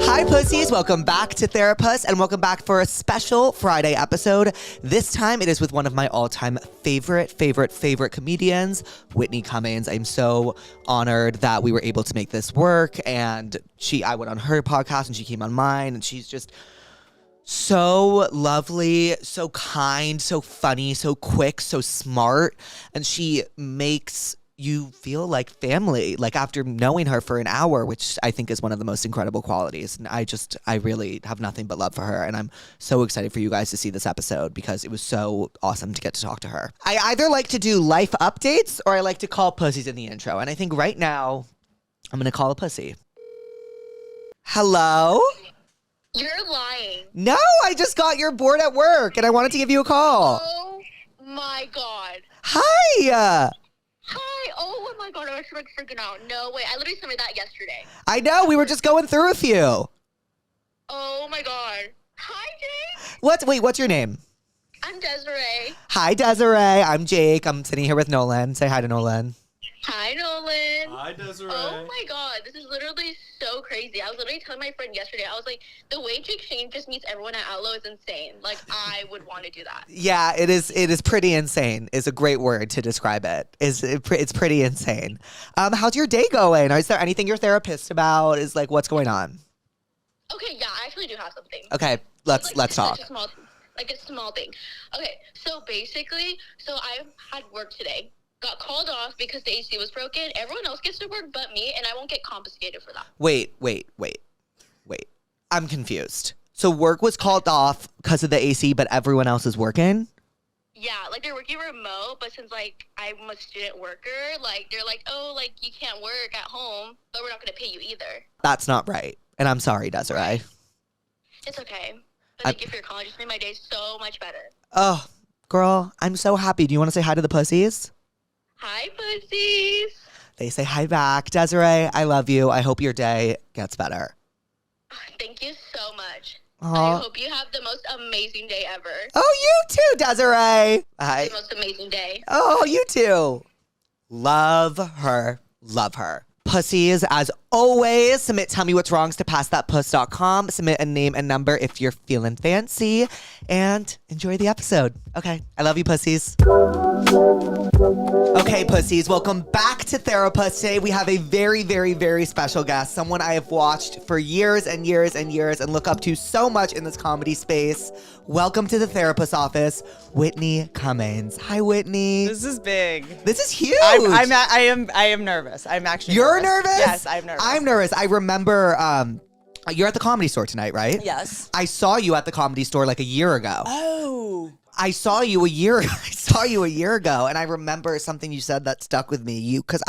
Hi, pussies. Welcome back to Therapuss, and welcome back for a special Friday episode. This time, it is with one of my all-time favorite comedians, Whitney Cummings. I'm so honored that we were able to make this work, and I went on her podcast, and she came on mine, and she's just so lovely, so kind, so funny, so quick, so smart, and she makes you feel like family, like after knowing her for an hour, which I think is one of the most incredible qualities. And I really have nothing but love for her. And I'm so excited for you guys to see this episode because it was so awesome to get to talk to her. I either like to do life updates or I like to call pussies in the intro. And I think right now I'm going to call a pussy. Hello? You're lying. No, I just got your board at work and I wanted to give you a call. Oh my God. Hi. Hi. Oh my God. I was like freaking out. No way. I literally submitted that yesterday. I know. We were just going through with you. Oh my God. Hi, Jake. What's your name? I'm Desiree. Hi, Desiree. I'm Jake. I'm sitting here with Nolan. Say hi to Nolan. Hi, Nolan. Hi, Desiree. Oh my God. This is literally so crazy. I was literally telling my friend yesterday, I was like, the way Jake Shane just meets everyone at Outlaw is insane. Like, I would want to do that. Yeah, it is pretty insane is a great word to describe it. It's pretty insane. How's your day going? Is there anything your therapist about? Is like, what's going on? Okay, yeah, I actually do have something. Okay, let's talk. Like a small thing. Okay, so basically, I had work today. Got called off because the AC was broken. Everyone else gets to work but me, and I won't get compensated for that. Wait. I'm confused. So work was called off because of the AC, but everyone else is working? Yeah, like they're working remote, but since like I'm a student worker, like they're like, oh, like you can't work at home, but we're not going to pay you either. That's not right. And I'm sorry, Desiree. Right. It's okay. But thank you for your call. It just made my day so much better. Oh, girl, I'm so happy. Do you want to say hi to the pussies? Hi, pussies. They say hi back. Desiree, I love you. I hope your day gets better. Thank you so much. Aww. I hope you have the most amazing day ever. Oh, you too, Desiree. Hi. The most amazing day. Oh, you too. Love her. Love her. Pussies, as always, submit Tell Me What's Wrongs to passthatpuss.com. Submit a name and number if you're feeling fancy. And enjoy the episode. Okay. I love you, pussies. Okay, pussies, welcome back to Therapuss. Today we have a very special guest, someone I have watched for years and years and years and look up to so much in this comedy space. Welcome to the Therapuss office, Whitney Cummings. Hi, Whitney. This is big. This is huge. I am nervous. I'm actually You're nervous? Yes, I'm nervous. I'm nervous. I remember you're at the Comedy Store tonight, right? Yes. I saw you at the Comedy Store like a year ago. Oh. I saw you a year ago, and I remember something you said that stuck with me. Because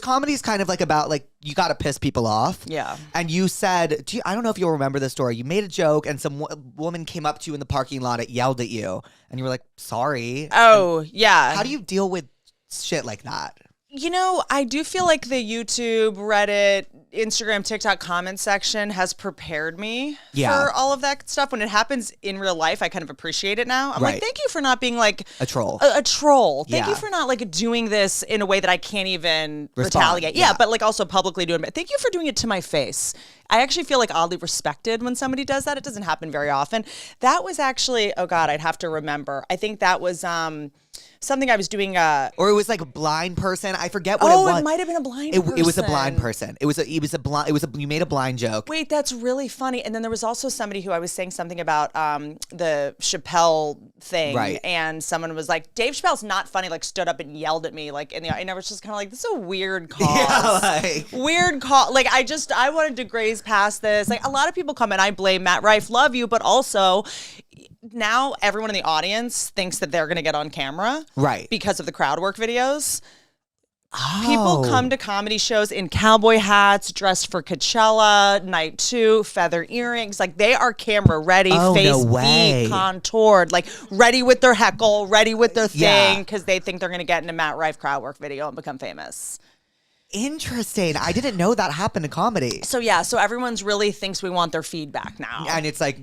comedy is kind of like about like you got to piss people off. Yeah. And you said, I don't know if you'll remember this story. You made a joke, and some woman came up to you in the parking lot and yelled at you, and you were like, "Sorry." Oh, and yeah. How do you deal with shit like that? You know, I do feel like the YouTube, Reddit, Instagram, TikTok comment section has prepared me for all of that stuff. When it happens in real life, I kind of appreciate it now. I'm like, thank you for not being like a troll. A troll. Thank you for not like doing this in a way that I can't even retaliate. Yeah, but like also publicly doing it. Thank you for doing it to my face. I actually feel like oddly respected when somebody does that. It doesn't happen very often. That was actually, oh God, I'd have to remember. I think that was something I was doing. Or it was like a blind person. I forget what it was. Oh, it might have been a blind person. It was a blind person. You made a blind joke. Wait, that's really funny. And then there was also somebody who I was saying something about the Chappelle thing. Right. And someone was like, Dave Chappelle's not funny, like stood up and yelled at me. Like, and I was just kind of like, this is a weird call. Yeah, weird call. Like, I wanted to graze past this. Like, a lot of people come and I blame Matt Rife, love you, but also now everyone in the audience thinks that they're going to get on camera. Right. Because of the crowd work videos. Oh. People come to comedy shows in cowboy hats, dressed for Coachella, night 2, feather earrings. Like, they are camera ready, face beat, contoured, like ready with their heckle, ready with their thing, because they think they're going to get in a Matt Rife crowd work video and become famous. Interesting. I didn't know that happened in comedy. So yeah, so everyone's really thinks we want their feedback now. And it's like,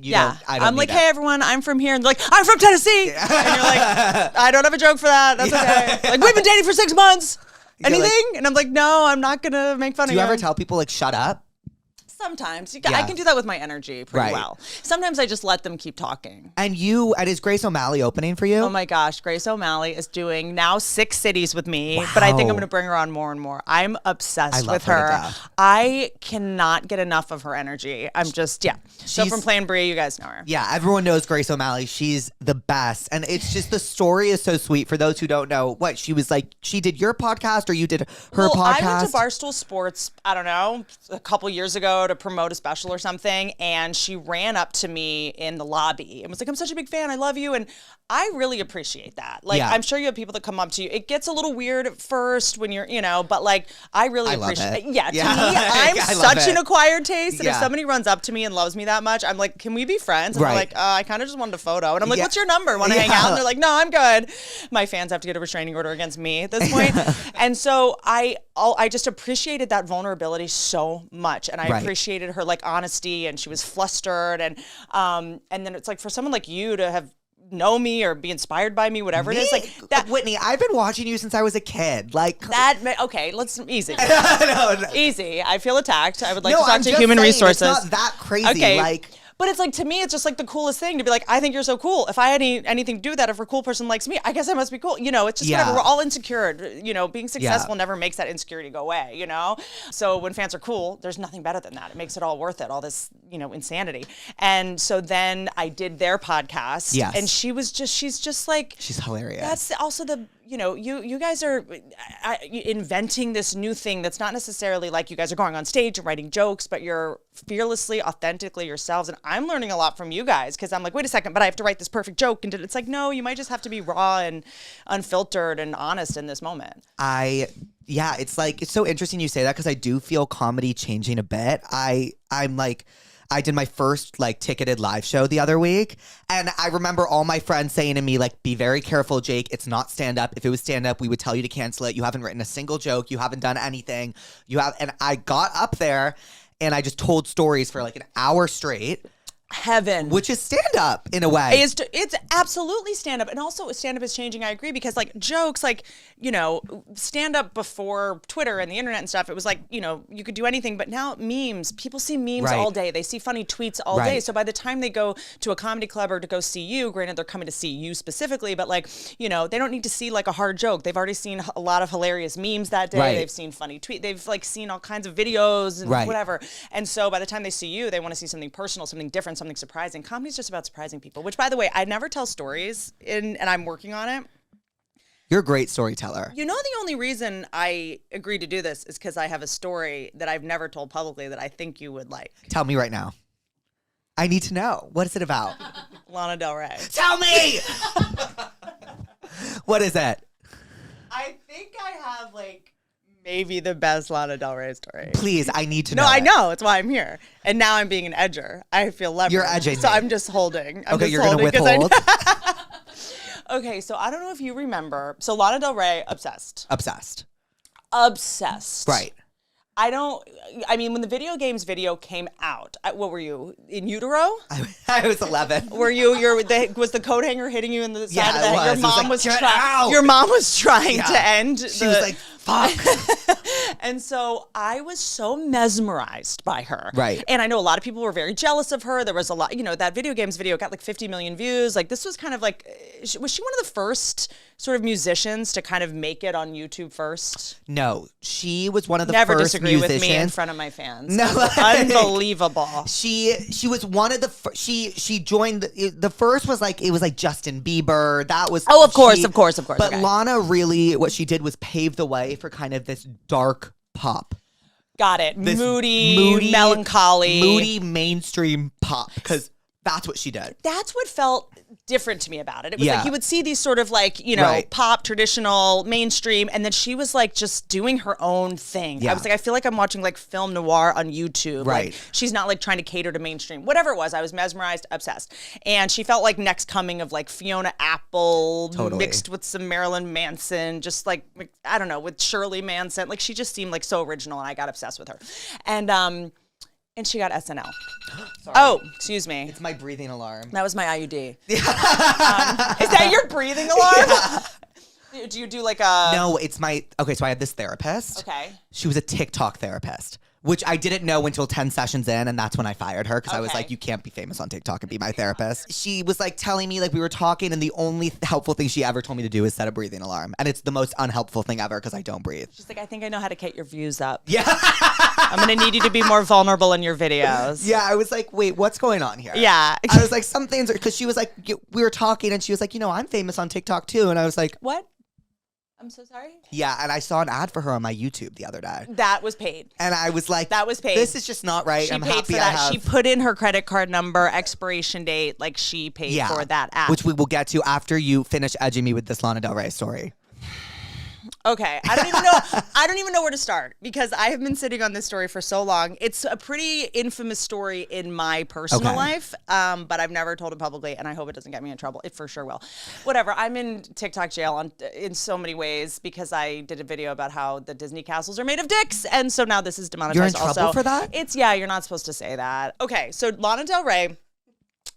I'm like, hey everyone, I'm from here. And they're like, I'm from Tennessee. And you're like, I don't have a joke for that. That's okay. Like, we've been dating for 6 months. Anything? And I'm like, no, I'm not going to make fun of you. Do you ever tell people like, shut up? Sometimes. I can do that with my energy pretty well. Sometimes I just let them keep talking. And is Grace O'Malley opening for you? Oh my gosh, Grace O'Malley is doing now 6 cities with me, but I think I'm going to bring her on more and more. I'm obsessed with her. I cannot get enough of her energy. I'm just, So from Plan Brie, you guys know her. Yeah, everyone knows Grace O'Malley. She's the best. And it's just, the story is so sweet. For those who don't know, she was like, she did your podcast or you did her podcast? I went to Barstool Sports, I don't know, a couple years ago to promote a special or something, and she ran up to me in the lobby and was like, I'm such a big fan, I love you. And I really appreciate that. I'm sure you have people that come up to you. It gets a little weird at first when you're, but I really appreciate it. Yeah, to me, I'm such an acquired taste that if somebody runs up to me and loves me that much, I'm like, can we be friends? And they're like, I kind of just wanted a photo. And I'm like, what's your number? Want to hang out? And they're like, no, I'm good. My fans have to get a restraining order against me at this point. And so I just appreciated that vulnerability so much. And I appreciated her honesty, and she was flustered. And then it's like, for someone like you to have know me or be inspired by me, whatever it is, that. Whitney, I've been watching you since I was a kid. Okay, let's easy. No. Easy. I feel attacked. I would like to talk to human resources. It's not that crazy. Okay. But it's to me, it's just the coolest thing to be like, I think you're so cool. If I had anything to do with that, if a cool person likes me, I guess I must be cool. It's just whatever. We're all insecure. Being successful never makes that insecurity go away, So when fans are cool, there's nothing better than that. It makes it all worth it, all this, insanity. And so then I did their podcast. Yes. And she's hilarious. That's also you guys are inventing this new thing that's not necessarily you guys are going on stage and writing jokes, but you're fearlessly, authentically yourselves. And I'm learning a lot from you guys because I'm like, wait a second, but I have to write this perfect joke. And it's no, you might just have to be raw and unfiltered and honest in this moment. It's so interesting you say that because I do feel comedy changing a bit. I did my first ticketed live show the other week, and I remember all my friends saying to me be very careful, Jake, it's not stand-up. If it was stand-up, we would tell you to cancel it. You haven't written a single joke. You haven't done anything. And I got up there and I just told stories for an hour straight. Heaven. Which is stand-up in a way. It's absolutely stand-up. And also stand-up is changing, I agree, because jokes, stand-up before Twitter and the internet and stuff, it was you could do anything, but now memes, people see memes all day. They see funny tweets all day. So by the time they go to a comedy club or to go see you, granted they're coming to see you specifically, but they don't need to see a hard joke. They've already seen a lot of hilarious memes that day. They've seen funny tweets. They've seen all kinds of videos and whatever. And so by the time they see you, they want to see something personal, something different, something surprising. Comedy's just about surprising people, which, by the way, I never tell stories and I'm working on it. You're a great storyteller. The only reason I agreed to do this is because I have a story that I've never told publicly that I think you would like. Tell me right now. I need to know. What is it about? Lana Del Rey. Tell me! What is it? I think I have maybe the best Lana Del Rey story. Please, I need to know. No, I know. It's why I'm here. And now I'm being an edger. I feel leveraged. You're edging So me. I'm just holding. You're going to withhold? Okay, so I don't know if you remember. So Lana Del Rey, obsessed. Right. When the video games video came out, what were you, in utero? I was 11. Were you, was the coat hanger hitting you in the side of the head? Your mom was trying to end. She was like, fuck. And so I was so mesmerized by her. Right. And I know a lot of people were very jealous of her. There was a lot, that video games video got 50 million views. This was kind of was she one of the first sort of musicians to kind of make it on YouTube first? No, she was one of the Never first disagree musicians. with me in front of my fans. No, unbelievable. She was one of the she joined the first was it was Justin Bieber. That was of course. But okay. Lana really what she did was pave the way for kind of this dark pop. Got it. Moody, melancholy, moody mainstream pop because that's what she did. That's what felt different to me about it. It was you would see these sort of pop, traditional, mainstream, and then she was just doing her own thing. Yeah. I was I feel like I'm watching film noir on YouTube. Right. She's not trying to cater to mainstream. Whatever it was, I was mesmerized, obsessed. And she felt next coming of Fiona Apple mixed with some Marilyn Manson, just I don't know, with Shirley Manson. She just seemed so original, and I got obsessed with her. And she got SNL. Sorry. Oh, excuse me. It's my breathing alarm. That was my IUD. Is that your breathing alarm? Do you do a... No, it's my... Okay, so I had this therapist. Okay. She was a TikTok therapist. Which I didn't know until 10 sessions in, and that's when I fired her because I was Okay. like, you can't be famous on TikTok and be my therapist. She was like telling me, like we were talking, and the only helpful thing she ever told me to do is set a breathing alarm. And it's the most unhelpful thing ever because I don't breathe. She's like, I think I know how to get your views up. Yeah. I'm going to need you to be more vulnerable in your videos. Yeah, I was like, wait, what's going on here? Yeah. I was like, some things are, because she was like, we were talking, and she was like, I'm famous on TikTok too. And I was like, What? I'm so sorry? yeah, and I saw an ad for her on my YouTube the other day. That was paid. And I was like, That was paid. This is just not right. She I'm paid happy for I that. have. She put in her credit card number, expiration date, like she paid for that ad. Which we will get to after you finish edging me with this Lana Del Rey story. Okay, I don't even know where to start because I have been sitting on this story for so long. It's a pretty infamous story in my personal life, but I've never told it publicly, and I hope it doesn't get me in trouble. It for sure will. Whatever. I'm in TikTok jail in so many ways because I did a video about how the Disney castles are made of dicks, and so now this is demonetized. You're in trouble for that? You're not supposed to say that. Okay, so Lana Del Rey.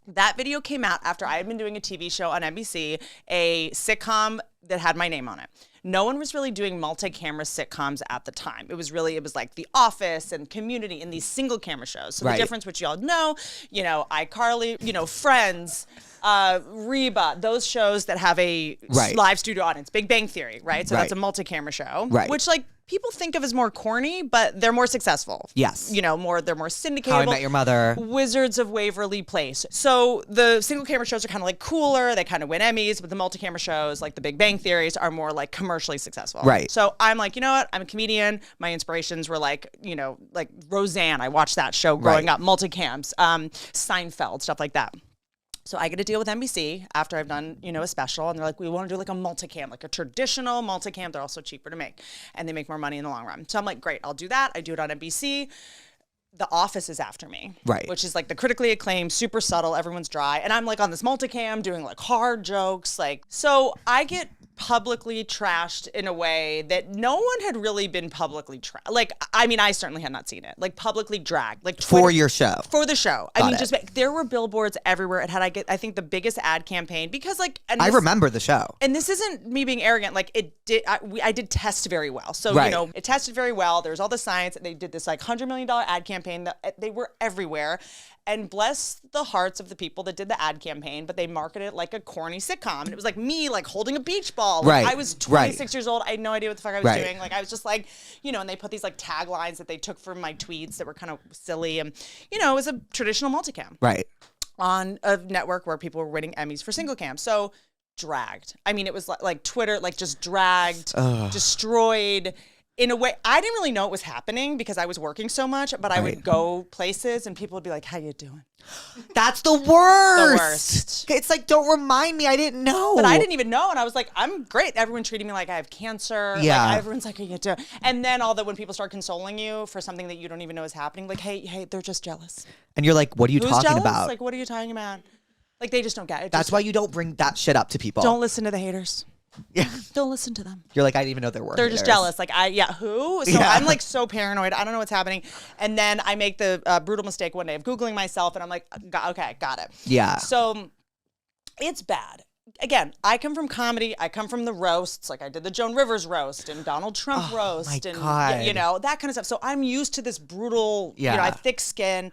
That video came out after I had been doing a TV show on NBC, a sitcom that had my name on it. No one was really doing multi-camera sitcoms at the time. It was like The Office and Community and these single camera shows. So the difference, which you all know, iCarly, Friends, Reba, those shows that have a live studio audience. Big Bang Theory, right? So that's a multi-camera show, which people think of as more corny, but they're more successful. Yes. They're more syndicatable. How I Met Your Mother. Wizards of Waverly Place. So the single camera shows are kind of like cooler. They kind of win Emmys, but the multi-camera shows like the Big Bang Theories are more like commercially successful. Right. So I'm like, you know what? I'm a comedian. My inspirations were like Roseanne. I watched that show growing up, multicams, Seinfeld, stuff like that. So I get a deal with NBC after I've done, a special, and they're like, we want to do like a multicam, like a traditional multicam. They're also cheaper to make, and they make more money in the long run. So I'm like, great, I'll do that. I do it on NBC. The Office is after me, which is like the critically acclaimed, super subtle, everyone's dry, and I'm like on this multicam doing like hard jokes, so I get publicly trashed in a way that no one had really been publicly trashed. I certainly had not seen it. Publicly dragged. Twitter, for your show. For the show. There were billboards everywhere. It had, I think, the biggest ad campaign because I remember the show. And this isn't me being arrogant. I did test very well. So, it tested very well. There's all the science. They did this $100 million ad campaign. They were everywhere. And bless the hearts of the people that did the ad campaign, but they marketed it like a corny sitcom. And it was like me, holding a beach ball. I was 26 years old. I had no idea what the fuck I was doing. I was just and they put these taglines that they took from my tweets that were kind of silly. And, it was a traditional multicam. Right. On a network where people were winning Emmys for single cam. So dragged. It was like Twitter, just dragged, destroyed. In a way, I didn't really know it was happening because I was working so much, but I would go places and people would be like, how you doing? That's the worst. The worst. It's don't remind me. I didn't know. But I didn't even know. And I was like, I'm great. Everyone treating me like I have cancer. Yeah. Everyone's like, how you doing? And then when people start consoling you for something that you don't even know is happening, hey, they're just jealous. And you're like, what are you talking jealous? about? What are you talking about? They just don't get it. That's why you don't bring that shit up to people. Don't listen to the haters. Yeah. Don't listen to them. You're like, I didn't even know there were. They're just jealous. Who? So I'm so paranoid. I don't know what's happening. And then I make the brutal mistake one day of Googling myself, and I'm like, okay, got it. Yeah. So it's bad. Again, I come from comedy. I come from the roasts. I did the Joan Rivers roast and Donald Trump roast. My God. That kind of stuff. So I'm used to this brutal, I have thick skin.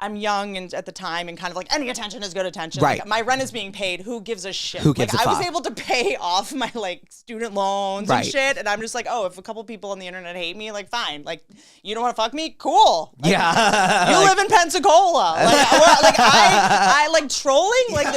I'm young and at the time and kind of any attention is good attention. Right. My rent is being paid. Who gives a shit? Who gives a fuck? I was able to pay off my student loans and shit. And I'm just if a couple people on the internet hate me, fine. You don't want to fuck me? Cool. Yeah. You live in Pensacola. I trolling.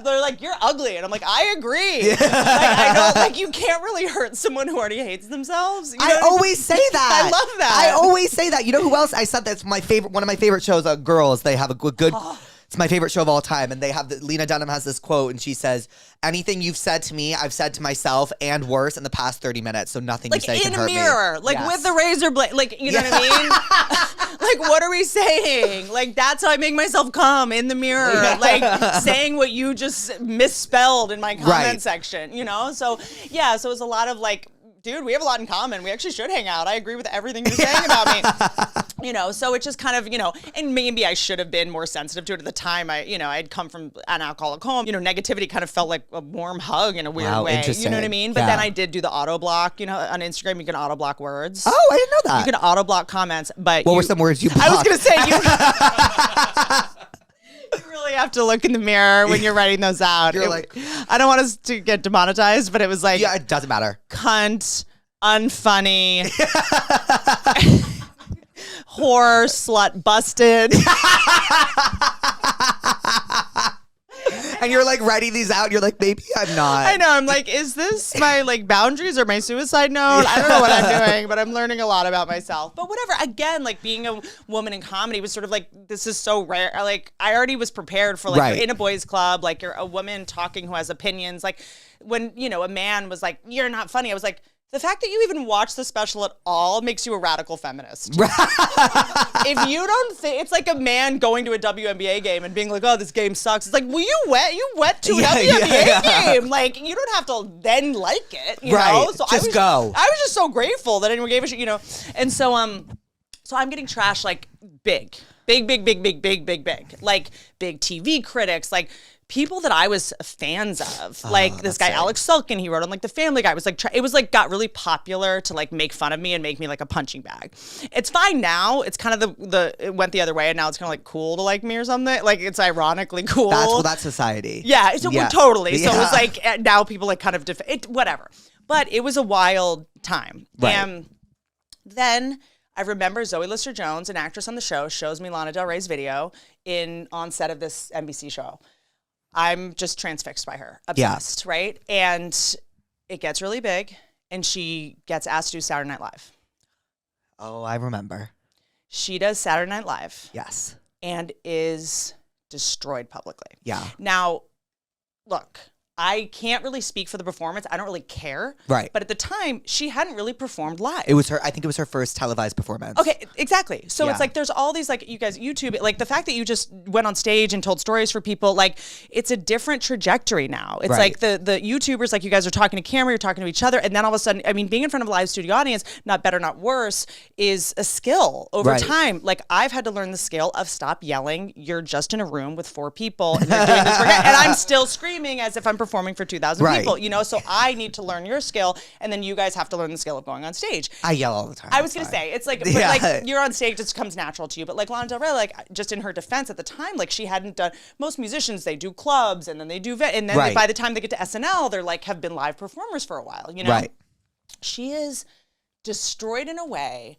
They're like, you're ugly. And I'm like, I agree. Yeah. I know you can't really hurt someone who already hates themselves. I always say that. I love that. I always say that. You know who else? I said that's one of my favorite shows. Girls, they have a good it's my favorite show of all time, and they have Lena Dunham has this quote, and she says, anything you've said to me, I've said to myself and worse in the past 30 minutes, so nothing you say can hurt me. In a mirror, with the razor blade, you know what I mean? What are we saying? That's how I make myself come in the mirror, saying what you just misspelled in my comment section, So it was a lot of dude, we have a lot in common. We actually should hang out. I agree with everything you're saying about me. You know, so it just kind of, you know, and maybe I should have been more sensitive to it at the time. I'd come from an alcoholic home. You know, negativity kind of felt like a warm hug in a weird way. You know what I mean? But then I did do the auto block. You know, on Instagram, you can auto block words. Oh, I didn't know that. You can auto block comments, but what were some words you blocked? I was going to say, you really have to look in the mirror when you're writing those out. You're like, I don't want us to get demonetized, but it was like, yeah, it doesn't matter. Cunt, unfunny, whore, slut, busted. And you're like writing these out. You're like, maybe I'm not. I know. I'm like, is this my like boundaries or my suicide note? I don't know what I'm doing, but I'm learning a lot about myself. But whatever. Again, like being a woman in comedy was sort of like, this is so rare. Like I already was prepared for like you're in a boys club, like you're a woman talking who has opinions. Like when, you know, a man was like, you're not funny. I was like, the fact that you even watch the special at all makes you a radical feminist. If you don't think, it's like a man going to a WNBA game and being like, oh, this game sucks. It's like, well, you went to a WNBA game. Like, you don't have to then like it, you know? So just go. I was just so grateful that anyone gave a shit, you know? And so I'm getting trashed like big. Like big TV critics, like people that I was fans of, like this guy Alex Sulkin, he wrote on like The Family Guy. It was like it was like got really popular to like make fun of me and make me like a punching bag. It's fine now. It's kind of it went the other way, and now it's kind of like cool to like me or something. Like it's ironically cool. That's society. Yeah, totally. So it was like now people like kind of whatever. But it was a wild time, and then I remember Zoe Lister-Jones, an actress on the show, shows me Lana Del Rey's video on set of this NBC show. I'm just transfixed by her, obsessed, right? And it gets really big, and she gets asked to do Saturday Night Live. Oh, I remember. She does Saturday Night Live. Yes. And is destroyed publicly. Yeah. Now, look, I can't really speak for the performance. I don't really care. Right. But at the time, she hadn't really performed live. It was her. I think it was her first televised performance. Okay, exactly. So it's like there's all these like you guys YouTube like the fact that you just went on stage and told stories for people, like it's a different trajectory now. It's like the YouTubers, like you guys are talking to camera, you're talking to each other, and then all of a sudden, I mean, being in front of a live studio audience, not better, not worse, is a skill over time. Like I've had to learn the skill of stop yelling. You're just in a room with 4 people and you're doing this work, and I'm still screaming as if I'm performing for 2,000 people, you know? So I need to learn your skill, and then you guys have to learn the skill of going on stage. I yell all the time. I was going to say, it's like, but like you're on stage, it just comes natural to you. But like Lana Del Rey, like just in her defense at the time, like she hadn't done, most musicians, they do clubs and then they do, and then by the time they get to SNL, they're like, have been live performers for a while, you know? Right. She is destroyed in a way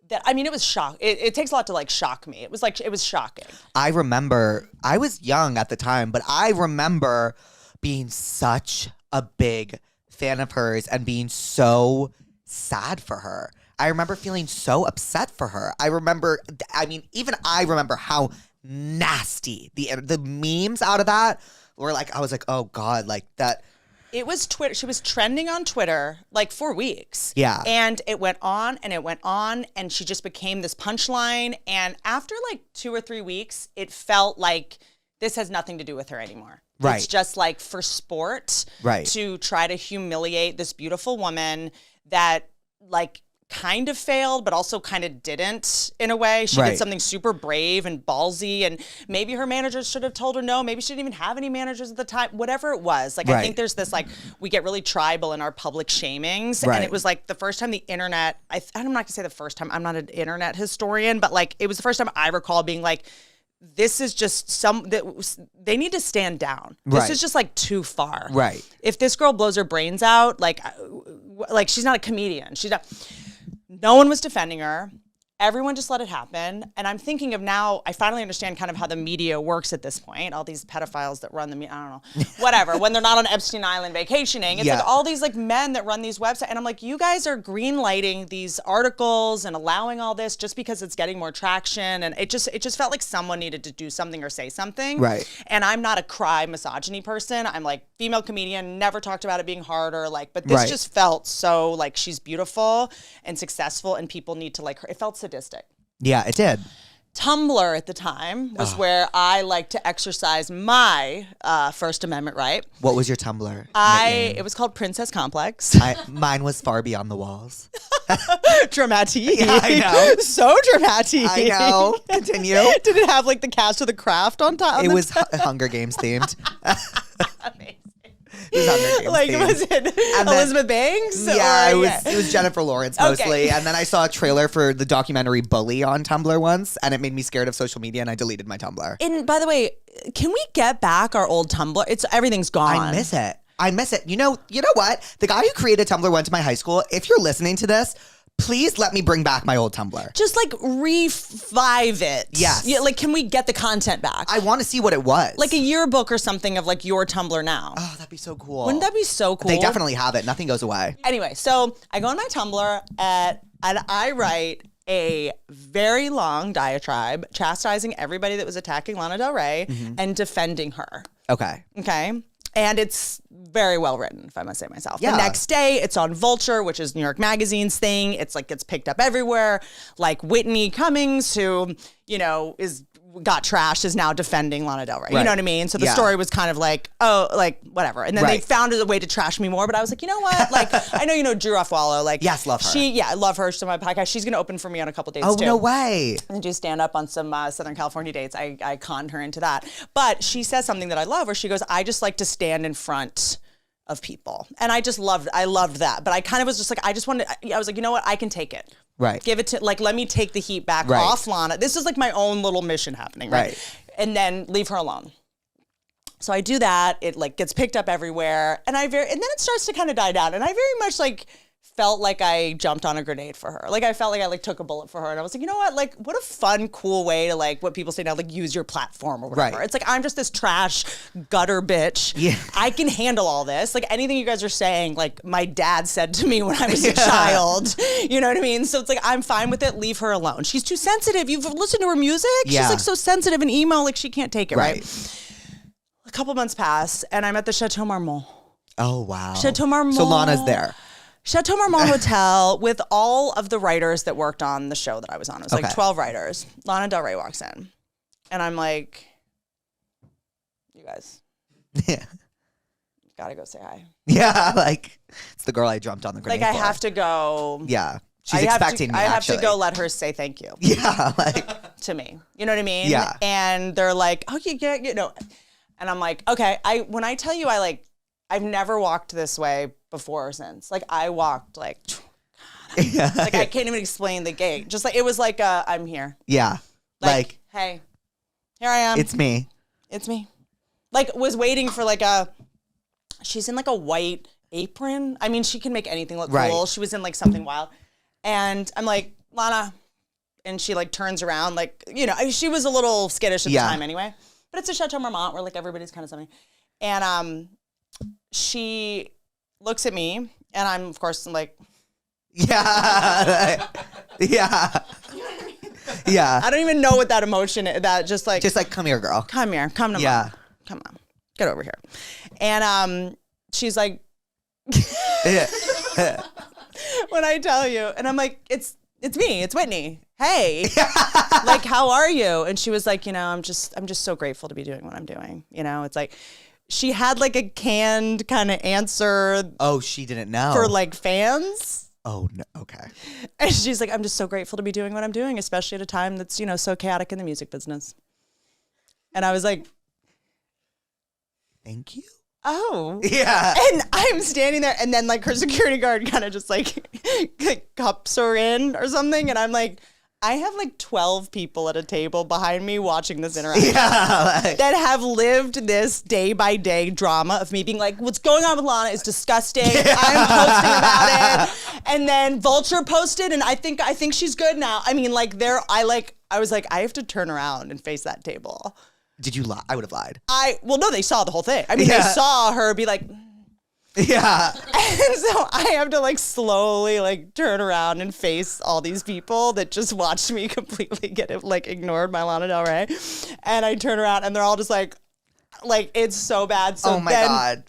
that, I mean, it was shock. It takes a lot to like shock me. It was shocking. I remember, I was young at the time, but I remember being such a big fan of hers and being so sad for her. I remember feeling so upset for her. I remember how nasty the memes out of that were like, I was like, oh God, like that. It was Twitter. She was trending on Twitter like for weeks. Yeah. And it went on and it went on, and she just became this punchline. And after like 2 or 3 weeks, it felt like this has nothing to do with her anymore. Right. It's just like for sport to try to humiliate this beautiful woman that like kind of failed, but also kind of didn't in a way. She did something super brave and ballsy, and maybe her managers should have told her no. Maybe she didn't even have any managers at the time. Whatever it was. Like I think there's this like, we get really tribal in our public shamings. And it was like the first time the internet, I'm not gonna say the first time, I'm not an internet historian, but like it was the first time I recall being like, this is just they need to stand down. This is just like too far. Right. If this girl blows her brains out, like she's not a comedian. No one was defending her. Everyone just let it happen. And I'm thinking of now, I finally understand kind of how the media works at this point. All these pedophiles that run the media, I don't know, whatever. When they're not on Epstein Island vacationing, it's like all these like men that run these websites. And I'm like, you guys are green lighting these articles and allowing all this just because it's getting more traction. And it just felt like someone needed to do something or say something. Right. And I'm not a cry misogyny person. I'm like, female comedian, never talked about it being harder. Like, but this just felt so like she's beautiful and successful and people need to like her. It felt sadistic. Yeah, it did. Tumblr at the time was where I like to exercise my First Amendment right. What was your Tumblr? It was called Princess Complex. Mine was Far Beyond the Walls. Dramatic. Yeah, I know. So dramatic. I know. Continue. Did it have like the cast of the craft on top? It was Hunger Games themed. Amazing. It was Hunger Games Like, themed. was it Elizabeth Banks? Yeah, Or, it was Jennifer Lawrence mostly. Okay. And then I saw a trailer for the documentary Bully on Tumblr once, and it made me scared of social media, and I deleted my Tumblr. And by the way, can we get back our old Tumblr? Everything's gone. I miss it. I miss it. You know what? The guy who created Tumblr went to my high school. If you're listening to this, please let me bring back my old Tumblr. Just like revive it. Yes. Yeah, like, can we get the content back? I want to see what it was. Like a yearbook or something of like your Tumblr now. Oh, that'd be so cool. Wouldn't that be so cool? They definitely have it. Nothing goes away. Anyway, so I go on my Tumblr and I write a very long diatribe chastising everybody that was attacking Lana Del Rey and defending her. Okay. Okay. And it's very well written, if I must say myself. Yeah. The next day, it's on Vulture, which is New York Magazine's thing. It's like gets picked up everywhere. Like Whitney Cummings, who, got trashed, is now defending Lana Del Rey. Right. You know what I mean? So the story was kind of like, oh, like whatever. And then they found a way to trash me more. But I was like, you know what? Like, I know you know Drew Afwalo. Like, yes, love her. I love her. She's on my podcast. She's going to open for me on a couple dates too. Oh, no way. And do stand up on some Southern California dates. I conned her into that. But she says something that I love, where she goes, I just like to stand in front of people. And I loved that. But I kind of was just like, I was like, you know what? I can take it. Right. Give it to, like, let me take the heat back off Lana. This is like my own little mission happening, right? And then leave her alone. So I do that. It like gets picked up everywhere. And then it starts to kind of die down. And I very much like felt like I jumped on a grenade for her. Like I felt like I like took a bullet for her. And I was like, you know what? Like, what a fun, cool way to, like, what people say now, like, use your platform or whatever. Right. It's like, I'm just this trash gutter bitch. Yeah. I can handle all this. Like, anything you guys are saying, like, my dad said to me when I was a child. You know what I mean? So it's like, I'm fine with it. Leave her alone. She's too sensitive. You've listened to her music? Yeah. She's like so sensitive and emo, like she can't take it, right? A couple months pass and I'm at the Chateau Marmont. Oh, wow. Chateau Marmont. So Lana's there. Chateau Marmont Hotel with all of the writers that worked on the show that I was on. It was like 12 writers. Lana Del Rey walks in. And I'm like, you guys. Yeah. Gotta go say hi. Yeah, like, it's the girl I jumped on the grenade Like, I for. have to go. Yeah. She's expecting me, I have actually. to go let her say thank you. Yeah, like. To me. You know what I mean? Yeah. And they're like, oh, you know. And I'm like, okay. When I tell you I've never walked this way before or since. Like, I walked like, Yeah. like I can't even explain the gait. Just like, it was like, I'm here. Yeah. Like, hey, here I am. it's me. It's me. Like, was waiting for like she's in like a white apron. I mean, she can make anything look cool. She was in like something wild. And I'm like, Lana. And she like turns around, like, you know, she was a little skittish at the time anyway. But it's a Chateau Marmont where like everybody's kind of something. And she looks at me and I'm, of course, I'm like, yeah. Yeah. Yeah. I don't even know what that emotion is. That just like, come here, girl. come here, come to mom. Come on, get over here. And she's like, when I tell you, and I'm like, it's me, it's Whitney. Hey, like, how are you? And she was like, you know, I'm just so grateful to be doing what I'm doing. You know, it's like, she had like a canned kind of answer. Oh, she didn't know. For like fans. Oh, no. Okay. And she's like, I'm just so grateful to be doing what I'm doing, especially at a time that's, you know, so chaotic in the music business. And I was like, thank you. Oh. Yeah. And I'm standing there and then like her security guard kind of just like cups her in or something. And I'm like, I have like 12 people at a table behind me watching this interaction that have lived this day by day drama of me being like, what's going on with Lana is disgusting. I'm posting about it. And then Vulture posted and I think she's good now. I mean, like I was like, I have to turn around and face that table. Did you lie? I would have lied. Well, no, they saw the whole thing. I mean, they saw her be like, yeah. And so I have to like slowly like turn around and face all these people that just watched me completely get it, like ignored by Lana Del Rey. And I turn around and they're all just like it's so bad. So oh my God.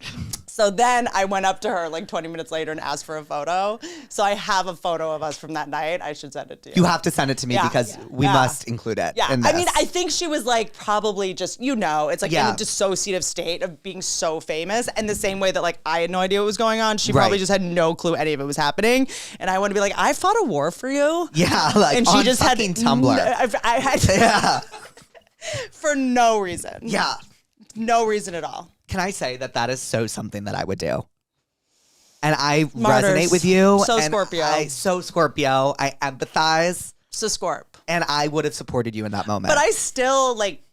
So then I went up to her like 20 minutes later and asked for a photo. So I have a photo of us from that night. I should send it to you. You have to send it to me because we must include it. Yeah. In this. I mean, I think she was like probably just, it's like in a dissociative state of being so famous. And the same way that like I had no idea what was going on, she probably just had no clue any of it was happening. And I want to be like, I fought a war for you. Yeah, like and she just had Tumblr. I had for no reason. Yeah. No reason at all. Can I say that is so something that I would do? And I Martyrs. resonate with you. So and Scorpio. So Scorpio. I empathize. So Scorp. And I would have supported you in that moment. But I still like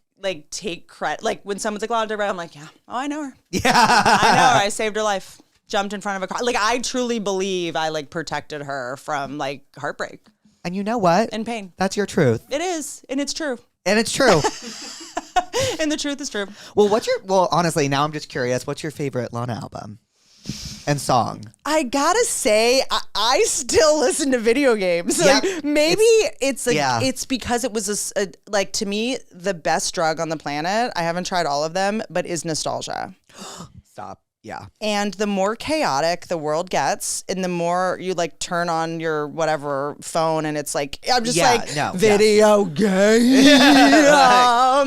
take credit. Like when someone's like, I'm like, yeah. Oh, I know her. Yeah. I know her. I saved her life. Jumped in front of a car. Like I truly believe I like protected her from like heartbreak. And you know what? And pain. That's your truth. It is. And it's true. And it's true. And the truth is true. Well, honestly, now I'm just curious. What's your favorite Lana album and song? I gotta say, I still listen to video games. Yep. Like maybe it's because it was like to me the best drug on the planet. I haven't tried all of them, but is nostalgia. Stop. Yeah. And the more chaotic the world gets, and the more you like turn on your whatever phone, and it's like video games.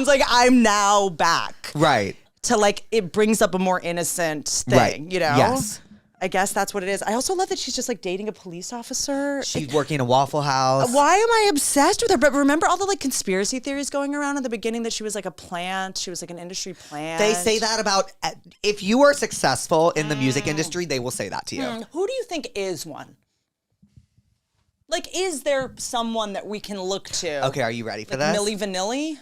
Like I'm now back. Right. To like it brings up a more innocent thing, you know? Yes. I guess that's what it is. I also love that she's just like dating a police officer. She's working in a Waffle House. Why am I obsessed with her? But remember all the like conspiracy theories going around in the beginning that she was like a plant. She was like an industry plant. They say that about if you are successful in the music industry, they will say that to you. Who do you think is one? Like, is there someone that we can look to? Okay, are you ready for like this? Milli Vanilli?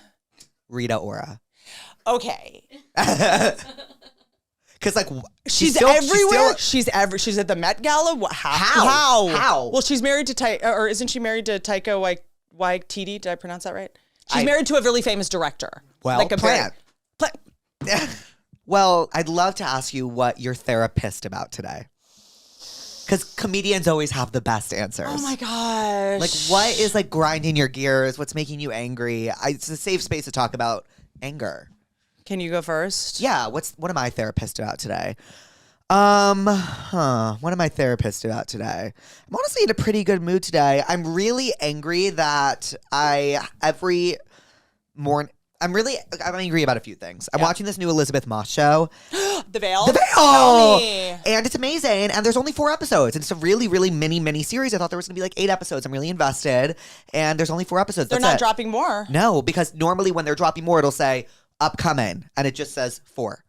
Rita Ora. Okay. Because like she's everywhere. She's at the Met Gala. How? Well, she's married to or isn't she married to Taika Waititi? Did I pronounce that right? She's married to a really famous director. Well, like a plant. Well, I'd love to ask you what you're therapist about today. Because comedians always have the best answers. Oh my gosh. Like what is like grinding your gears? What's making you angry? It's a safe space to talk about anger. Can you go first? Yeah. What am I therapist about today? What am I therapist about today? I'm honestly in a pretty good mood today. I'm really angry that I'm angry about a few things. I'm watching this new Elizabeth Moss show. The Veil? The Veil! And it's amazing. And there's only 4 episodes. And it's a really, really mini series. I thought there was going to be like 8 episodes. I'm really invested. And there's only 4 episodes. They're not dropping more. No, because normally when they're dropping more, it'll say upcoming. And it just says 4.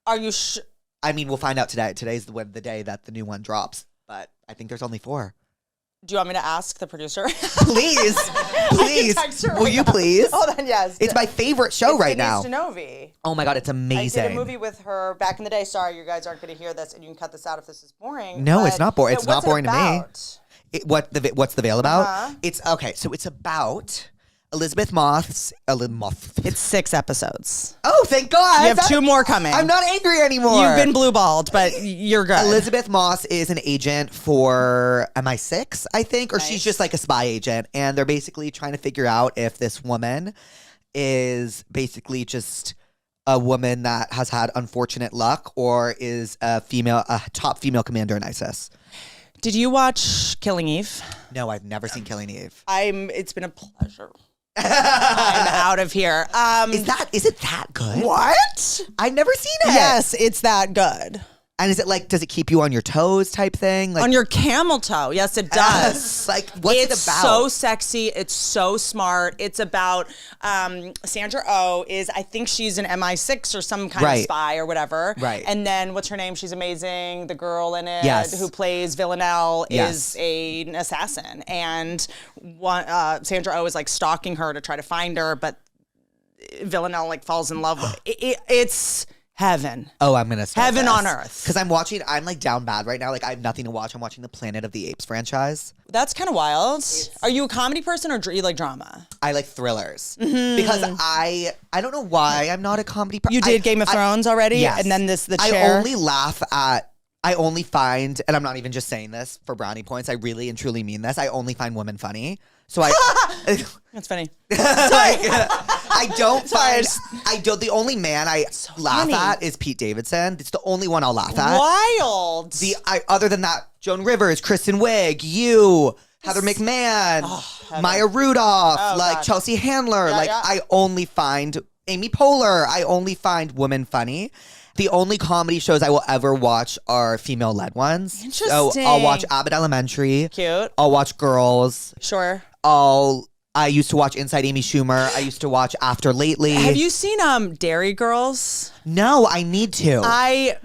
Are you sure? I mean, we'll find out today. Today's the day that the new one drops. But I think there's only 4. Do you want me to ask the producer? Please. Will you please? Oh, then yes. It's my favorite show right now. Denise Oh my God, it's amazing. I did a movie with her back in the day. Sorry, you guys aren't going to hear this, and you can cut this out if this is boring. No, it's not boring. It's not boring to me. What's the Veil about? Uh-huh. It's okay. So it's about Elizabeth Moss. It's 6 episodes. Oh, thank God! You have 2 more coming. I'm not angry anymore. You've been blue-balled, but you're good. Elizabeth Moss is an agent for MI6, I think, or she's just like a spy agent, and they're basically trying to figure out if this woman is basically just a woman that has had unfortunate luck, or is a top female commander in ISIS. Did you watch Killing Eve? No, I've never seen Killing Eve. It's been a pleasure. I'm out of here. Is it that good? What? I've never seen it. Yes, it's that good. And is it like, does it keep you on your toes type thing? Like, on your camel toe. Yes, it does. Like, what's it about? It's so sexy. It's so smart. It's about Sandra Oh I think she's an MI6 or some kind of spy or whatever. Right. And then what's her name? She's amazing. The girl in it who plays Villanelle is an assassin. And Sandra Oh is like stalking her to try to find her, but Villanelle like falls in love with it's heaven. Oh, I'm going to start Heaven this. on earth. Because I'm like down bad right now. Like I have nothing to watch. I'm watching the Planet of the Apes franchise. That's kind of wild. Are you a comedy person or do you like drama? I like thrillers. Because I don't know why I'm not a comedy person. You did Game of Thrones already? Yes. And then the chair? I only find, and I'm not even just saying this for brownie points, I really and truly mean this, I only find women funny. So That's funny. I I don't find. The only man I laugh at is Pete Davidson. It's the only one I'll laugh at. Wild. Other than that, Joan Rivers, Kristen Wiig, you, Heather McMahon, Maya Rudolph, God. Chelsea Handler. I only find Amy Poehler. I only find women funny. The only comedy shows I will ever watch are female-led ones. Interesting. So I'll watch Abbott Elementary. Cute. I'll watch Girls. Sure. I used to watch Inside Amy Schumer. I used to watch After Lately. Have you seen Dairy Girls? No, I need to. I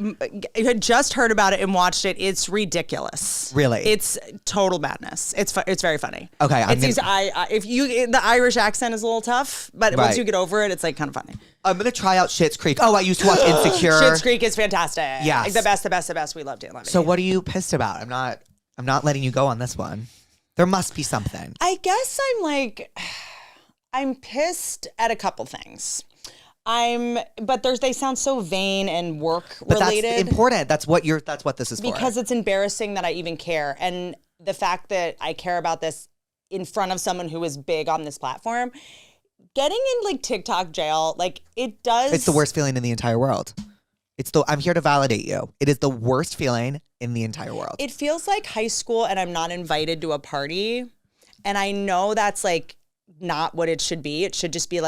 had just heard about it and watched it. It's ridiculous. Really? It's total madness. It's very funny. Okay, the Irish accent is a little tough, but once you get over it, it's like kind of funny. I'm gonna try out Schitt's Creek. Oh, I used to watch Insecure. Schitt's Creek is fantastic. Yeah, like the best. We loved it. So what are you pissed about? I'm not letting you go on this one. There must be something. I guess I'm pissed at a couple things. They sound so vain and work related. That's important. That's what this is for. Because it's embarrassing that I even care. And the fact that I care about this in front of someone who is big on this platform, getting in TikTok jail, it's the worst feeling in the entire world. I'm here to validate you. It is the worst feeling in the entire world. It feels like high school and I'm not invited to a party. And I know that's not what it should be. It should just be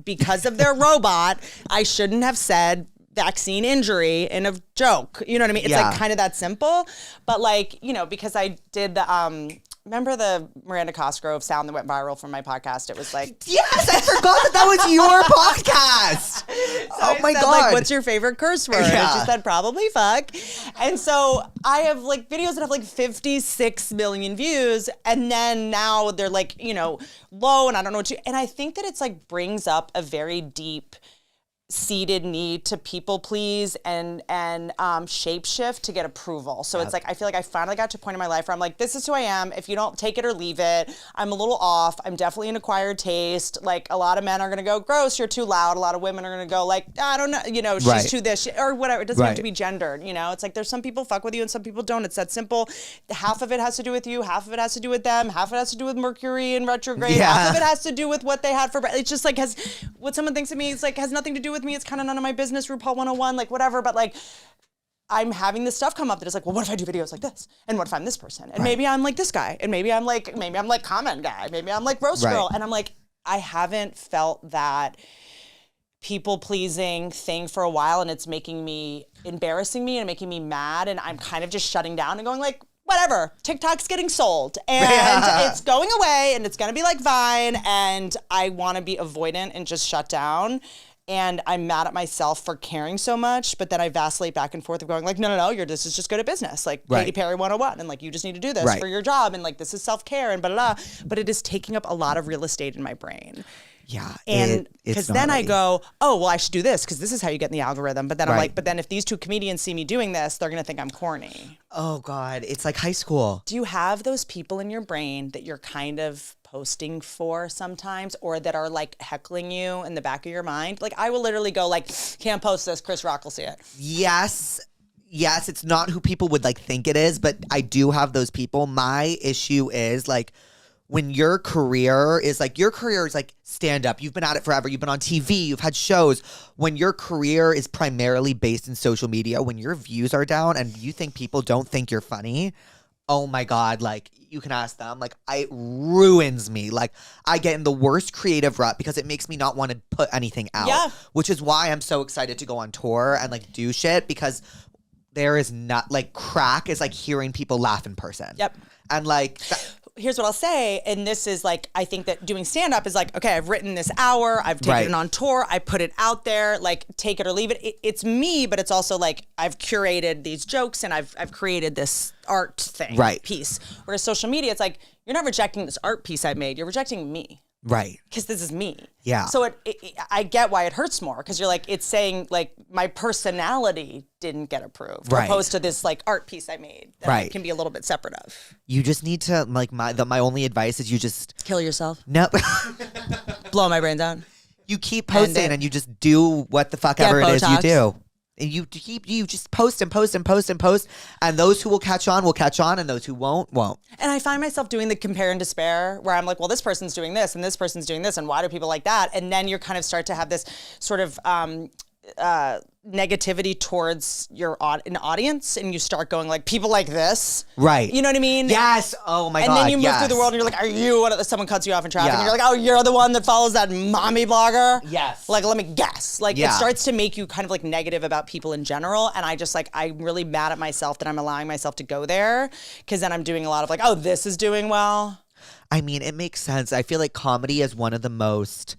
because of their robot, I shouldn't have said vaccine injury in a joke. You know what I mean? It's kind of that simple. But because I did the remember the Miranda Cosgrove sound that went viral from my podcast? It was yes, I forgot that was your podcast. So my God. What's your favorite curse word? Yeah. And she said, probably fuck. And so I have videos that have 56 million views. And then now they're low and I don't know and I think that it's brings up a very deep seated need to people please and shapeshift to get approval. So it's I feel I finally got to a point in my life where I'm this is who I am. If you don't take it or leave it, I'm a little off. I'm definitely an acquired taste. A lot of men are gonna go, gross, you're too loud. A lot of women are gonna go I don't know, she's too this or whatever. It doesn't have to be gendered. It's there's some people fuck with you and some people don't. It's that simple. Half of it has to do with you, half of it has to do with them, half of it has to do with Mercury in retrograde, half of it has to do with what they had for it's just has what someone thinks of me is has nothing to do with me. It's kind of none of my business, RuPaul 101, whatever. But I'm having this stuff come up that is well, what if I do videos like this? And what if I'm this person? And maybe I'm this guy. And maybe I'm comment guy. Maybe I'm roast girl. And I'm I haven't felt that people pleasing thing for a while. And it's embarrassing me and making me mad. And I'm kind of just shutting down and going whatever, TikTok's getting sold and it's going away and it's going to be Vine. And I want to be avoidant and just shut down. And I'm mad at myself for caring so much, but then I vacillate back and forth of going no, this is just good at business. Katy Perry 101. And you just need to do this for your job. And this is self-care and blah, blah, blah. But it is taking up a lot of real estate in my brain. Yeah. And because then I go, oh, well, I should do this because this is how you get in the algorithm. But then I'm but then if these two comedians see me doing this, they're going to think I'm corny. Oh, God. It's high school. Do you have those people in your brain that you're kind of posting for sometimes or that are heckling you in the back of your mind? I will literally go can't post this, Chris Rock will see it. Yes, it's not who people would think it is, but I do have those people. My issue is when your career is stand up, you've been at it forever, you've been on TV, you've had shows. When your career is primarily based in social media, when your views are down and you think people don't think you're funny, oh my God, you can ask them. It ruins me. I get in the worst creative rut because it makes me not want to put anything out. Yeah. Which is why I'm so excited to go on tour and do shit because there is not crack is hearing people laugh in person. Yep. And here's what I'll say, and this is I think that doing stand-up is okay, I've written this hour, I've taken it on tour, I put it out there, take it or leave it. It's me, but it's also I've curated these jokes and I've created this art thing, piece. Whereas social media, it's you're not rejecting this art piece I made, you're rejecting me. Right. Because this is me. Yeah. So I get why it hurts more because you're it's saying my personality didn't get approved, opposed to this art piece I made that I can be a little bit separate of. You just need to my only advice is you just kill yourself. No. Blow my brains out. You keep posting and you just do what the fuck ever it is you do. And you just post and post and post and post, and those who will catch on, and those who won't. And I find myself doing the compare and despair where I'm like, well, this person's doing this and this person's doing this, and why do people like that? And then you kind of start to have this sort of negativity towards an audience, and you start going like, people like this, right? You know what I mean? Yes. Oh my god. And then you move through the world, and you're like, are you one of the, someone cuts you off in traffic, and you're like, oh, you're the one that follows that mommy blogger? Yes. Like, let me guess. Like, it starts to make you kind of like negative about people in general, and I just like, I'm really mad at myself that I'm allowing myself to go there, because then I'm doing a lot of like, oh, this is doing well. I mean, it makes sense. I feel like comedy is one of the most.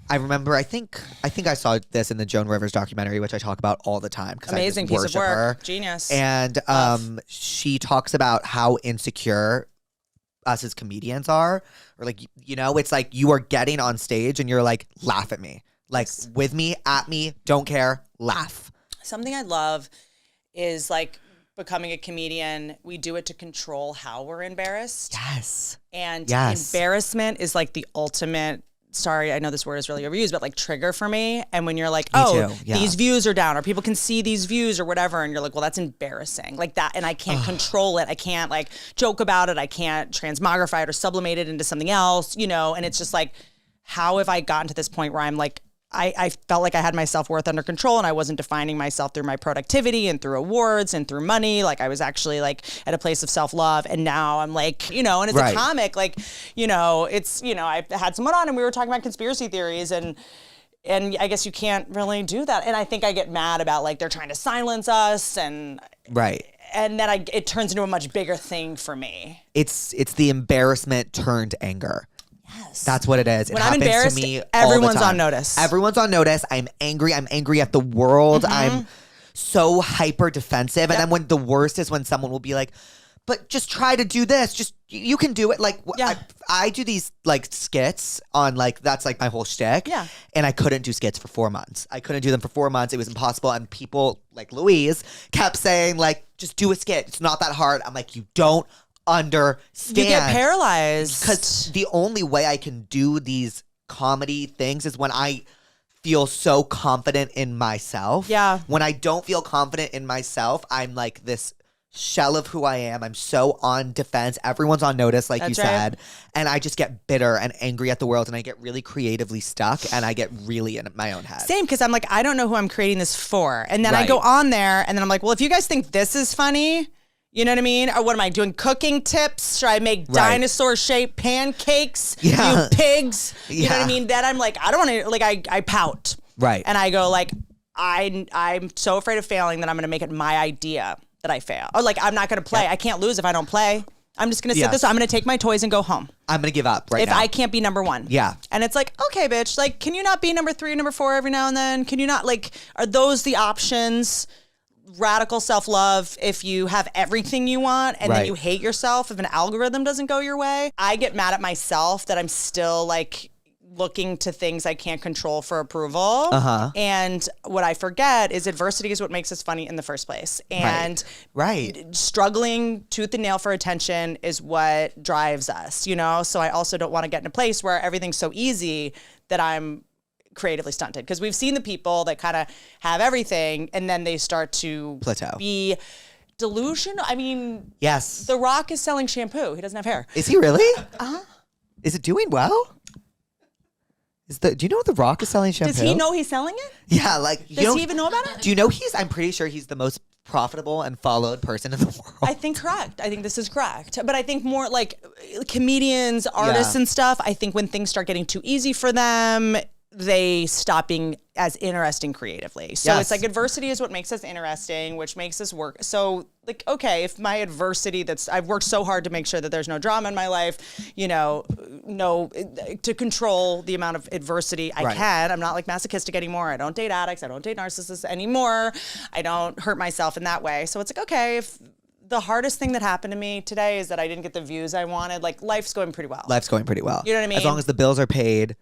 I remember, I think I saw this in the Joan Rivers documentary, which I talk about all the time. Amazing piece of work. Her. Genius. And she talks about how insecure us as comedians are. Or like, you know, it's like you are getting on stage and you're like, laugh at me. Like, with me, at me, don't care, laugh. Something I love is like becoming a comedian. We do it to control how we're embarrassed. Yes. And embarrassment is like the ultimate, sorry, I know this word is really overused, but like trigger for me. And when you're like, these views are down, or people can see these views or whatever, and you're like, well, that's embarrassing. Like that, and I can't control it. I can't like joke about it. I can't transmogrify it or sublimate it into something else, you know? And it's just like, how have I gotten to this point where I'm like, I felt like I had my self-worth under control, and I wasn't defining myself through my productivity and through awards and through money. Like I was actually like at a place of self-love, and now I'm like, you know, and as a comic, like, you know, it's, you know, I had someone on and we were talking about conspiracy theories, and I guess you can't really do that. And I think I get mad about like they're trying to silence us, and and then it turns into a much bigger thing for me. It's the embarrassment turned anger. Yes. That's what it is. When I'm embarrassed, to me everyone's on notice. Everyone's on notice. I'm angry. I'm angry at the world. I'm so hyper defensive. And then when the worst is when someone will be like, but just try to do this. Just, you can do it. Like, I do these like skits on like, that's like my whole shtick. Yeah. And I couldn't do skits for 4 months. I couldn't do them for 4 months. It was impossible. And people like Louise kept saying like, just do a skit. It's not that hard. I'm like, you don't understand. You get paralyzed. Because the only way I can do these comedy things is when I feel so confident in myself. Yeah. When I don't feel confident in myself, I'm like this shell of who I am. I'm so on defense. Everyone's on notice, like you said. And I just get bitter and angry at the world, and I get really creatively stuck, and I get really in my own head. Same, because I'm like, I don't know who I'm creating this for. And then I go on there, and then I'm like, well, if you guys think this is funny, you know what I mean? Or what am I doing? Cooking tips? Should I make dinosaur-shaped pancakes? You pigs? You know what I mean? Then I'm like, I don't want to, like, I pout. Right. And I go like, I'm so afraid of failing that I'm going to make it my idea that I fail. Or like, I'm not going to play. I can't lose if I don't play. I'm just going to sit this. I'm going to take my toys and go home. I'm going to give up now. If I can't be number one. Yeah. And it's like, okay, bitch, like, can you not be number 3 or number 4 every now and then? Can you not, like, are those the options? Radical self-love if you have everything you want, and then you hate yourself if an algorithm doesn't go your way. I get mad at myself that I'm still like looking to things I can't control for approval. And what I forget is adversity is what makes us funny in the first place. And struggling tooth and nail for attention is what drives us, you know? So I also don't want to get in a place where everything's so easy that I'm creatively stunted, because we've seen the people that kind of have everything and then they start to plateau, be delusional. I mean, yes, The Rock is selling shampoo. He doesn't have hair. Is he really? Is it doing well? Do you know The Rock is selling shampoo? Does he know he's selling it? Yeah, like does he even know about it? Do you know I'm pretty sure he's the most profitable and followed person in the world. I think correct. I think this is correct. But I think more like comedians, artists and stuff, I think when things start getting too easy for them, they stop being as interesting creatively. So it's like adversity is what makes us interesting, which makes us work. So like, okay, if my adversity I've worked so hard to make sure that there's no drama in my life, you know, to control the amount of adversity I can. I'm not like masochistic anymore. I don't date addicts. I don't date narcissists anymore. I don't hurt myself in that way. So it's like, okay, if the hardest thing that happened to me today is that I didn't get the views I wanted, like life's going pretty well. Life's going pretty well. You know what I mean? As long as the bills are paid,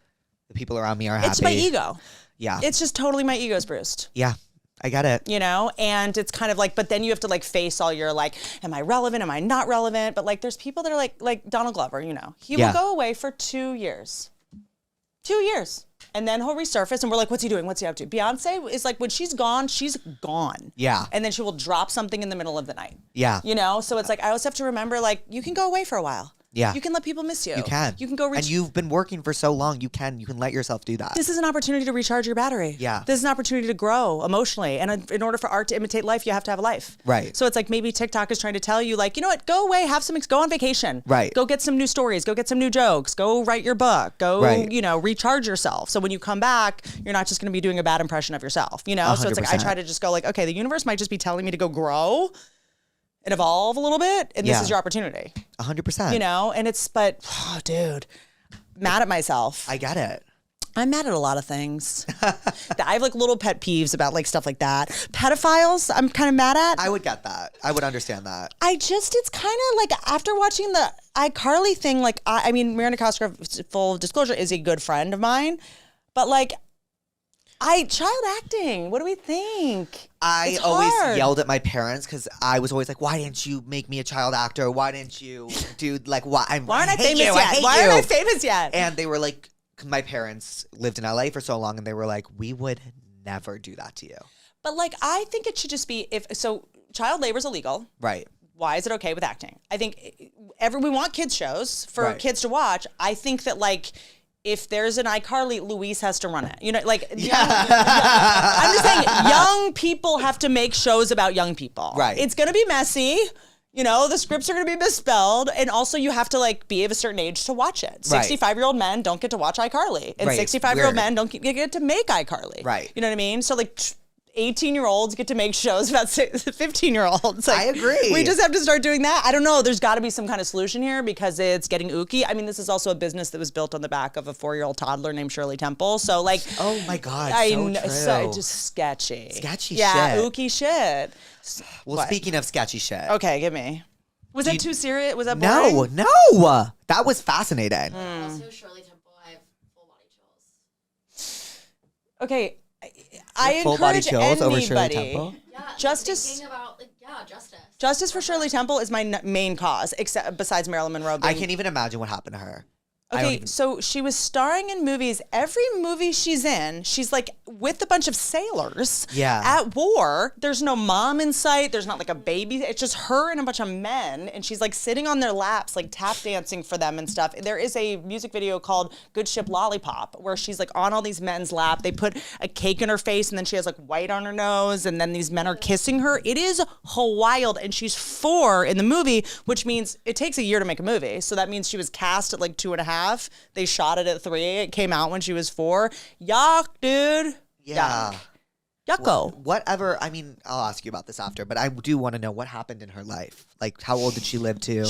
the people around me are happy. It's my ego. Yeah. It's just totally my ego's bruised. Yeah. I get it. You know, and it's kind of like, but then you have to like face all your like, am I relevant? Am I not relevant? But like, there's people that are like Donald Glover, you know, he will go away for 2 years. 2 years. And then he'll resurface and we're like, what's he doing? What's he up to? Beyonce is like, when she's gone, she's gone. Yeah. And then she will drop something in the middle of the night. Yeah. You know? So it's like, I always have to remember, like, you can go away for a while. Yeah. You can let people miss you. You can. You can go and you've been working for so long, you can let yourself do that. This is an opportunity to recharge your battery. Yeah. This is an opportunity to grow emotionally. And in order for art to imitate life, you have to have a life. Right. So it's like maybe TikTok is trying to tell you, like, you know what, go away, go on vacation. Right. Go get some new stories, go get some new jokes, go write your book, go, you know, recharge yourself. So when you come back, you're not just going to be doing a bad impression of yourself, you know? 100%. So it's like, I try to just go like, okay, the universe might just be telling me to go grow and evolve a little bit, and this is your opportunity. 100%. You know, and oh, dude, mad at myself. I get it. I'm mad at a lot of things. I have like little pet peeves about like stuff like that. Pedophiles, I'm kind of mad at. I would get that. I would understand that. It's kind of like after watching the iCarly thing, like, I mean, Miranda Cosgrove, full disclosure, is a good friend of mine, but like, child acting, what do we think? I always yelled at my parents because I was always like, why didn't you make me a child actor? Why didn't you do like, why aren't I famous yet? Why aren't I famous yet? And they were like, my parents lived in LA for so long and they were like, we would never do that to you. But like, I think it should just be, child labor is illegal. Right. Why is it okay with acting? I think we want kids shows for kids to watch. I think that like, if there's an iCarly, Louise has to run it. You know, like, I'm just saying, young people have to make shows about young people. Right. It's going to be messy. You know, the scripts are going to be misspelled. And also you have to like be of a certain age to watch it. 65-year-old men don't get to watch iCarly. And 65-year-old men don't get to make iCarly. Right. You know what I mean? So like 18-year-olds get to make shows about 15-year-olds. Like, I agree. We just have to start doing that. I don't know. There's got to be some kind of solution here because it's getting ooky. I mean, this is also a business that was built on the back of a 4-year-old toddler named Shirley Temple. So like, oh my God, so just sketchy. Sketchy shit. Yeah, ooky shit. Well, speaking of sketchy shit. Okay, give me. Was that too serious? Was that boring? No. That was fascinating. Also, Shirley Temple, I have full body chills. Okay. I full body encourage chills over anybody. Shirley Temple? Yeah, justice. thinking about justice. Justice for Shirley Temple is my main cause, except besides Marilyn Monroe. I can't even imagine what happened to her. Okay, so she was starring in movies. Every movie she's in, she's like with a bunch of sailors at war. There's no mom in sight. There's not like a baby. It's just her and a bunch of men. And she's like sitting on their laps, like tap dancing for them and stuff. There is a music video called Good Ship Lollipop where she's like on all these men's lap. They put a cake in her face and then she has like white on her nose. And then these men are kissing her. It is wild. And she's 4 in the movie, which means it takes a year to make a movie. So that means she was cast at like 2.5. They shot it at 3. It came out when she was 4. Yuck, dude. Yeah. Yucko. Whatever. I mean, I'll ask you about this after, but I do want to know what happened in her life. Like, how old did she live to?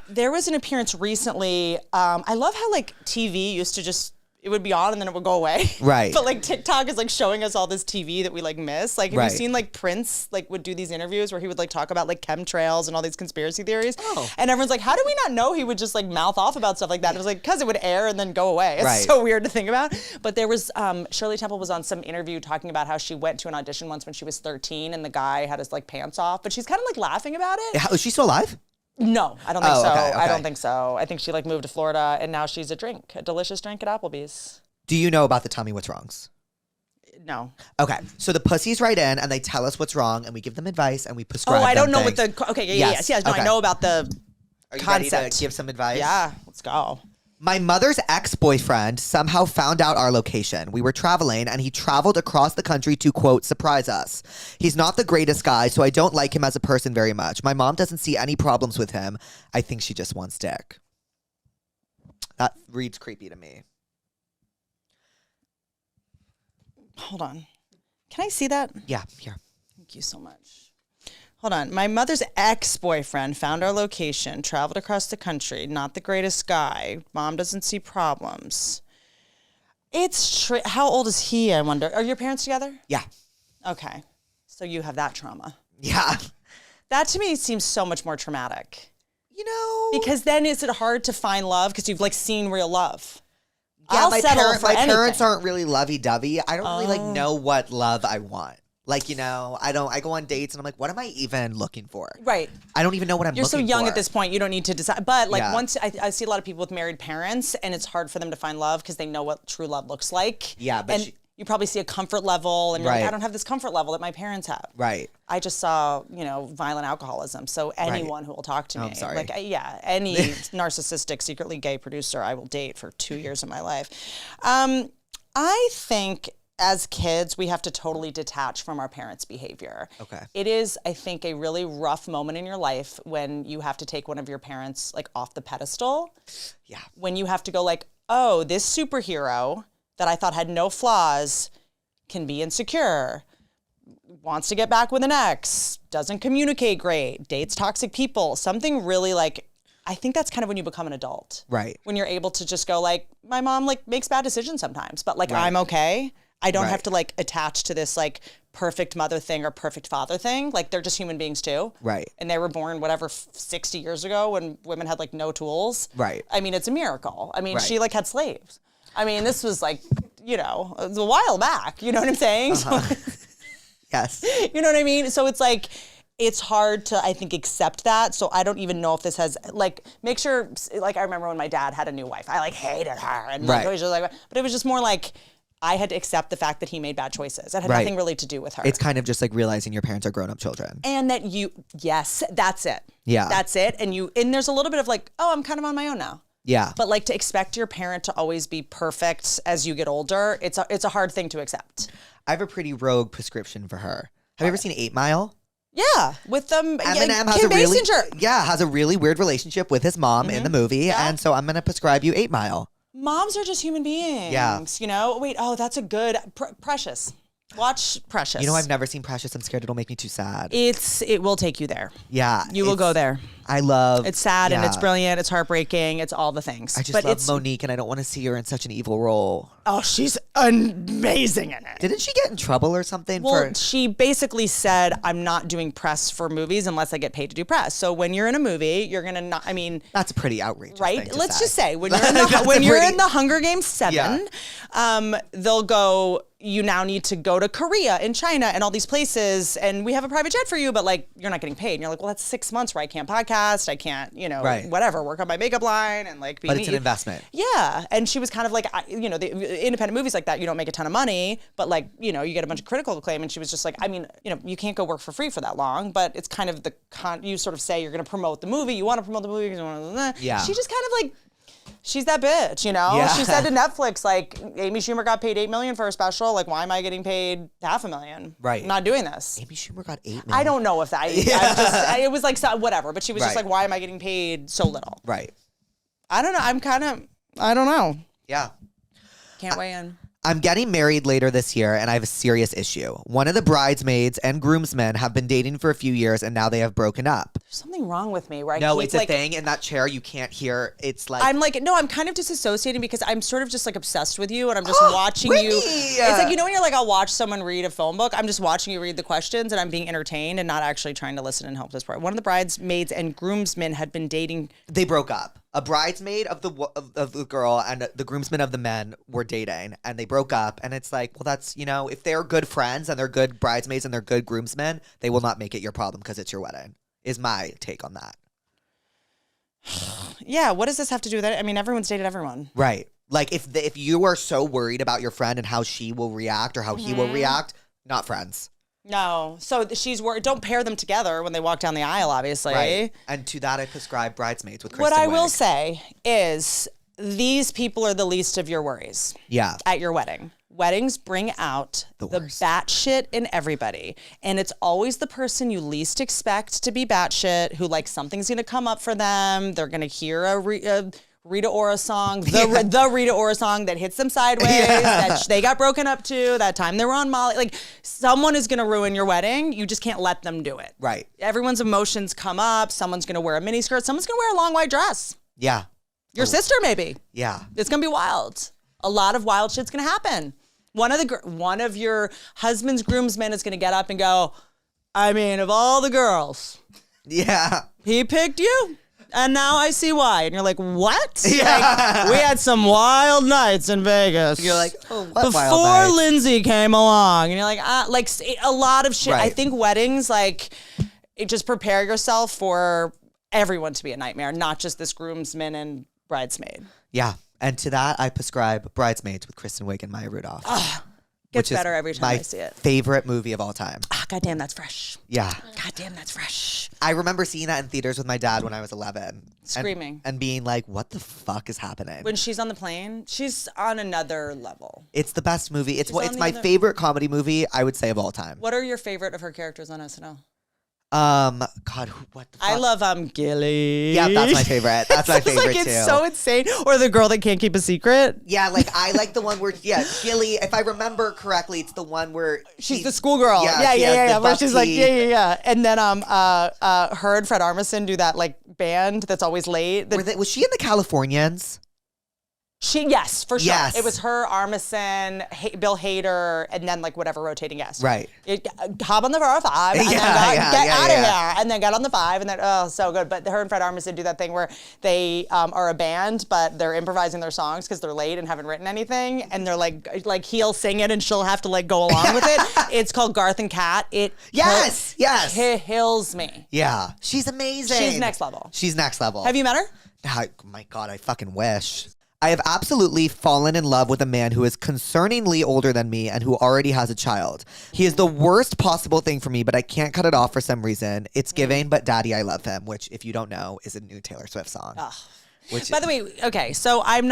There was an appearance recently. I love how like TV used to just, it would be on and then it would go away. Right. But like TikTok is like showing us all this TV that we like miss. Like, have you seen like Prince like would do these interviews where he would like talk about like chemtrails and all these conspiracy theories? Oh. And everyone's like, how do we not know he would just like mouth off about stuff like that? It was like, because it would air and then go away. It's so weird to think about. But there was, Shirley Temple was on some interview talking about how she went to an audition once when she was 13 and the guy had his like pants off. But she's kind of like laughing about it. Is she still alive? No, I don't think so. Okay. I don't think so. I think she like moved to Florida and now she's a delicious drink at Applebee's. Do you know about the Tell Me What's Wrongs? No. Okay, so the pussies write in and they tell us what's wrong and we give them advice and we prescribe I don't know things. what the, okay, yes. No, okay. I know about the Are you concept. ready to give some advice? Yeah, let's go. My mother's ex-boyfriend somehow found out our location. We were traveling and he traveled across the country to, quote, surprise us. He's not the greatest guy, so I don't like him as a person very much. My mom doesn't see any problems with him. I think she just wants dick. That reads creepy to me. Hold on. Can I see that? Yeah, here. Thank you so much. Hold on. My mother's ex-boyfriend found our location, traveled across the country, not the greatest guy. Mom doesn't see problems. How old is he, I wonder? Are your parents together? Yeah. Okay. So you have that trauma. Yeah. That to me seems so much more traumatic. You know. Because then is it hard to find love because you've like seen real love? Yeah, my parents aren't really lovey-dovey. I don't really like know what love I want. Like, you know, I go on dates and I'm like, what am I even looking for? Right. I don't even know what I'm You're looking for. You're so young at this point, you don't need to decide. But like Yeah. once I see a lot of people with married parents and it's hard for them to find love because they know what true love looks like. Yeah, but and you probably see a comfort level and you're Right. like, I don't have this comfort level that my parents have. Right. I just saw, you know, violent alcoholism. So anyone who will talk to me, I'm sorry. like, any narcissistic, secretly gay producer I will date for 2 years of my life. I think as kids, we have to totally detach from our parents' behavior. Okay. It is, I think, a really rough moment in your life when you have to take one of your parents like off the pedestal. Yeah. When you have to go like, oh, this superhero that I thought had no flaws can be insecure, wants to get back with an ex, doesn't communicate great, dates toxic people, something really like, I think that's kind of when you become an adult. Right. When you're able to just go like, my mom like makes bad decisions sometimes, but like Right. I'm okay. I don't Right. have to like attach to this like perfect mother thing or perfect father thing. Like they're just human beings too. Right. And they were born whatever 60 years ago when women had like no tools. Right. I mean, it's a miracle. I mean, Right. she like had slaves. I mean, this was like, you know, it was a while back. You know what I'm saying? So, Yes. you know what I mean? So it's like, it's hard to, I think, accept that. So I don't even know if this has, like, make sure, like, I remember when my dad had a new wife, I like hated her. And like, Right. it was just like, but it was just more like, I had to accept the fact that he made bad choices. It had Right. nothing really to do with her. It's kind of just like realizing your parents are grown-up children. And that yes, that's it. Yeah. That's it. And there's a little bit of like, oh, I'm kind of on my own now. Yeah. But like to expect your parent to always be perfect as you get older, it's a hard thing to accept. I have a pretty rogue prescription for her. Have you ever seen 8 Mile? Yeah, with them. Eminem has Kim a Basinger. has a really weird relationship with his mom in the movie, Yeah. and so I'm gonna prescribe you 8 Mile. Moms are just human beings. Yeah. You know. Wait. Oh, that's a good Precious. Watch Precious. You know, I've never seen Precious. I'm scared it'll make me too sad. It will take you there. Yeah, You will go there. I love. It's sad and it's yeah. brilliant. It's heartbreaking. It's all the things. I just but love it's Monique, and I don't want to see her in such an evil role. oh, she's amazing in it. Didn't she get in trouble or something? Well, for she basically said, I'm not doing press for movies unless I get paid to do press. So when you're in a movie, you're going to not, I mean, That's a pretty outrageous. right? thing to Let's say. just say when you're in the Hunger Games 7, they'll go, you now need to go to Korea and China and all these places, and we have a private jet for you, but like you're not getting paid. And you're like, well, that's 6 months where I can't podcast, I can't, Right. whatever, work on my makeup line and like be But it's an me. investment. Yeah, and she was kind of like, the independent movies like that, you don't make a ton of money, but like, you get a bunch of critical acclaim, and she was just like, I mean, you can't go work for free for that long, but it's kind of you sort of say you're going to promote the movie, you want to promote the movie, Yeah. She just kind of like, she's that bitch, Yeah. She said to Netflix, like, Amy Schumer got paid $8 million for her special, like, why am I getting paid $500,000? Right. I'm not doing this. Amy Schumer got 8 million. I don't know if that, it was like, whatever, but she was just Right. like, why am I getting paid so little? Right. I don't know, I don't know. Yeah. Can't weigh in. I'm getting married later this year, and I have a serious issue. One of the bridesmaids and groomsmen have been dating for a few years, and now they have broken up. There's something wrong with me where I No, keep, it's a thing in that chair. You can't hear. It's like I'm like, no, I'm kind of disassociating because I'm sort of just like obsessed with you and I'm just watching Whitney! you. It's like, when you're like, I'll watch someone read a phone book. I'm just watching you read the questions and I'm being entertained and not actually trying to listen and help this part. One of the bridesmaids and groomsmen had been dating. they broke up. A bridesmaid of the girl and the groomsmen of the men were dating, and they broke up. And it's like, well, that's if they're good friends and they're good bridesmaids and they're good groomsmen, they will not make it your problem because it's your wedding. Is my take on that. Yeah, what does this have to do with it? I mean, everyone's dated everyone. Right. Like if you are so worried about your friend and how she will react or how he will react, not friends. No. So she's worried. Don't pair them together when they walk down the aisle, obviously. Right. And to that, I prescribe bridesmaids with Kristen What I will Wiig. say is these people are the least of your worries. Yeah. At your wedding. Weddings bring out the worst. batshit in everybody. And it's always the person you least expect to be batshit, who like something's going to come up for them. They're going to hear a Rita Ora song, the Rita Ora song that hits them sideways, that they got broken up to, that time they were on Molly. Like, someone is going to ruin your wedding. You just can't let them do it. Right. Everyone's emotions come up. Someone's going to wear a miniskirt. Someone's going to wear a long white dress. Yeah. Your sister, maybe. Yeah. It's going to be wild. A lot of wild shit's going to happen. One of your husband's groomsmen is going to get up and go, I mean, of all the girls, Yeah. he picked you. And now I see why. And you're like, what? Yeah. Like, we had some wild nights in Vegas. And you're like, oh, what before wild nights? Lindsay came along. And you're like, like a lot of shit. Right. I think weddings, like, just prepare yourself for everyone to be a nightmare, not just this groomsman and bridesmaid. Yeah. And to that, I prescribe Bridesmaids with Kristen Wiig and Maya Rudolph. Gets better every time I see it. Favorite movie of all time. God damn, that's fresh. Yeah. God damn, that's fresh. I remember seeing that in theaters with my dad when I was 11. Screaming. And being like, what the fuck is happening? When she's on the plane, she's on another level. It's the best movie. It's She's my favorite comedy movie, I would say, of all time. What are your favorite of her characters on SNL? God, what the fuck? I love Gilly. Yeah, that's my favorite. That's my favorite like, too. It's so insane. Or the girl that can't keep a secret. Yeah, like I like the one where Gilly, if I remember correctly, it's the one where she's the schoolgirl. Yeah. Where she's like, yeah. And then her and Fred Armisen do that like band that's always late. Was she in the Californians? Yes, for sure. Yes. It was her, Armisen, Bill Hader, and then like whatever rotating guest. Right. Hop on the 405 and then get out of here, and then get on the 5, and then so good. But her and Fred Armisen do that thing where they are a band, but they're improvising their songs because they're late and haven't written anything, and they're like he'll sing it and she'll have to like go along with it. It's called Garth and Kat. Yes. Kills me. Yeah, she's amazing. She's next level. Have you met her? Oh, my God, I fucking wish. I have absolutely fallen in love with a man who is concerningly older than me and who already has a child. He is the worst possible thing for me, but I can't cut it off for some reason. It's giving, but Daddy, I Love Him, which, if you don't know, is a new Taylor Swift song. By the way, okay, so I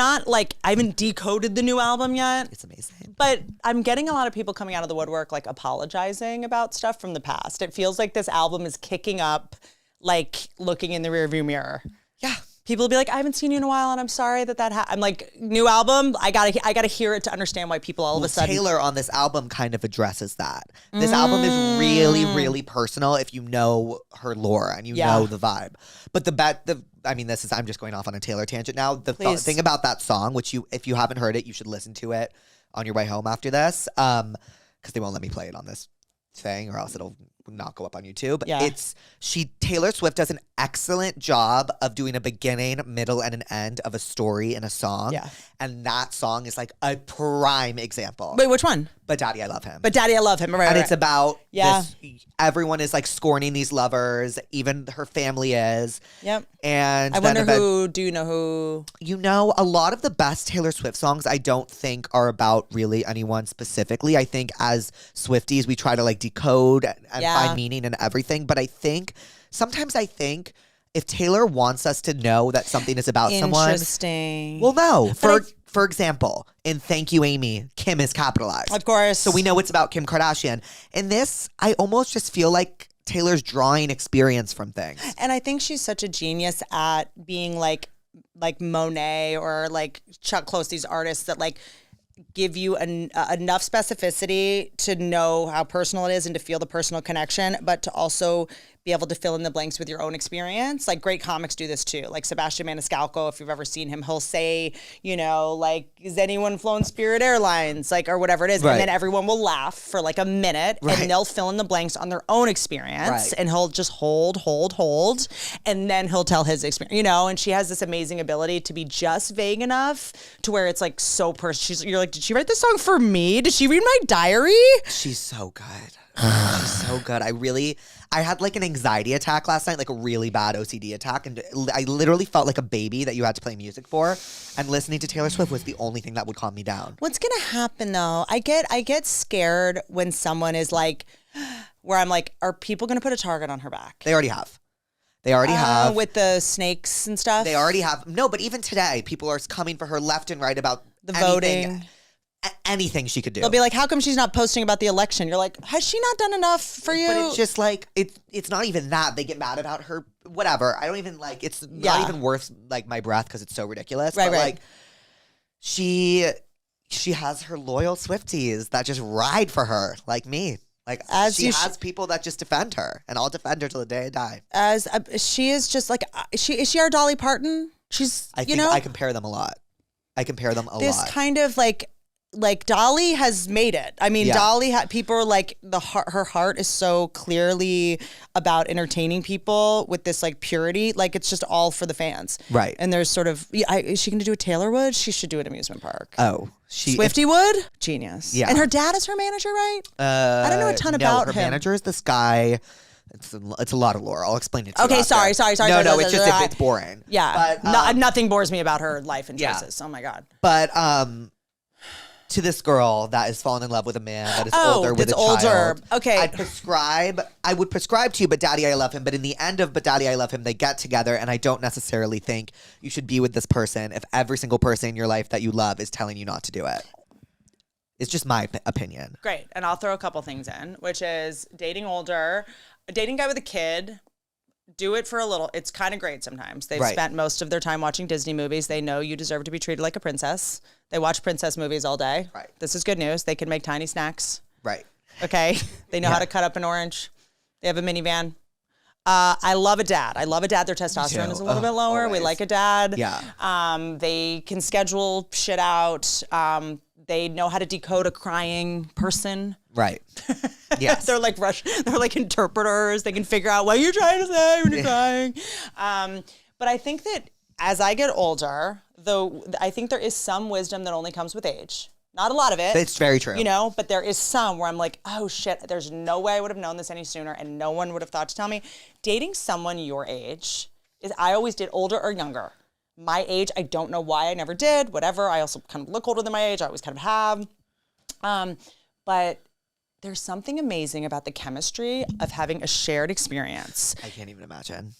haven't decoded the new album yet. It's amazing. But I'm getting a lot of people coming out of the woodwork, like apologizing about stuff from the past. It feels like this album is kicking up, like looking in the rearview mirror. Yeah. People will be like, I haven't seen you in a while, and I'm sorry that happened. I'm like, new album, I gotta hear it to understand why people all of a sudden. Taylor on this album kind of addresses that. This album is really, really personal if you know her lore and you know the vibe. But I'm just going off on a Taylor tangent now. The thing about that song, which if you haven't heard it, you should listen to it on your way home after this, because they won't let me play it on this thing, or else it'll not go up on YouTube. Yeah. Taylor Swift does an excellent job of doing a beginning, middle, and an end of a story in a song. Yeah. And that song is like a prime example. Wait, which one? But Daddy, I Love Him. Right. And it's about this, everyone is like scorning these lovers, even her family is. Yep. And I wonder who, do you know who? You know, a lot of the best Taylor Swift songs I don't think are about really anyone specifically. I think as Swifties, we try to like decode and find meaning in everything. But sometimes I think if Taylor wants us to know that something is about someone. Interesting. Well, no. For example, in Thank You, Amy, Kim is capitalized. Of course. So we know it's about Kim Kardashian. In this, I almost just feel like Taylor's drawing experience from things. And I think she's such a genius at being like Monet or like Chuck Close, these artists that like give you enough specificity to know how personal it is and to feel the personal connection, but to also be able to fill in the blanks with your own experience. Like great comics do this too. Like Sebastian Maniscalco, if you've ever seen him, he'll say, you know, like, has anyone flown Spirit Airlines? Like, or whatever it is. Right. And then everyone will laugh for like a minute and they'll fill in the blanks on their own experience. Right. And he'll just hold. And then he'll tell his experience, you know, and she has this amazing ability to be just vague enough to where it's like so personal. You're like, did she write this song for me? Did she read my diary? She's so good. She's so good. I had like an anxiety attack last night, like a really bad OCD attack. And I literally felt like a baby that you had to play music for. And listening to Taylor Swift was the only thing that would calm me down. What's going to happen though? I get scared when someone is like, where I'm like, are people going to put a target on her back? They already have. Have. With the snakes and stuff? They already have. No, but even today, people are coming for her left and right about the voting. Anything she could do. They'll be like, how come she's not posting about the election? You're like, has she not done enough for you? But it's just like, it's not even that. They get mad about her, whatever. I don't even like, it's not even worth like my breath because it's so ridiculous. Right. Like, she has her loyal Swifties that just ride for her, like me. Like, she has people that just defend her, and I'll defend her till the day I die. She is just like, is she our Dolly Parton? I compare them a lot. This kind of like, like Dolly has made it. I mean, Yeah. Dolly people are like her heart is so clearly about entertaining people with this like purity. Like it's just all for the fans. Right. And there's sort of, is she going to do a Taylor Wood? She should do an amusement park. Oh, Swifty Wood? Genius. Yeah. And her dad is her manager, right? I don't know a ton about her him. manager is this guy. It's a lot of lore. I'll explain it to you. Okay, after. sorry. No, it's just it's boring. Yeah. But, nothing bores me about her life and Yeah. choices. Oh my God. But to this girl that is falling in love with a man that is older with a child. Okay. I would prescribe to you, but Daddy, I love him. But in the end of But Daddy, I Love Him, they get together, and I don't necessarily think you should be with this person if every single person in your life that you love is telling you not to do it. It's just my opinion. Great. And I'll throw a couple things in, which is dating older, dating a guy with a kid. Do it for a little. It's kind of great sometimes. They've spent most of their time watching Disney movies. They know you deserve to be treated like a princess. They watch princess movies all day. Right. This is good news. They can make tiny snacks. Right. Okay. They know how to cut up an orange. They have a minivan. I love a dad. Their testosterone is a little bit lower. Always. We like a dad. Yeah. They can schedule shit out. They know how to decode a crying person. Right. Yes. They're like interpreters. They can figure out what you're trying to say when you're crying. But I think that as I get older, though, I think there is some wisdom that only comes with age. Not a lot of it. It's very true. You know, but there is some where I'm like, oh shit, there's no way I would have known this any sooner, and no one would have thought to tell me. Dating someone your age I always did older or younger. My age, I don't know why I never did, whatever. I also kind of look older than my age. I always kind of have. But there's something amazing about the chemistry of having a shared experience. I can't even imagine.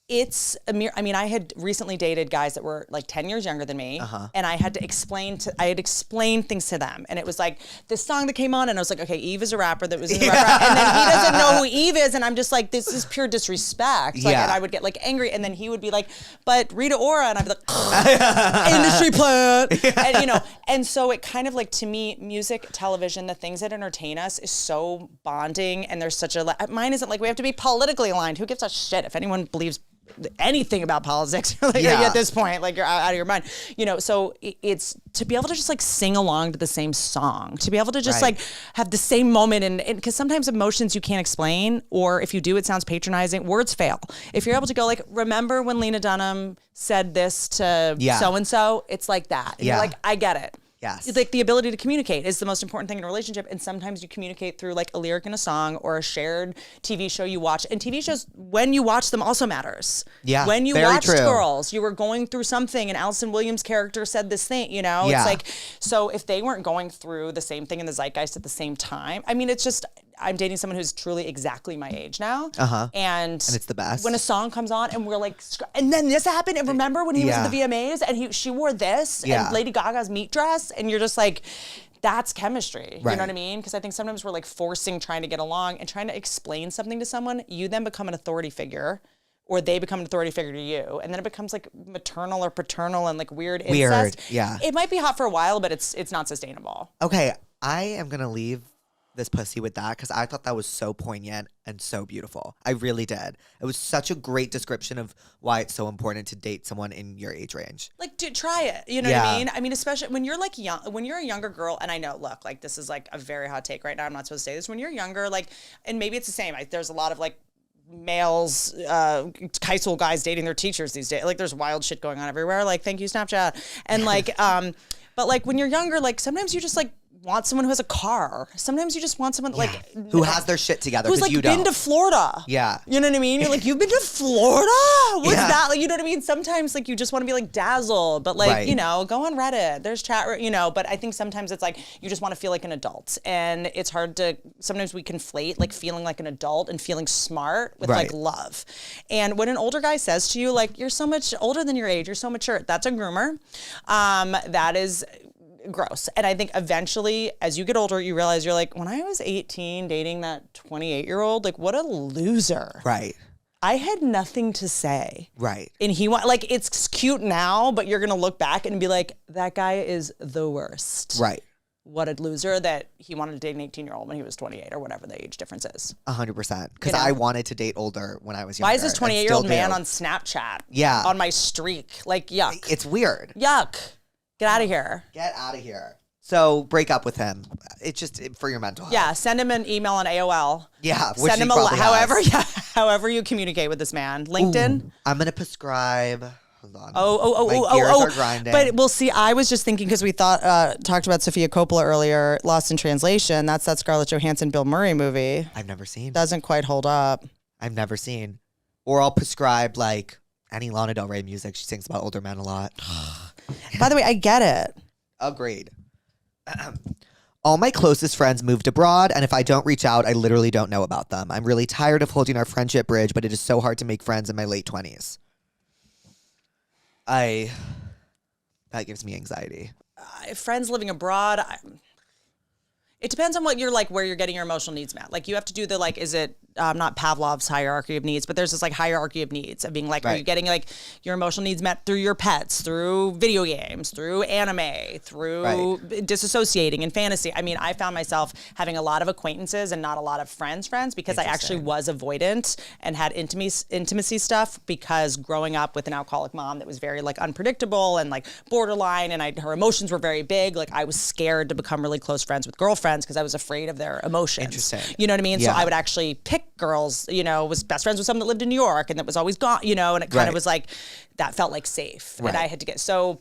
It's I had recently dated guys that were like 10 years younger than me, and I had explained things to them, and it was like this song that came on, and I was like, okay, Eve is a rapper that was in the rapper, and then he doesn't know who Eve is, and I'm just like, this is pure disrespect. Like, and I would get like angry, and then he would be like, but Rita Ora, and I'd be like, industry plant, and and so it kind of like, to me, music, television, the things that entertain us is so bonding, and there's such a mine isn't like we have to be politically aligned. Who gives a shit if anyone believes anything about politics at this point, like you're out of your mind, so it's to be able to just like sing along to the same song, to be able to just like have the same moment, and because sometimes emotions you can't explain, or if you do, it sounds patronizing, words fail. If you're able to go like, remember when Lena Dunham said this to so-and-so, it's like that. And you're like, I get it. Yes. It's like the ability to communicate is the most important thing in a relationship. And sometimes you communicate through like a lyric in a song or a shared TV show you watch. And TV shows, when you watch them, also matters. Yeah. When you very watched true. Girls, you were going through something, and Allison Williams' character said this thing, Yeah. It's like, so if they weren't going through the same thing in the zeitgeist at the same time, I mean, it's just, I'm dating someone who's truly exactly my age now. And it's the best. When a song comes on and we're like, and then this happened, and remember when he was at the VMAs and she wore this and Lady Gaga's meat dress, and you're just like, that's chemistry. You know what I mean? Because I think sometimes we're like trying to get along and trying to explain something to someone. You then become an authority figure, or they become an authority figure to you, and then it becomes like maternal or paternal and like weird incest. Yeah. It might be hot for a while, but it's not sustainable. Okay, I am gonna leave this pussy with that, because I thought that was so poignant and so beautiful. I really did. It was such a great description of why it's so important to date someone in your age range. Like, try it. You know what I mean? I mean, especially when you're like young, when you're a younger girl, and I know, look, like this is like a very hot take right now. I'm not supposed to say this. When you're younger, like, and maybe it's the same. There's a lot of like males, high school guys dating their teachers these days. Like, there's wild shit going on everywhere. Like, thank you, Snapchat. And like, but like when you're younger, like sometimes you just like want someone who has a car. Sometimes you just want someone like who has their shit together. Who's like you been don't. to Florida. Yeah. You know what I mean? You're like, you've been to Florida? What's that? Like, you know what I mean? Sometimes like you just want to be like dazzled, but like, go on Reddit. There's chat, but I think sometimes it's like you just want to feel like an adult. And it's hard to, sometimes we conflate like feeling like an adult and feeling smart with like love. And when an older guy says to you, like, you're so much older than your age, you're so mature, that's a groomer. That is gross. And I think eventually, as you get older, you realize you're like, when I was 18 dating that 28-year-old, like, what a loser. Right. I had nothing to say. Right. And like, it's cute now, but you're going to look back and be like, that guy is the worst. Right. What a loser that he wanted to date an 18-year-old when he was 28 or whatever the age difference is. 100%. Because I wanted to date older when I was younger. Why is this 28-year-old man on Snapchat? Yeah. On my streak? Like, yuck. It's weird. Yuck. Get out of here. Get out of here. So break up with him. It's just for your mental health. Yeah, send him an email on AOL. Yeah, send him however you communicate with this man. LinkedIn. Ooh, I'm gonna prescribe. Hold on. My gears are grinding. But we'll see. I was just thinking because we talked about Sofia Coppola earlier, Lost in Translation. That's that Scarlett Johansson Bill Murray movie. I've never seen. Doesn't quite hold up. I've never seen. Or I'll prescribe like any Lana Del Rey music. She sings about older men a lot. By the way, I get it. Agreed. All my closest friends moved abroad, and if I don't reach out, I literally don't know about them. I'm really tired of holding our friendship bridge, but it is so hard to make friends in my late 20s. That gives me anxiety. Friends living abroad, it depends on what you're like, where you're getting your emotional needs met. Like you have to do the like, is it not Pavlov's hierarchy of needs, but there's this like hierarchy of needs of being like, are you getting like your emotional needs met through your pets, through video games, through anime, through disassociating and fantasy. I mean, I found myself having a lot of acquaintances and not a lot of friends because I actually was avoidant and had intimacy stuff because growing up with an alcoholic mom that was very like unpredictable and like borderline and her emotions were very big. Like I was scared to become really close friends with girlfriends because I was afraid of their emotions. Interesting. You know what I mean? Yeah. So I would actually pick girls, was best friends with someone that lived in New York and that was always gone, and it kind of was like, that felt like safe. And I had to so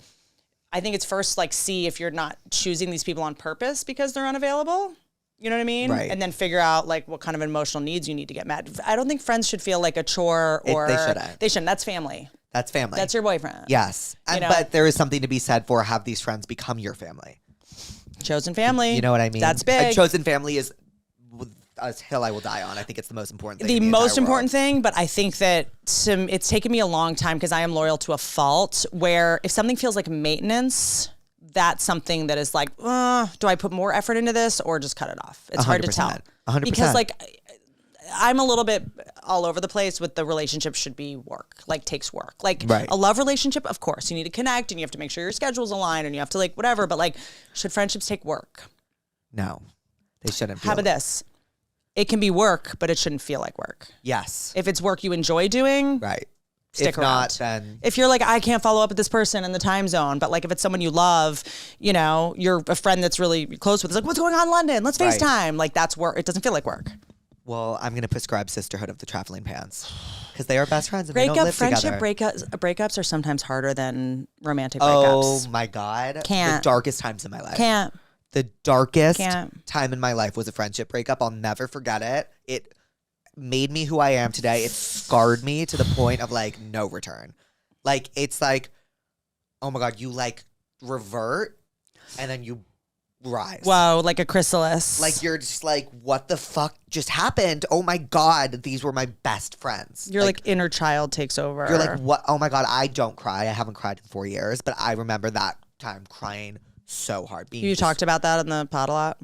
I think it's first like see if you're not choosing these people on purpose because they're unavailable. You know what I mean? Right. And then figure out like what kind of emotional needs you need to get met. I don't think friends should feel like a chore or they shouldn't. They shouldn't. That's family. That's family. That's your boyfriend. Yes. But there is something to be said for have these friends become your family. Chosen family. You know what I mean? That's big. A chosen family is a hill I will die on. I think it's the most important thing. The most important thing, but I think that it's taken me a long time because I am loyal to a fault where if something feels like maintenance, that's something that is like, do I put more effort into this or just cut it off? It's 100%. Hard to tell. 100%. Because like I'm a little bit all over the place with the relationship should be work, like takes work. Like a love relationship, of course, you need to connect and you have to make sure your schedule's aligned and you have to like whatever, but like should friendships take work? No, they shouldn't. How about this? It can be work, but it shouldn't feel like work. Yes. If it's work you enjoy doing, stick around. Not, then if you're like, I can't follow up with this person in the time zone, but like if it's someone you love, you're a friend that's really close with, it's like, what's going on in London? Let's FaceTime. Like that's work. It doesn't feel like work. Well, I'm going to prescribe Sisterhood of the Traveling Pants because they are best friends and they don't live together. Breakups are sometimes harder than romantic breakups. Oh my God. Can't. The darkest times in my life. Can't. The darkest time in my life was a friendship breakup. I'll never forget it. It made me who I am today. It scarred me to the point of like no return. Like it's like, oh my God, you like revert and then you rise. Wow, like a chrysalis. Like you're just like, what the fuck just happened? Oh my God, these were my best friends. You're like inner child takes over. You're like, what? Oh my God, I don't cry. I haven't cried in 4 years, but I remember that time crying so hard. You talked about that in the pod a lot?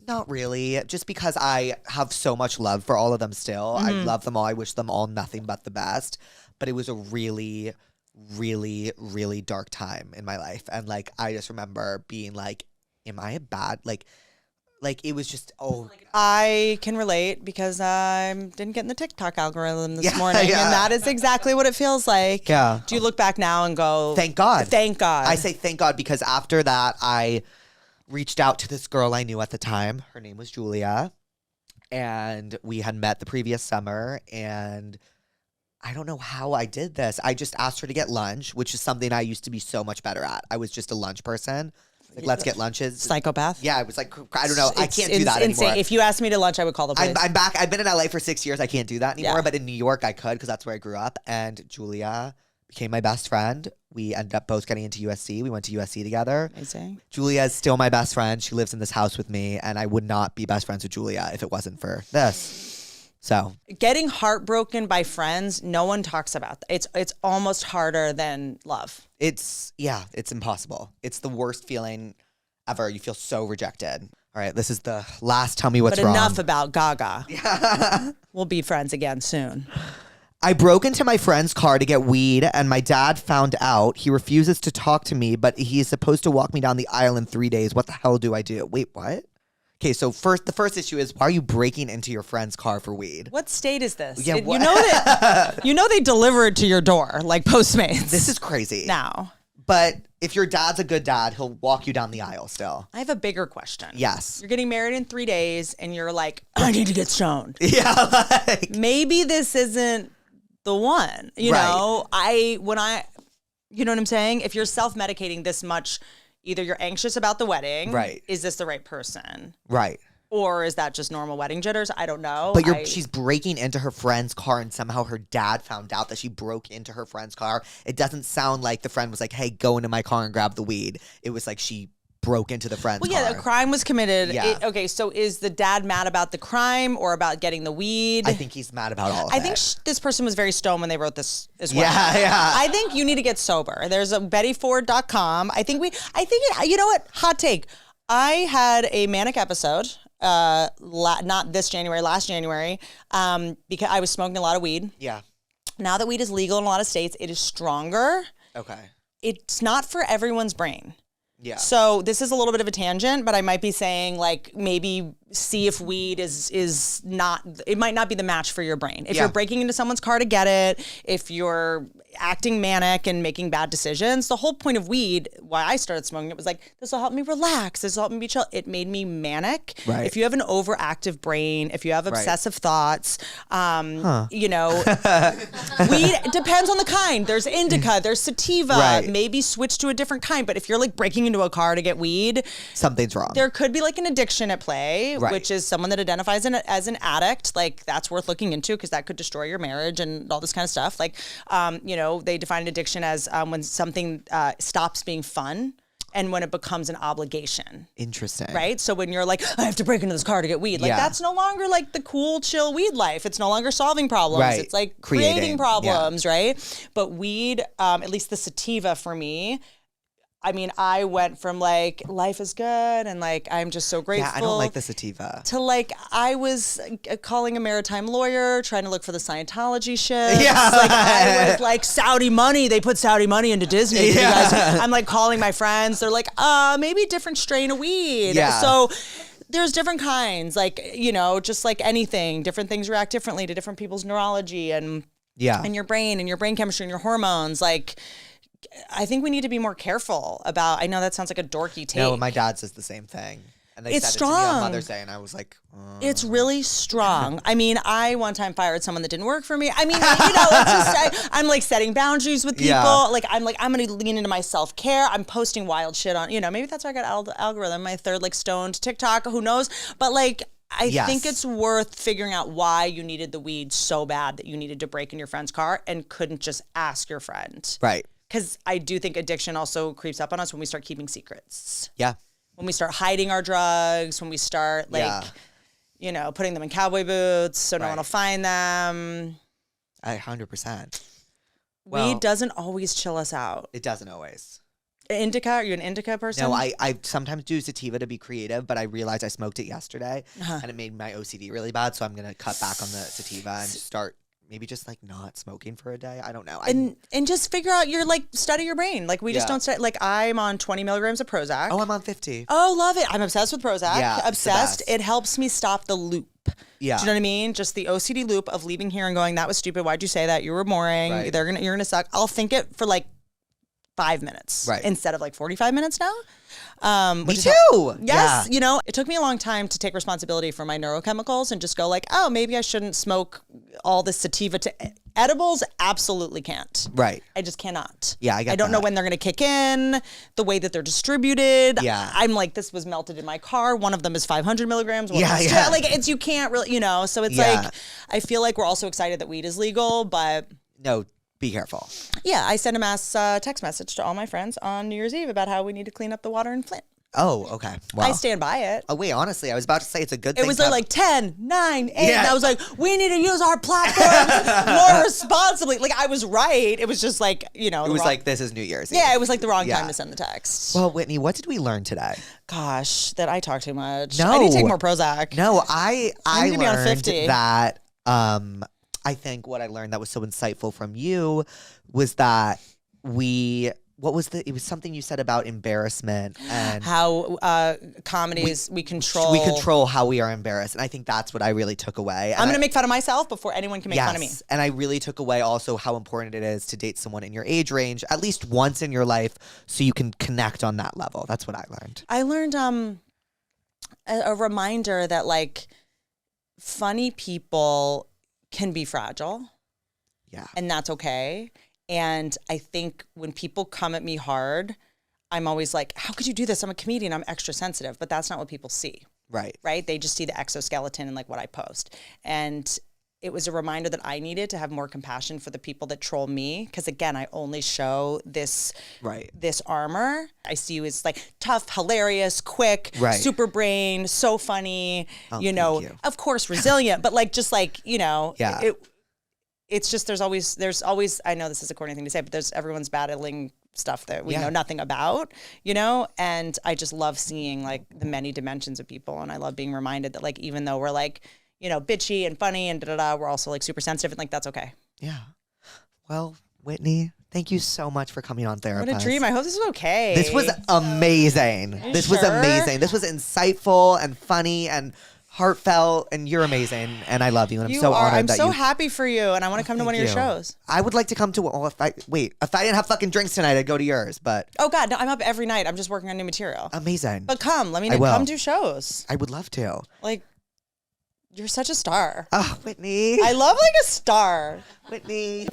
Not really. Just because I have so much love for all of them still. I love them all. I wish them all nothing but the best. But it was a really, really, really dark time in my life. And like, I just remember being like, am I a bad, like it was just, I can relate because I didn't get in the TikTok algorithm this morning. And that is exactly what it feels like. Yeah. Do you look back now and go, thank God. Thank God. I say thank God because after that, I reached out to this girl I knew at the time. Her name was Julia. And we had met the previous summer. And I don't know how I did this. I just asked her to get lunch, which is something I used to be so much better at. I was just a lunch person. Like, let's get lunches. Psychopath? Yeah, I was like, I don't know. I can't do that anymore. If you asked me to lunch, I would call the police. I'm back. I've been in LA for 6 years. I can't do that anymore. But in New York, I could because that's where I grew up. And Julia became my best friend. We ended up both getting into USC. We went to USC together. Amazing. Julia is still my best friend. She lives in this house with me. And I would not be best friends with Julia if it wasn't for this. So getting heartbroken by friends, no one talks about that. It's almost harder than love. It's impossible. It's the worst feeling ever. You feel so rejected. All right, this is the last tell me what's wrong. But enough about Gaga. We'll be friends again soon. I broke into my friend's car to get weed, and my dad found out. He refuses to talk to me, but he's supposed to walk me down the aisle in 3 days. What the hell do I do? Wait, what? Okay, so the first issue is, why are you breaking into your friend's car for weed? What state is this? Yeah, you know they deliver it to your door, like Postmates. This is crazy. Now. But if your dad's a good dad, he'll walk you down the aisle still. I have a bigger question. Yes. You're getting married in 3 days and you're like, I need to get stoned. Yeah. Like, maybe this isn't the one. You know, you know what I'm saying? If you're self-medicating this much, either you're anxious about the wedding. Right. Is this the right person? Right. Or is that just normal wedding jitters? I don't know. But she's breaking into her friend's car, and somehow her dad found out that she broke into her friend's car. It doesn't sound like the friend was like, hey, go into my car and grab the weed. It was like she broke into the friend's car. Well, yeah, a crime was committed. Yeah. Okay, so is the dad mad about the crime or about getting the weed? I think he's mad about all of it. I think this person was very stoned when they wrote this as well. Yeah. I think you need to get sober. There's a BettyFord.com. You know what? Hot take. I had a manic episode. Not this January, last January, because I was smoking a lot of weed. Yeah. Now that weed is legal in a lot of states, it is stronger. Okay. It's not for everyone's brain. Yeah. So this is a little bit of a tangent, but I might be saying like maybe see if weed is not, it might not be the match for your brain. If you're breaking into someone's car to get it, if you're acting manic and making bad decisions, the whole point of weed, why I started smoking it was like, this will help me relax. This will help me be chill. It made me manic. Right. If you have an overactive brain, if you have obsessive thoughts, you know, weed depends on the kind. There's indica, there's sativa, maybe switch to a different kind. But if you're like breaking into a car to get weed, something's wrong. There could be like an addiction at play, which is someone that identifies as an addict. Like that's worth looking into because that could destroy your marriage and all this kind of stuff. Like, you know, they define addiction as when something stops being fun and when it becomes an obligation. Interesting. Right? So when you're like, I have to break into this car to get weed, like that's no longer like the cool, chill weed life. It's no longer solving problems. Right. It's like creating problems, right? But weed, at least the sativa for me, I mean, I went from like, life is good and like, I'm just so grateful. Yeah, I don't like the sativa. To like, I was calling a maritime lawyer, trying to look for the Scientology shit. Yeah. Like, I was like, Saudi money, they put Saudi money into Disney. Yeah. You guys, I'm like calling my friends. They're like, maybe a different strain of weed. Yeah. So there's different kinds, like, you know, just like anything, different things react differently to different people's neurology and your brain chemistry and your hormones. Like, I think we need to be more careful about, I know that sounds like a dorky take. No, my dad says the same thing. And they said strong. It to me on Mother's Day, and I was like, It's really strong. I mean, I one time fired someone that didn't work for me. I mean, you know, it's just, I'm like setting boundaries with people. Yeah. Like, I'm going to lean into my self-care. I'm posting wild shit on, you know, maybe that's why I got the algorithm, my third like stoned TikTok, who knows? But like, I think it's worth figuring out why you needed the weed so bad that you needed to break in your friend's car and couldn't just ask your friend. Right. Because I do think addiction also creeps up on us when we start keeping secrets. Yeah. When we start hiding our drugs, when we start like, you know, putting them in cowboy boots so no one will find them. 100%. Weed doesn't always chill us out. It doesn't always. Indica? Are you an indica person? No, I sometimes do sativa to be creative, but I realized I smoked it yesterday and it made my OCD really bad. So I'm going to cut back on the sativa and start maybe just like not smoking for a day. I don't know. And just figure out your like study your brain. Like we just don't study. Like I'm on 20 milligrams of Prozac. Oh, I'm on 50. Oh, love it. I'm obsessed with Prozac. Yeah, obsessed. It helps me stop the loop. Yeah. Do you know what I mean? Just the OCD loop of leaving here and going, that was stupid. Why'd you say that? You were boring. Right. You're gonna suck. I'll think it for like 5 minutes instead of like 45 minutes now. Me too. Yes. You know, it took me a long time to take responsibility for my neurochemicals and just go like, oh, maybe I shouldn't smoke all this sativa to edibles. Absolutely can't. Right. I just cannot. Yeah, I get I don't know when they're going to kick in, the way that they're distributed. Yeah. I'm like, this was melted in my car. One of them is 500 milligrams. Like it's, you can't really, you know, so it's like, I feel like we're also excited that weed is legal, but. No. Be careful. Yeah, I sent a mass text message to all my friends on New Year's Eve about how we need to clean up the water in Flint. Oh, okay. Wow. I stand by it. Oh, wait, honestly, I was about to say it's a good thing. It was like 10, 9, 8. And I was like, we need to use our platforms more responsibly. Like, I was right. It was just like, you know. It was like, this is New Year's Eve. Yeah, it was like the wrong time to send the text. Well, Whitney, what did we learn today? Gosh, that I talk too much. No. I need to take more Prozac. No, I need to be on learned 50. that I think what I learned that was so insightful from you was that we what was it was something you said about embarrassment and how comedies we control how we are embarrassed. And I think that's what I really took away. I'm going to make fun of myself before anyone can make fun of me. And I really took away also how important it is to date someone in your age range at least once in your life so you can connect on that level. That's what I learned. I learned a reminder that like funny people can be fragile. Yeah. And that's okay. And I think when people come at me hard, I'm always like, how could you do this? I'm a comedian. I'm extra sensitive. But that's not what people see. Right. Right? They just see the exoskeleton and like what I post. And it was a reminder that I needed to have more compassion for the people that troll me. Because again, I only show this armor. I see you as like tough, hilarious, quick, super brain, so funny, you know, of course, resilient, but like just like, you know, it's just there's always I know this is a corny thing to say, but there's everyone's battling stuff that we know nothing about, you know? And I just love seeing like the many dimensions of people. And I love being reminded that like even though we're like, you know, bitchy and funny and we're also like super sensitive and like that's okay. Yeah. Well, Whitney, thank you so much for coming on Therapuss. What a dream. I hope this was okay. This was amazing. This was amazing. This was insightful and funny and heartfelt, and you're amazing, and I love you, and I'm so honored that I'm so happy for you, and I want to come to one of your shows. I would like to come to. Well, if I didn't have fucking drinks tonight, I'd go to yours. But oh god, no, I'm up every night. I'm just working on new material. Amazing. But come, let me come do shows. I would love to. Like, you're such a star. Oh, Whitney. I love like a star. Whitney.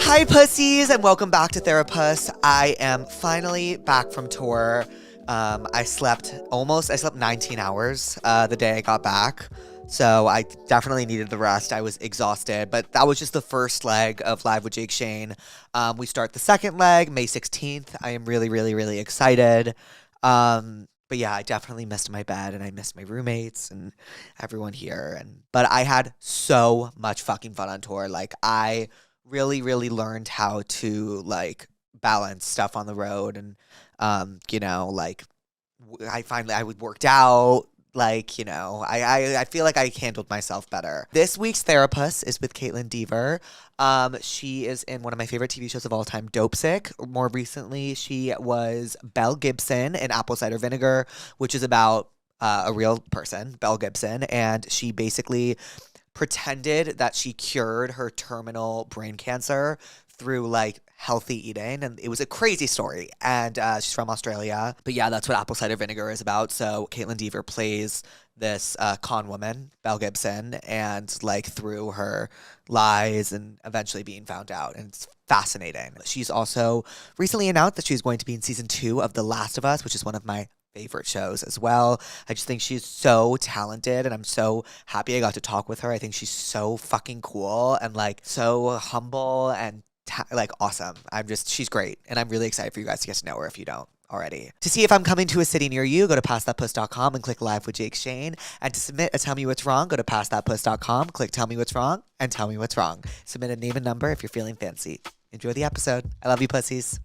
Hi, pussies, and welcome back to Therapuss. I am finally back from tour. I slept 19 hours the day I got back. So I definitely needed the rest. I was exhausted, but that was just the first leg of Live with Jake Shane. We start the second leg, May 16th. I am really, really, really excited. But yeah, I definitely missed my bed and I missed my roommates and everyone here. But I had so much fucking fun on tour. Like I really, really learned how to like balance stuff on the road. And, you know, like I worked out. Like, you know, I feel like I handled myself better. This week's Therapuss is with Caitlin Dever. She is in one of my favorite TV shows of all time, Dope Sick. More recently, she was Belle Gibson in Apple Cider Vinegar, which is about a real person, Belle Gibson. And she basically pretended that she cured her terminal brain cancer through like healthy eating, and it was a crazy story. And she's from Australia, but yeah, that's what Apple Cider Vinegar is about. So Caitlin Dever plays this con woman, Belle Gibson, and like through her lies and eventually being found out, and it's fascinating. She's also recently announced that she's going to be in season 2 of The Last of Us, which is one of my favorite shows as well. I just think she's so talented, and I'm so happy I got to talk with her. I think she's so fucking cool and like so humble and like awesome. She's great, and I'm really excited for you guys to get to know her if you don't already. To see if I'm coming to a city near you, go to passthatpuss.com and click Live with Jake Shane. And to submit a Tell Me What's Wrong, go to passthatpuss.com, click Tell Me What's Wrong, and tell me what's wrong. Submit a name and number if you're feeling fancy. Enjoy the episode. I love you, pussies.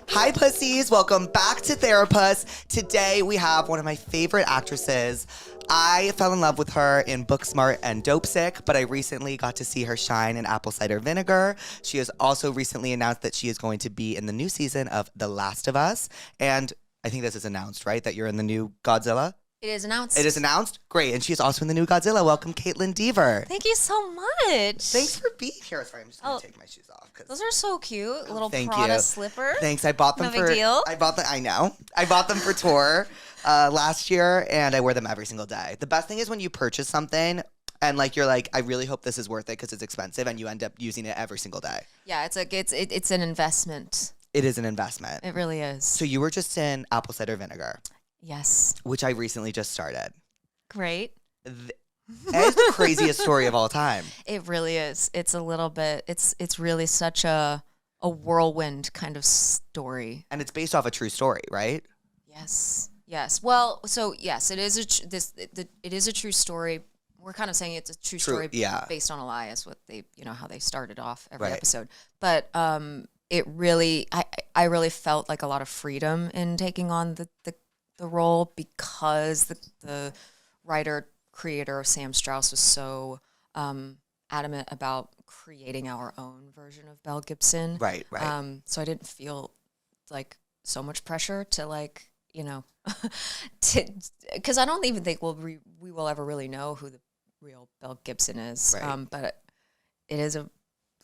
Hi, pussies. Welcome back to Therapuss. Today we have one of my favorite actresses. I fell in love with her in Booksmart and Dope Sick, but I recently got to see her shine in Apple Cider Vinegar. She has also recently announced that she is going to be in the new season of The Last of Us. And I think this is announced, right? That you're in the new Godzilla? It is announced. It is announced? Great. And she's also in the new Godzilla. Welcome, Caitlin Dever. Thank you so much. Thanks for being here. Sorry, I'm just going to take my shoes off. Those are so cute. Little thank Prada you. slipper. Thanks. I bought them no big deal. I know. I bought them for tour last year, and I wear them every single day. The best thing is when you purchase something and like you're like, I really hope this is worth it because it's expensive, and you end up using it every single day. Yeah, it's an investment. It is an investment. It really is. So you were just in Apple Cider Vinegar. Yes. Which I recently just started. Great. It's the craziest story of all time. It really is. It's a little bit. It's really such a whirlwind kind of story. And it's based off a true story, right? Yes. Yes. Well, so yes, it is it is a true story. We're kind of saying it's a true story based on a lie, is what they, you know, how they started off every episode. But it really, I really felt like a lot of freedom in taking on the the role because the writer creator Sam Strauss was so adamant about creating our own version of Mel Gibson. Right. So I didn't feel like so much pressure to like, because I don't even think we will ever really know who the real Mel Gibson is. Right. But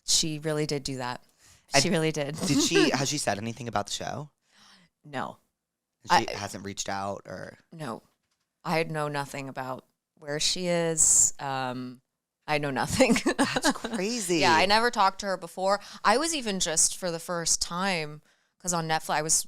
she really did do that. She really did. Has she said anything about the show? No. She hasn't reached out or? No. I know nothing about where she is. I know nothing. That's crazy. Yeah, I never talked to her before. I was even just for the first time, because on Netflix,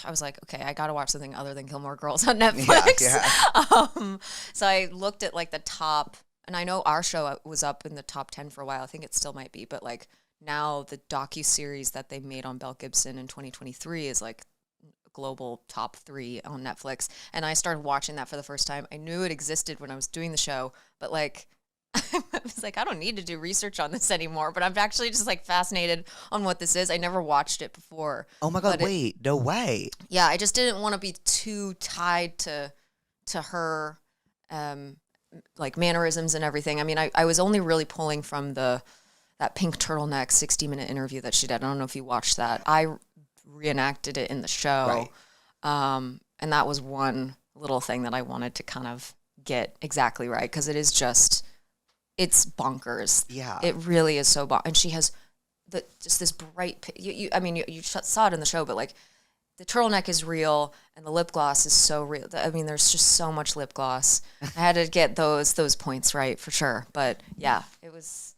I was like, okay, I got to watch something other than Gilmore Girls on Netflix. Yeah. So I looked at like the top, and I know our show was up in the top 10 for a while. I think it still might be, but like now the docuseries that they made on Mel Gibson in 2023 is like global top 3 on Netflix. And I started watching that for the first time. I knew it existed when I was doing the show, but like, I was like, I don't need to do research on this anymore, but I'm actually just like fascinated on what this is. I never watched it before. Oh my God, wait, no way. Yeah, I just didn't want to be too tied to her like mannerisms and everything. I mean, I was only really pulling from that pink turtleneck 60-minute interview that she did. I don't know if you watched that. I reenacted it in the show. Right. And that was one little thing that I wanted to kind of get exactly right, because it is just... It's bonkers. Yeah. It really is so bonkers. And she has just this bright... you saw it in the show, but like the turtleneck is real and the lip gloss is so real. I mean, there's just so much lip gloss. I had to get those points right for sure. But yeah, it was...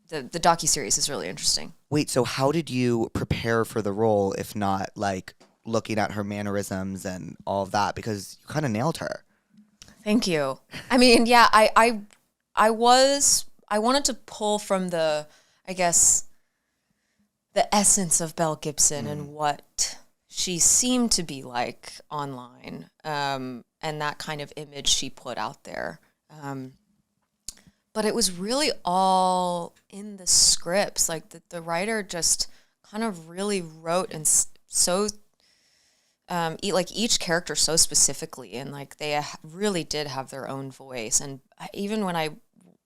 The docuseries is really interesting. Wait, so how did you prepare for the role if not like looking at her mannerisms and all of that? Because you kind of nailed her. Thank you. I mean, yeah, I wanted to pull from the essence of Mel Gibson and what she seemed to be like online, and that kind of image she put out there. But it was really all in the scripts. Like the writer just kind of really wrote and so like each character so specifically, and like they really did have their own voice. And even when I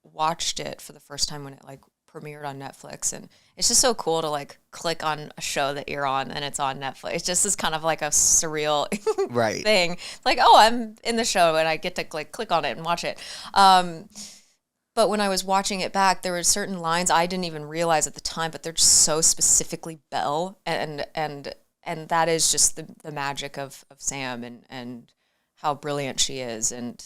watched it for the first time when it like premiered on Netflix, and it's just so cool to like click on a show that you're on and it's on Netflix. It's just is kind of like a surreal right thing. Like, oh, I'm in the show and I get to like click on it and watch it. But when I was watching it back, there were certain lines I didn't even realize at the time, but they're just so specifically Belle, and that is just the magic of Sam and how brilliant she is. And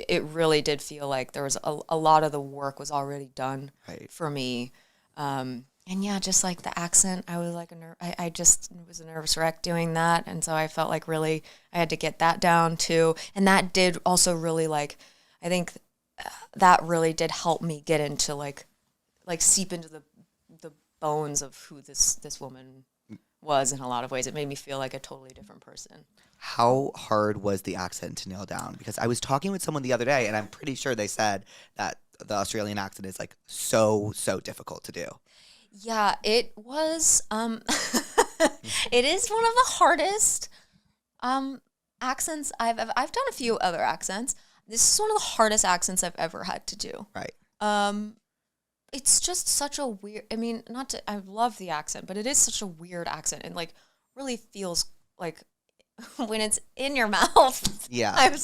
it really did feel like there was a lot of the work was already done for me. And yeah, just like the accent, I was like I just was a nervous wreck doing that. And so I felt like really I had to get that down too. And that did also really like, I think that really did help me get into like seep into the bones of who this woman was in a lot of ways. It made me feel like a totally different person. How hard was the accent to nail down? Because I was talking with someone the other day, and I'm pretty sure they said that the Australian accent is like so difficult to do. Yeah, it was. It is one of the hardest accents I've done a few other accents. This is one of the hardest accents I've ever had to do. Right. It's just such a weird, I mean, I love the accent, but it is such a weird accent, and like really feels like when it's in your mouth. Yeah. It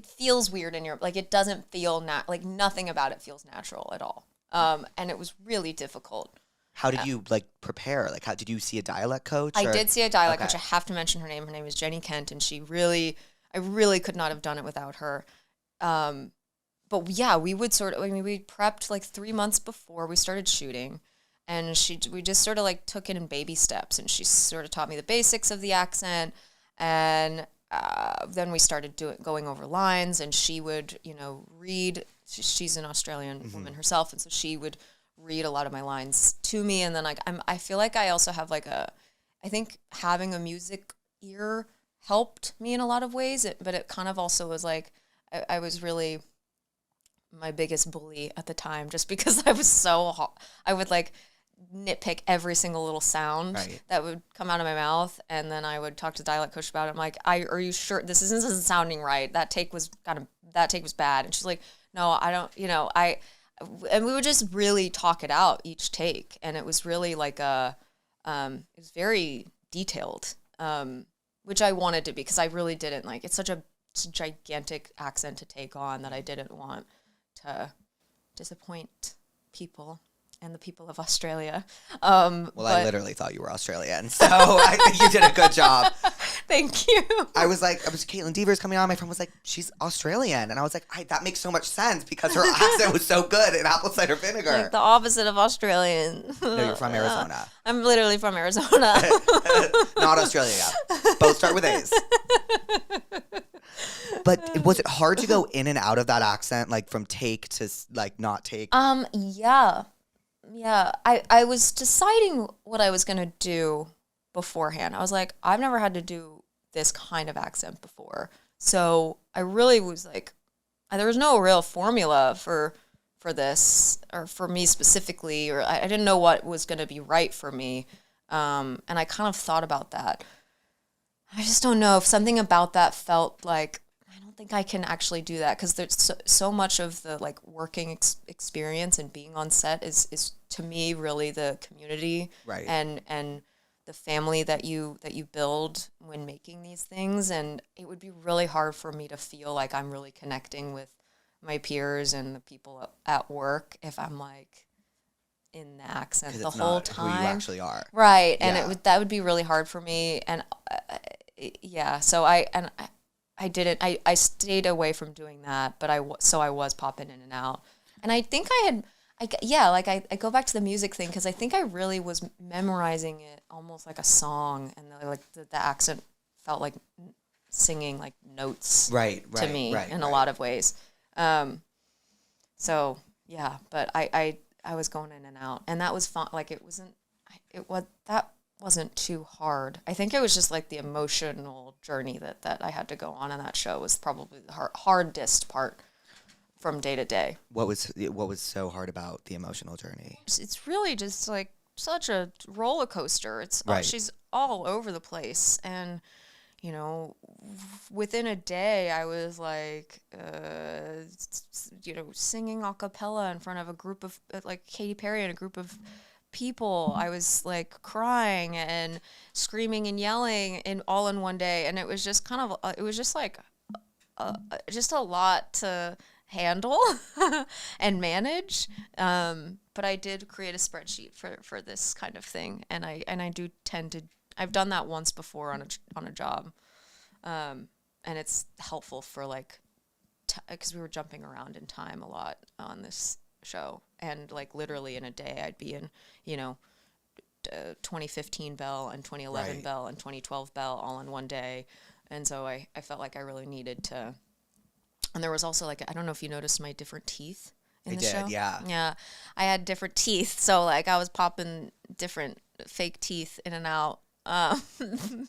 feels weird in your, like it doesn't feel, like nothing about it feels natural at all. And it was really difficult. How did you like prepare? Like, how did you see a dialect coach? I did see a dialect coach. I have to mention her name. Her name is Jenny Kent, and I really could not have done it without her. But yeah, we prepped like 3 months before we started shooting, and we just sort of like took it in baby steps, and she sort of taught me the basics of the accent, and then we started going over lines, and she would, read. She's an Australian woman herself, and so she would read a lot of my lines to me, and then like I feel like I also have like I think having a music ear helped me in a lot of ways, but it kind of also was like I was really my biggest bully at the time, just because I was so I would like nitpick every single little sound that would come out of my mouth, and then I would talk to the dialect coach about it. I'm like, are you sure this isn't sounding right? That take was bad. And she's like, no, I don't, and we would just really talk it out each take, and it was really like it was very detailed, which I wanted to be, because I really didn't like, it's such a gigantic accent to take on that I didn't want to disappoint people and the people of Australia. I literally thought you were Australian, so I think you did a good job. Thank you. I was Caitlin Deaver's coming on. My friend was like, she's Australian. And I was like, that makes so much sense because her accent was so good in apple cider vinegar. Like the opposite of Australian. No, you're from Arizona. I'm literally from Arizona. Not Australia. Both start with A's. But was it hard to go in and out of that accent, like from take to like not take? Yeah. I was deciding what I was going to do beforehand. I was like, I've never had to do this kind of accent before. So I really was like, there was no real formula for this, or for me specifically, or I didn't know what was going to be right for me. And I kind of thought about that. I just don't know if something about that felt like, I don't think I can actually do that, because there's so much of the like working experience and being on set is to me really the community, right, and the family that you build when making these things. And it would be really hard for me to feel like I'm really connecting with my peers and the people at work if I'm like in the accent the whole time. Who you actually are, right? And that would be really hard for me. And so I didn't. I stayed away from doing that, but I was popping in and out. And I think I go back to the music thing, because I think I really was memorizing it almost like a song, and the accent felt like singing like notes to me in a lot of ways. So yeah, but I was going in and out, and that was fun. Like that wasn't too hard. I think it was just like the emotional journey that I had to go on in that show was probably the hardest part from day to day. What was so hard about the emotional journey? It's really just like such a roller coaster. It's she's all over the place, and within a day I was like singing a cappella in front of a group of like Katy Perry and a group of people. I was like crying and screaming and yelling all in one day, and it was just kind of it was just like just a lot to handle and manage, but I did create a spreadsheet for this kind of thing, and I do tend to, I've done that once before on a job, and it's helpful for like because we were jumping around in time a lot on this show, and like literally in a day I'd be in 2015 Bell and 2011 Bell and 2012 Bell all in one day, and so I felt like I really needed to. And there was also like, I don't know if you noticed my different teeth in the show. Yeah, I had different teeth, so like I was popping different fake teeth in and out.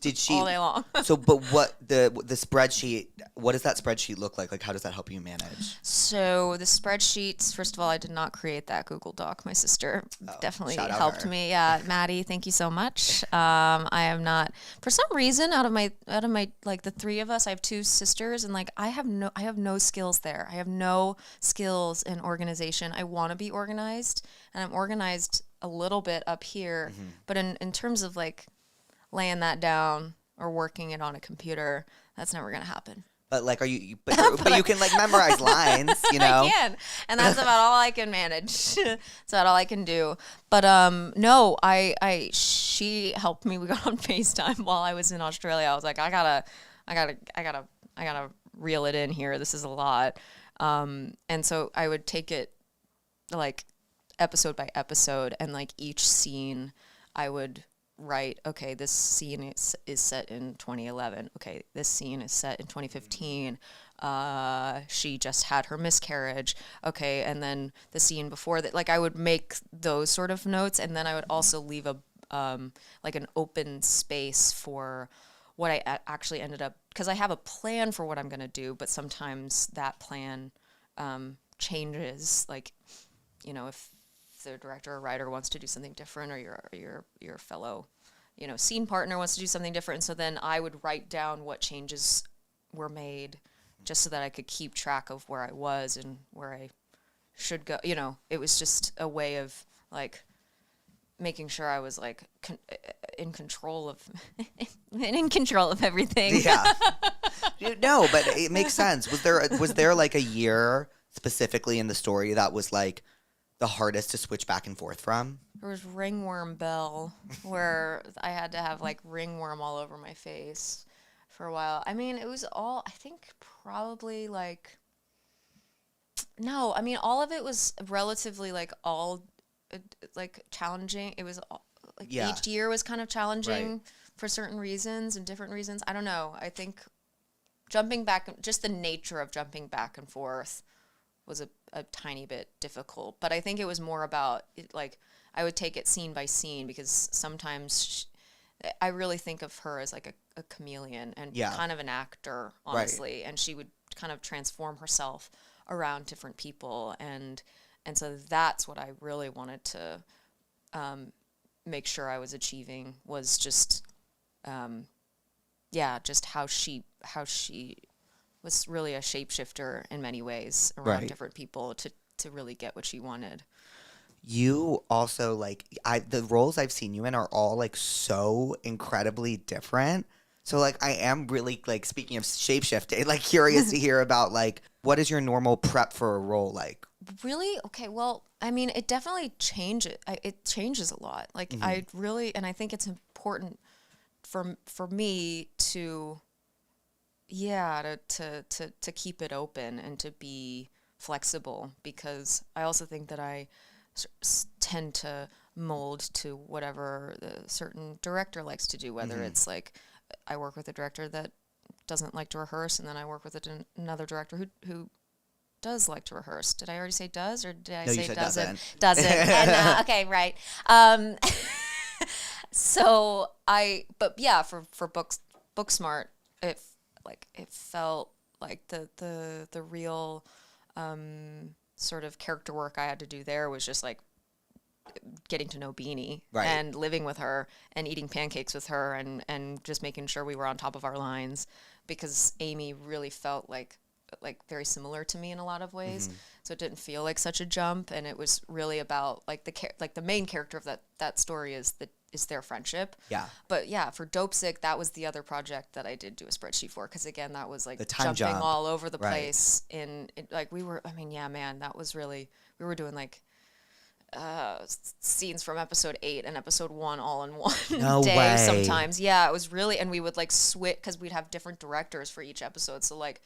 Did she all day long? So, but what the spreadsheet? What does that spreadsheet look like? Like, how does that help you manage? So the spreadsheets. First of all, I did not create that Google Doc. My sister definitely helped me. Yeah, Maddie, thank you so much. I am not, for some reason, out of my like the three of us, I have two sisters, and like I have no skills there. I have no skills in organization. I want to be organized, and I'm organized a little bit up here, but in terms of like laying that down or working it on a computer, that's never going to happen. But like, but you can like memorize lines, I can, and that's about all I can manage. That's about all I can do. But no, she helped me. We got on FaceTime while I was in Australia. I was like, I gotta reel it in here. This is a lot. And so I would take it like episode by episode, and like each scene I would write, okay, this scene is set in 2011. Okay, this scene is set in 2015. She just had her miscarriage. Okay, and then the scene before that, like I would make those sort of notes, and then I would also leave a like an open space for what I actually ended up, because I have a plan for what I'm going to do, but sometimes that plan changes, like, if if the director or writer wants to do something different, or your fellow, scene partner wants to do something different. And so then I would write down what changes were made, just so that I could keep track of where I was and where I should go. It was just a way of like making sure I was like in control of everything. Yeah. No, but it makes sense. Was there like a year specifically in the story that was like the hardest to switch back and forth from? There was Ringworm Bell, where I had to have like ringworm all over my face for a while. I mean, it was all, I think probably like, no, I mean, all of it was relatively like all like challenging. It was like each year was kind of challenging for certain reasons and different reasons. I don't know. I think jumping back, just the nature of jumping back and forth was a tiny bit difficult. But I think it was more about it, like I would take it scene by scene, because sometimes I really think of her as like a chameleon and kind of an actor, honestly. Right. And she would kind of transform herself around different people. And so that's what I really wanted to make sure I was achieving, was just, just how she was really a shapeshifter in many ways around different people to really get what she wanted. You also, like, the roles I've seen you in are all, like, so incredibly different. So, like, I am really, like, speaking of shapeshifting, like, curious to hear about, like, what is your normal prep for a role like? Really? Okay, well, I mean, it definitely changes. It changes a lot. Like, I really, and I think it's important for me to keep it open and to be flexible, because I also think that I tend to mold to whatever the certain director likes to do, whether it's like I work with a director that doesn't like to rehearse, and then I work with another director who does like to rehearse. Did I already say does, or did I say doesn't? Doesn't. And, okay, right. For Booksmart, it felt like the real sort of character work I had to do there was just like getting to know Beanie and living with her and eating pancakes with her and just making sure we were on top of our lines, because Amy really felt like very similar to me in a lot of ways. So it didn't feel like such a jump, and it was really about like the main character of that story is their friendship. Yeah. But yeah, for Dope Sick, that was the other project that I did do a spreadsheet for, because again, that was like the time jumping jump all over the place. That was really, we were doing like scenes from episode 8 and episode 1 all in one day sometimes. Yeah, it was really, and we would like switch, because we'd have different directors for each episode. So like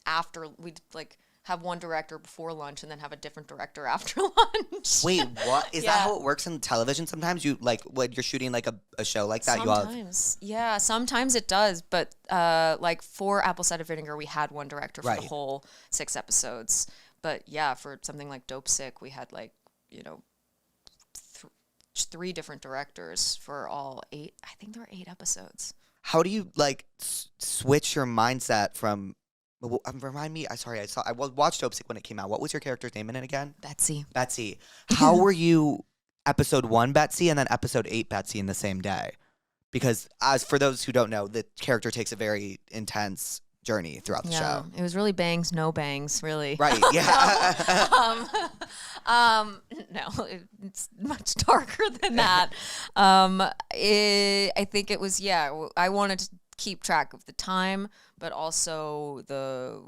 after we'd like have one director before lunch and then have a different director after lunch. Wait, what? Is that how it works in television? Sometimes you like when you're shooting like a show like that, sometimes it does. But like for Apple Cider Vinegar, we had one director for the whole 6 episodes. But yeah, for something like Dope Sick, we had like, 3 different directors for all 8. I think there were 8 episodes. How do you like switch your mindset from? Remind me. I watched Dope Sick when it came out. What was your character's name in it again? Betsy. How were you episode 1 Betsy and then episode 8 Betsy in the same day? Because as for those who don't know, the character takes a very intense journey throughout the show. It was really bangs, no bangs, really. Right. Yeah. No, it's much darker than that. I think it was, I wanted to keep track of the time, but also the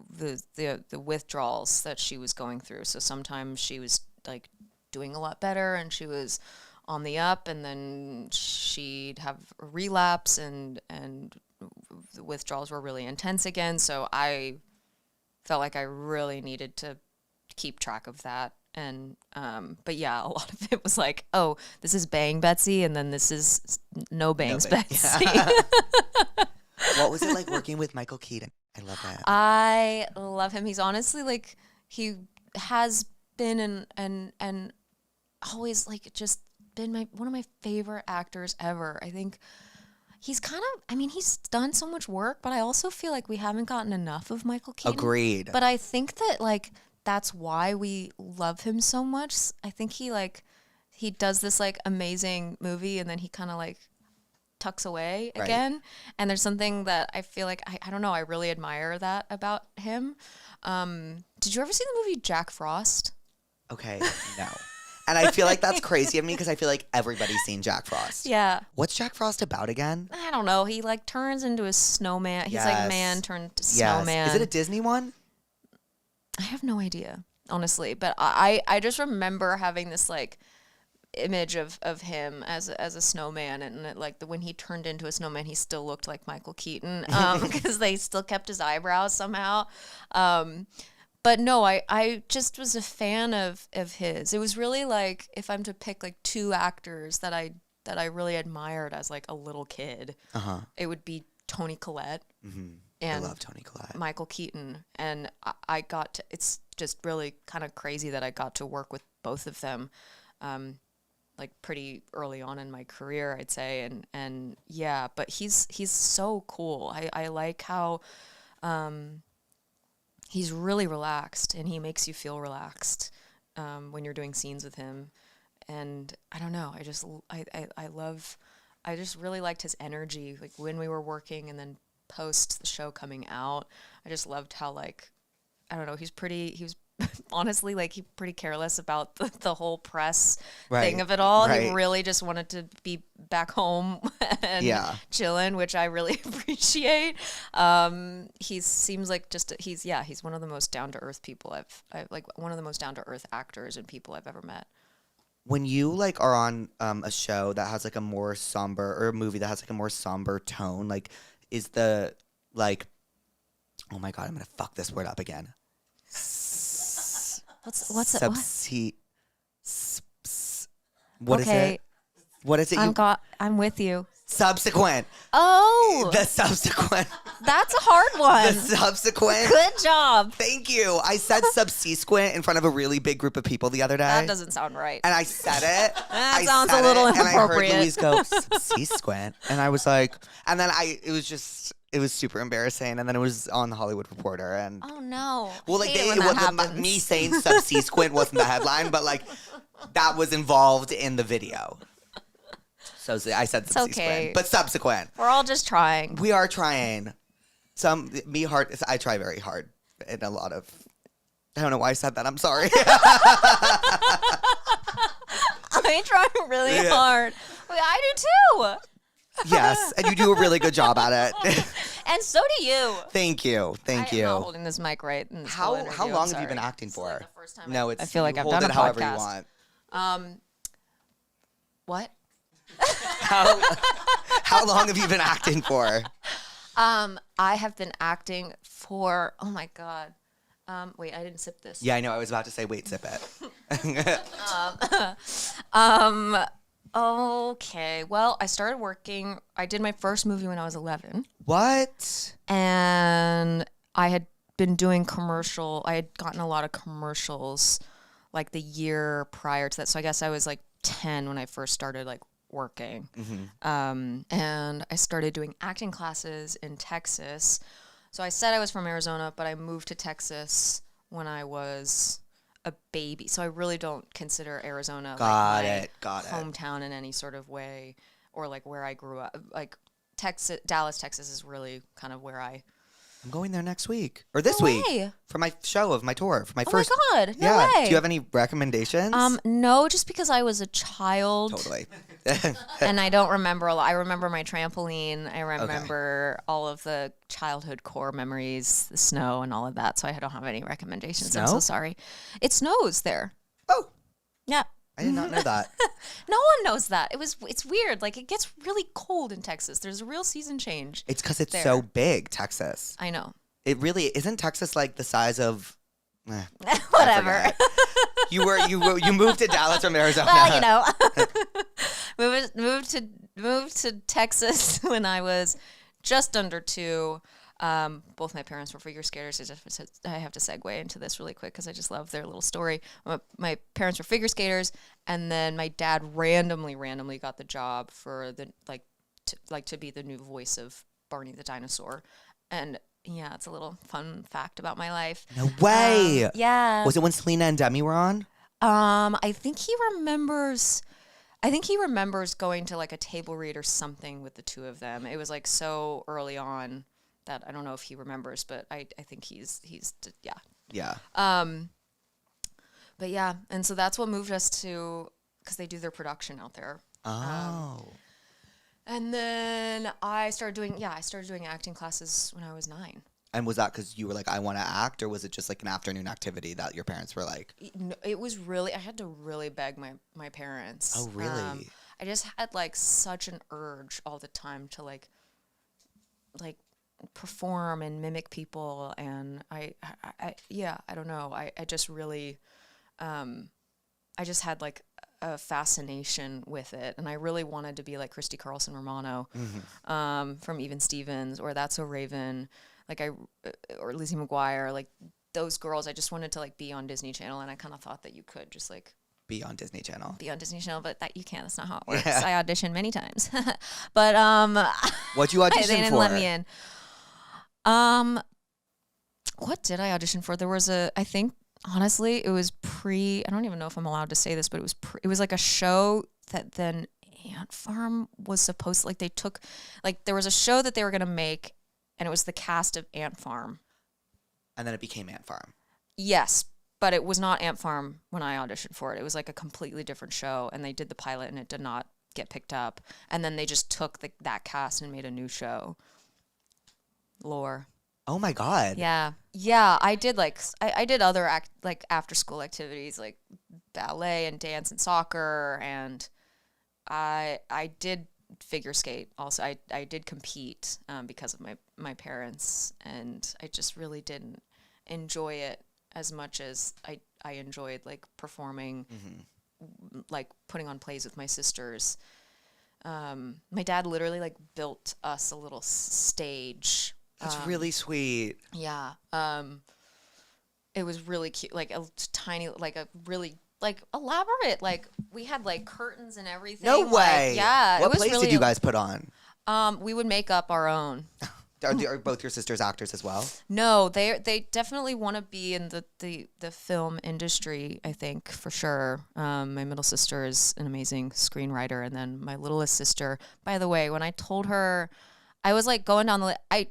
withdrawals that she was going through. So sometimes she was like doing a lot better and she was on the up, and then she'd have a relapse and the withdrawals were really intense again. So I felt like I really needed to keep track of that. And but yeah, a lot of it was like, oh, this is Bang Betsy, and then this is No Bangs Betsy. Yeah. What was it like working with Michael Keaton? I love that. I love him. He's honestly like, he has been and always like just been one of my favorite actors ever. I think he's he's done so much work, but I also feel like we haven't gotten enough of Michael Keaton. Agreed. But I think that like that's why we love him so much. I think he like he does this like amazing movie and then he kind of like tucks away again. And there's something that I feel like, I don't know, I really admire that about him. Did you ever see the movie Jack Frost? Okay, no. And I feel like that's crazy of me because I feel like everybody's seen Jack Frost. Yeah. What's Jack Frost about again? I don't know. He like turns into a snowman. He's like man turned to snowman. Is it a Disney one? I have no idea, honestly. But I just remember having this like image of him as a snowman, and when he turned into a snowman, he still looked like Michael Keaton because they still kept his eyebrows somehow. But no, I just was a fan of his. It was really like, if I'm to pick like two actors that I really admired as like a little kid, it would be Toni Collette and I love Toni Collette. Michael Keaton. And I got to, it's just really kind of crazy that I got to work with both of them like pretty early on in my career, I'd say. And yeah, but he's so cool. I like how he's really relaxed, and he makes you feel relaxed when you're doing scenes with him. And I don't know, I just really liked his energy, like when we were working and then post the show coming out. I just loved how, like, I don't know, he was honestly, like, he pretty careless about the whole press thing of it all. He really just wanted to be back home and chilling, which I really appreciate. He seems like he's one of the most down to earth people I've like one of the most down to earth actors and people I've ever met. When you like are on a show that has like a more somber, or a movie that has like a more somber tone, like is the like, oh my God, I'm gonna fuck this word up again. What's it? What is it? What is it? I'm with you. Subsequent. Oh. The subsequent. That's a hard one. The subsequent. Good job. Thank you. I said subsequent in front of a really big group of people the other day. That doesn't sound right. And I said it. That sounds a little inappropriate. And I heard Louise go, subsequent. And I was like, and then it was super embarrassing. And then it was on the Hollywood Reporter. And oh no. Well, like me saying subsequent wasn't the headline, but like that was involved in the video. So I said subsequent, but subsequent. We're all just trying. We are trying. I try very hard in a lot of. I don't know why I said that. I'm sorry. I try really hard. I do too. Yes, and you do a really good job at it. And so do you. Thank you. I'm not holding this mic right. How long have you been acting for? Like the first time No, I feel like I've done it a however podcast. you want. What? How long have you been acting for? I have been acting for, oh my God. Wait, I didn't sip this. Yeah, I know. I was about to say, wait, sip it. Okay. Well, I started working. I did my first movie when I was 11. What? And I had been doing I had gotten a lot of commercials like the year prior to that. So I guess I was like 10 when I first started like working. And I started doing acting classes in Texas. So I said I was from Arizona, but I moved to Texas when I was a baby. So I really don't consider Arizona Got my it. hometown in any sort of way, or like where I grew up. Like Dallas, Texas is really kind of where I'm going there next week or this week for my show of my tour for my first. Oh my God! No way. Do you have any recommendations? No, just because I was a child. Totally. And I don't remember a lot. I remember my trampoline. I remember all of the childhood core memories, the snow and all of that. So I don't have any recommendations. Snow? I'm so sorry. It snows there. Oh. Yeah. I did not know that. No one knows that. It's weird. Like, it gets really cold in Texas. There's a real season change. It's because it's so big, Texas. I know. It really isn't. Texas like the size of whatever. You moved to Dallas from Arizona. Well, moved to Texas when I was just under 2. Both my parents were figure skaters. I have to segue into this really quick because I just love their little story. My parents were figure skaters, and then my dad randomly got the job for to be the new voice of Barney the dinosaur. And yeah, it's a little fun fact about my life. No way. Yeah. Was it when Selena and Demi were on? I think he remembers I think he remembers going to like a table read or something with the two of them. It was like so early on that I don't know if he remembers, but I think he's yeah. Yeah. But yeah, and so that's what moved us to, because they do their production out there. Oh. And then I started doing acting classes when I was 9. And was that because you were like, I want to act, or was it just like an afternoon activity that your parents were like? It was really, I had to really beg my parents. Oh, really? I just had like such an urge all the time to like perform and mimic people, and I don't know. I just really, I just had like a fascination with it, and I really wanted to be like Christy Carlson Romano, from Even Stevens, or That's So Raven, or Lizzie McGuire, like those girls. I just wanted to like be on Disney Channel, and I kind of thought that you could just like Be on Disney Channel, but that you can't. That's not how it works. Yeah. I auditioned many times, but what'd you audition for? They didn't let me in. What did I audition for? There was I think honestly, it was I don't even know if I'm allowed to say this, but it was like a show that then Ant Farm was supposed to, like, they took, like, there was a show that they were going to make, and it was the cast of Ant Farm. And then it became Ant Farm. Yes, but it was not Ant Farm when I auditioned for it. It was like a completely different show, and they did the pilot, and it did not get picked up. And then they just took that cast and made a new show. Lore. Oh my God. Yeah. I did I did other after school activities like ballet and dance and soccer, and I did figure skate also. I did compete because of my parents, and I just really didn't enjoy it as much as I enjoyed like performing, like putting on plays with my sisters. My dad literally like built us a little stage. That's really sweet. Yeah. It was really cute, like a tiny, like a really like elaborate, like we had like curtains and everything. No way. Yeah. What plays did you guys put on? We would make up our own. Are both your sisters actors as well? No, they definitely want to be in the film industry, I think, for sure. My middle sister is an amazing screenwriter, and then my littlest sister, by the way, when I told her, I was like going down the I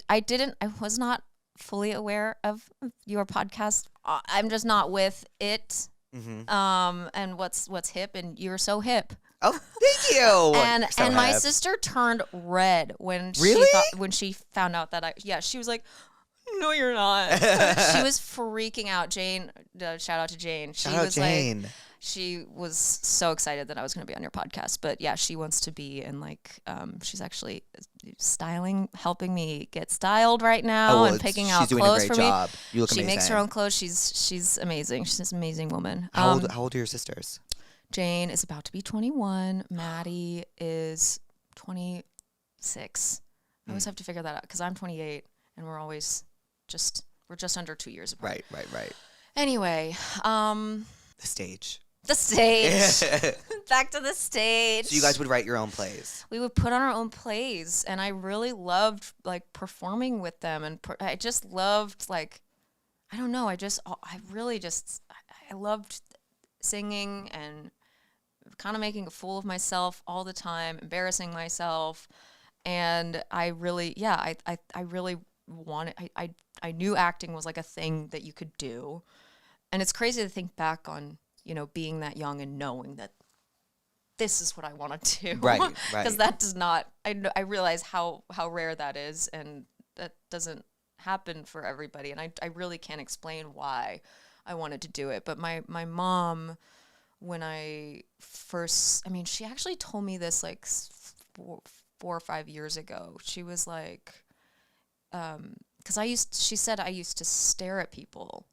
was not fully aware of your podcast. I'm just not with it. And what's hip, and you're so hip. Oh, thank you. And my sister turned red when she found out that she was like, no, you're not. She was freaking out. Jane, shout out to Jane. Jane. She was so excited that I was going to be on your podcast. But yeah, she wants to be in she's actually styling, helping me get styled right now, and picking out clothes for me. Job. You look amazing. She makes her own clothes. She's amazing. She's an amazing woman. How old are your sisters? Jane is about to be 21. Maddie is 26. I always have to figure that out because I'm 28, and we're just under 2 years apart. Right. Anyway, the stage. Back to the stage. So you guys would write your own plays. We would put on our own plays, and I really loved like performing with them, and I just loved like, I don't know, I loved singing and kind of making a fool of myself all the time, embarrassing myself, and I really wanted. I knew acting was like a thing that you could do, and it's crazy to think back on, being that young and knowing that this is what I want to do. Right. Because that does not, I realize how rare that is, and that doesn't happen for everybody. And I really can't explain why I wanted to do it. But my mom, when I first, she actually told me this like 4 or 5 years ago. She was like, because she said I used to stare at people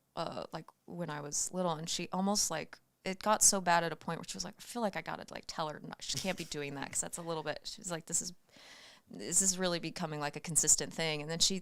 like when I was little, and she almost like, it got so bad at a point where she was like, I feel like I gotta like tell her, no, she can't be doing that because that's a little bit. She was like, this is really becoming like a consistent thing. And then she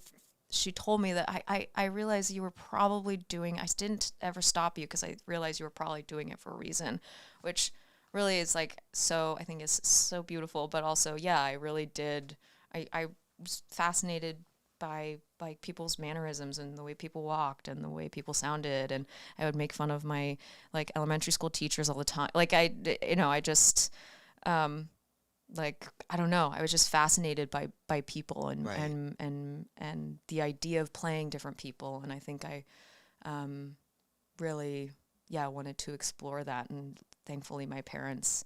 told me that I realized you were probably doing. I didn't ever stop you because I realized you were probably doing it for a reason, which really is like, so I think is so beautiful. But also, yeah, I really did. I was fascinated by like people's mannerisms and the way people walked and the way people sounded, and I would make fun of my like elementary school teachers all the time. Like I just like, I don't know, I was just fascinated by people and and the idea of playing different people, and I think I really wanted to explore that, and thankfully my parents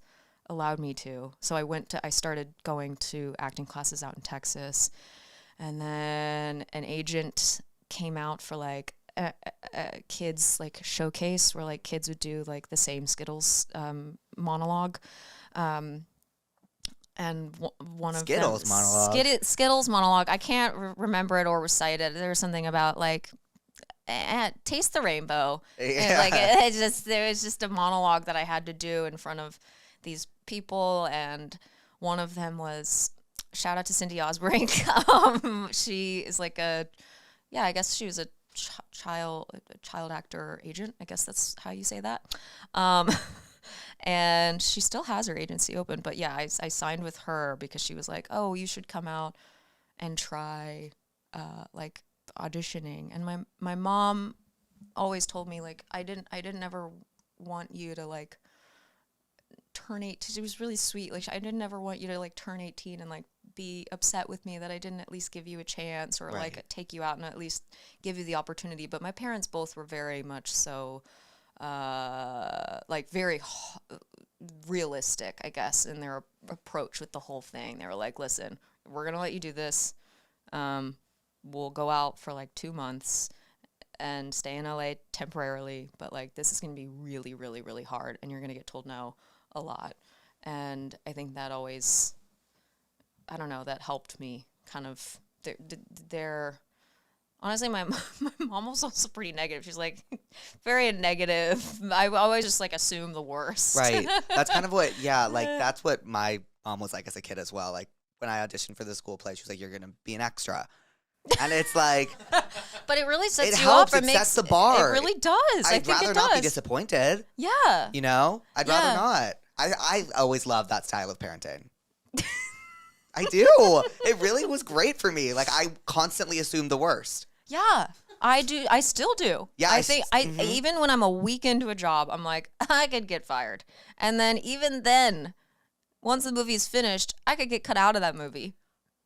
allowed me to. So I started going to acting classes out in Texas, and then an agent came out for like a kids like showcase where like kids would do like the same Skittles monologue. And one of Skittles them, monologue. Skittles monologue. I can't remember it or recite it. There was something about like, taste the rainbow. Yeah. Like there was just a monologue that I had to do in front of these people, and one of them was, shout out to Cindy Osbrink. She is like I guess she was a child actor agent. I guess that's how you say that. And she still has her agency open. But yeah, I signed with her because she was like, oh, you should come out and try like auditioning. And my mom always told me, like, I didn't ever want you to like turn 18. It was really sweet. Like, I didn't ever want you to like turn 18 and like be upset with me that I didn't at least give you a chance, or like take you out and at least give you the opportunity. But my parents both were very much so like very realistic, I guess, in their approach with the whole thing. They were like, listen, we're going to let you do this. We'll go out for like 2 months and stay in LA temporarily, but like this is going to be really, really, really hard, and you're going to get told no a lot. And I think that always, I don't know, that helped me kind of. Honestly, my mom was also pretty negative. She's like very negative. I always just like assume the worst. Right. That's kind of what, that's what my mom was like as a kid as well. Like when I auditioned for the school play, she was like, you're going to be an extra. And it's like. But it really sets it you helps. up. It sets the bar. It really does. I'd rather not be disappointed. Yeah. You know? I'd rather not. I always love that style of parenting. I do. It really was great for me. Like, I constantly assumed the worst. Yeah, I do. I still do. Yeah, I think even when I'm a week into a job, I'm like, I could get fired. And then even then, once the movie is finished, I could get cut out of that movie.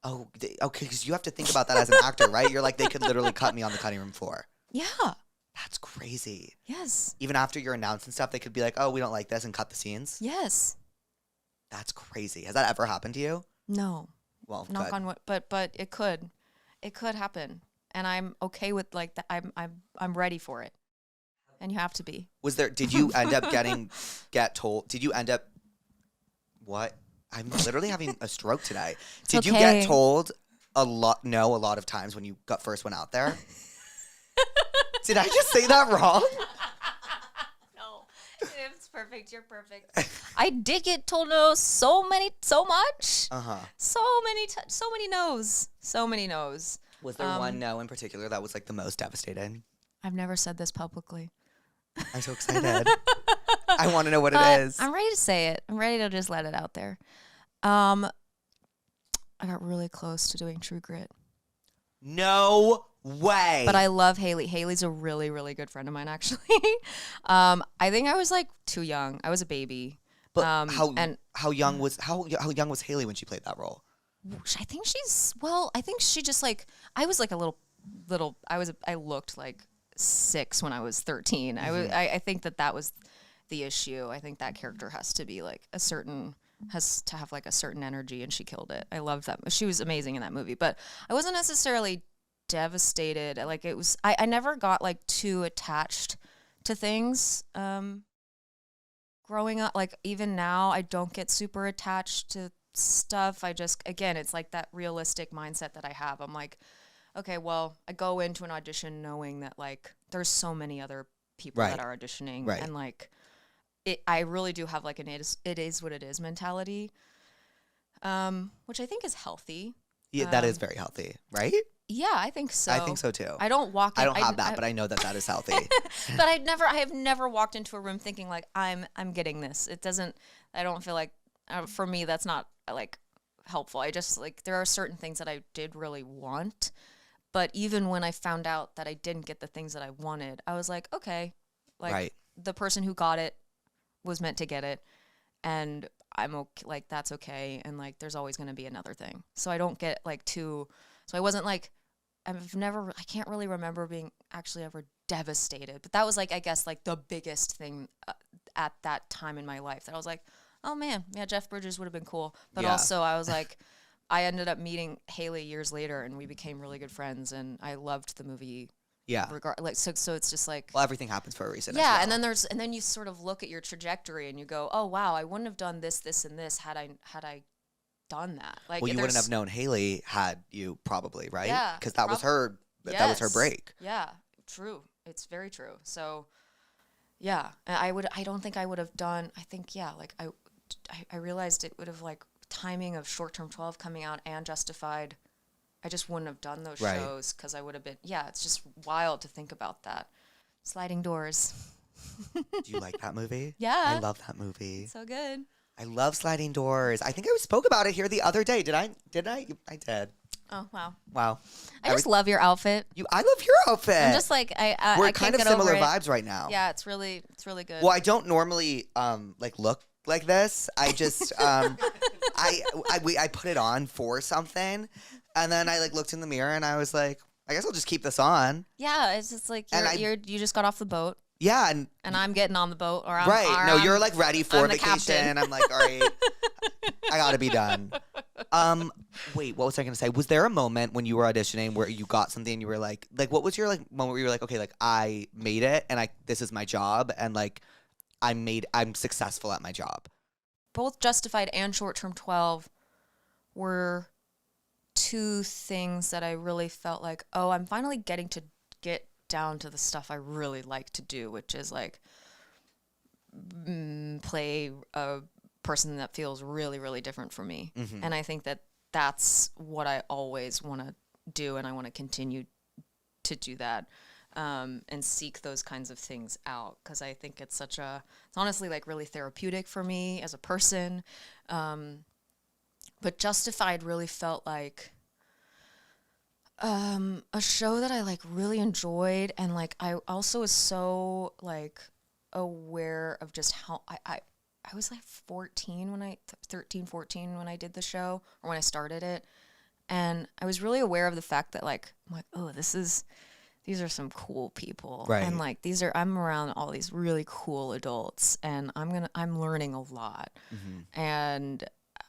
Oh, okay, because you have to think about that as an actor, right? You're like, they could literally cut me on the cutting room floor. Yeah. That's crazy. Yes. Even after you're announced and stuff, they could be like, oh, we don't like this, and cut the scenes. Yes. That's crazy. Has that ever happened to you? No. Well, knock on wood, but it could happen, and I'm okay with like that. I'm ready for it, and you have to be. Was there? Did you end up get told? Did you end up? What? I'm literally having a stroke today. Did you get told a lot of times when you first went out there? Did I just say that wrong? No, it's perfect. You're perfect. I did get told no so much. So many no's. So many no's. Was there one no in particular that was like the most devastating? I've never said this publicly. I'm so excited. I want to know what it is. I'm ready to say it. I'm ready to just let it out there. I got really close to doing True Grit. No way. But I love Haley. Haley's a really, really good friend of mine, actually. I think I was like too young. I was a baby. But how young was Haley when she played that role? I think I think she just like, I was like a little, I looked like 6 when I was 13. Mm-hmm. I think that was the issue. I think that character has to be like has to have like a certain energy, and she killed it. I loved that. She was amazing in that movie, but I wasn't necessarily devastated. Like it was, I never got like too attached to things. Growing up, like even now, I don't get super attached to stuff. I just, again, it's like that realistic mindset that I have. I'm like, okay, well, I go into an audition knowing that like there's so many other people that are auditioning, and like I really do have like it is what it is mentality, which I think is healthy. Yeah, that is very healthy, right? Yeah, I think so. I think so too. I don't have that, but I know that is healthy. But I have never walked into a room thinking like I'm getting this. It doesn't. I don't feel like for me that's not like helpful. I just like there are certain things that I did really want, but even when I found out that I didn't get the things that I wanted, I was like, okay, like the person who got it was meant to get it, and I'm okay, like that's okay, and like there's always going to be another thing. So I don't get like too. So I wasn't like I can't really remember being actually ever devastated, but that was like I guess like the biggest thing at that time in my life that I was like, oh man, yeah, Jeff Bridges would have been cool. But also I was like, I ended up meeting Haley years later, and we became really good friends, and I loved the movie. Yeah. So it's just like, well, everything happens for a reason. Yeah, as well. and then you sort of look at your trajectory and you go, oh wow, I wouldn't have done this, this, and this had I done that. Like, well, you wouldn't have known Haley had you probably, right? Yeah, because that was her. That was her break. Yeah, true. It's very true. So, yeah, I don't think I would have done. I think like I realized it would have like timing of Short Term 12 coming out and Justified. I just wouldn't have done those shows because I would have been, it's just wild to think about that. Sliding Doors. Do you like that movie? Yeah. I love that movie. So good. I love Sliding Doors. I think I spoke about it here the other day. Did I? I did. Oh, wow. Wow. I just love your outfit. I love your outfit. I'm just like, we're I kind of can't get similar over it. vibes right now. Yeah, it's really good. Well, I don't normally like look like this. I just I put it on for something. And then I like looked in the mirror and I was like, I guess I'll just keep this on. Yeah, it's just like you just got off the boat. Yeah, and I'm getting on the boat, or you're like ready for vacation. I'm like, all right, I gotta be done. Wait, what was I gonna say? Was there a moment when you were auditioning where you got something and you were like what was your like moment where you were like, okay, like I made it and this is my job and like I'm successful at my job? Both Justified and Short Term 12 were two things that I really felt like, oh, I'm finally getting to get down to the stuff I really like to do, which is like play a person that feels really, really different from me. Mm-hmm. And I think that that's what I always want to do, and I want to continue to do that and seek those kinds of things out, because I think it's honestly like really therapeutic for me as a person. But Justified really felt like a show that I like really enjoyed, and like I also was so like aware of just how I was like 13, 14 when I did the show, or when I started it, and I was really aware of the fact that like I'm like, oh, these are some cool people, right? And like I'm around all these really cool adults, and I'm learning a lot, mm-hmm. And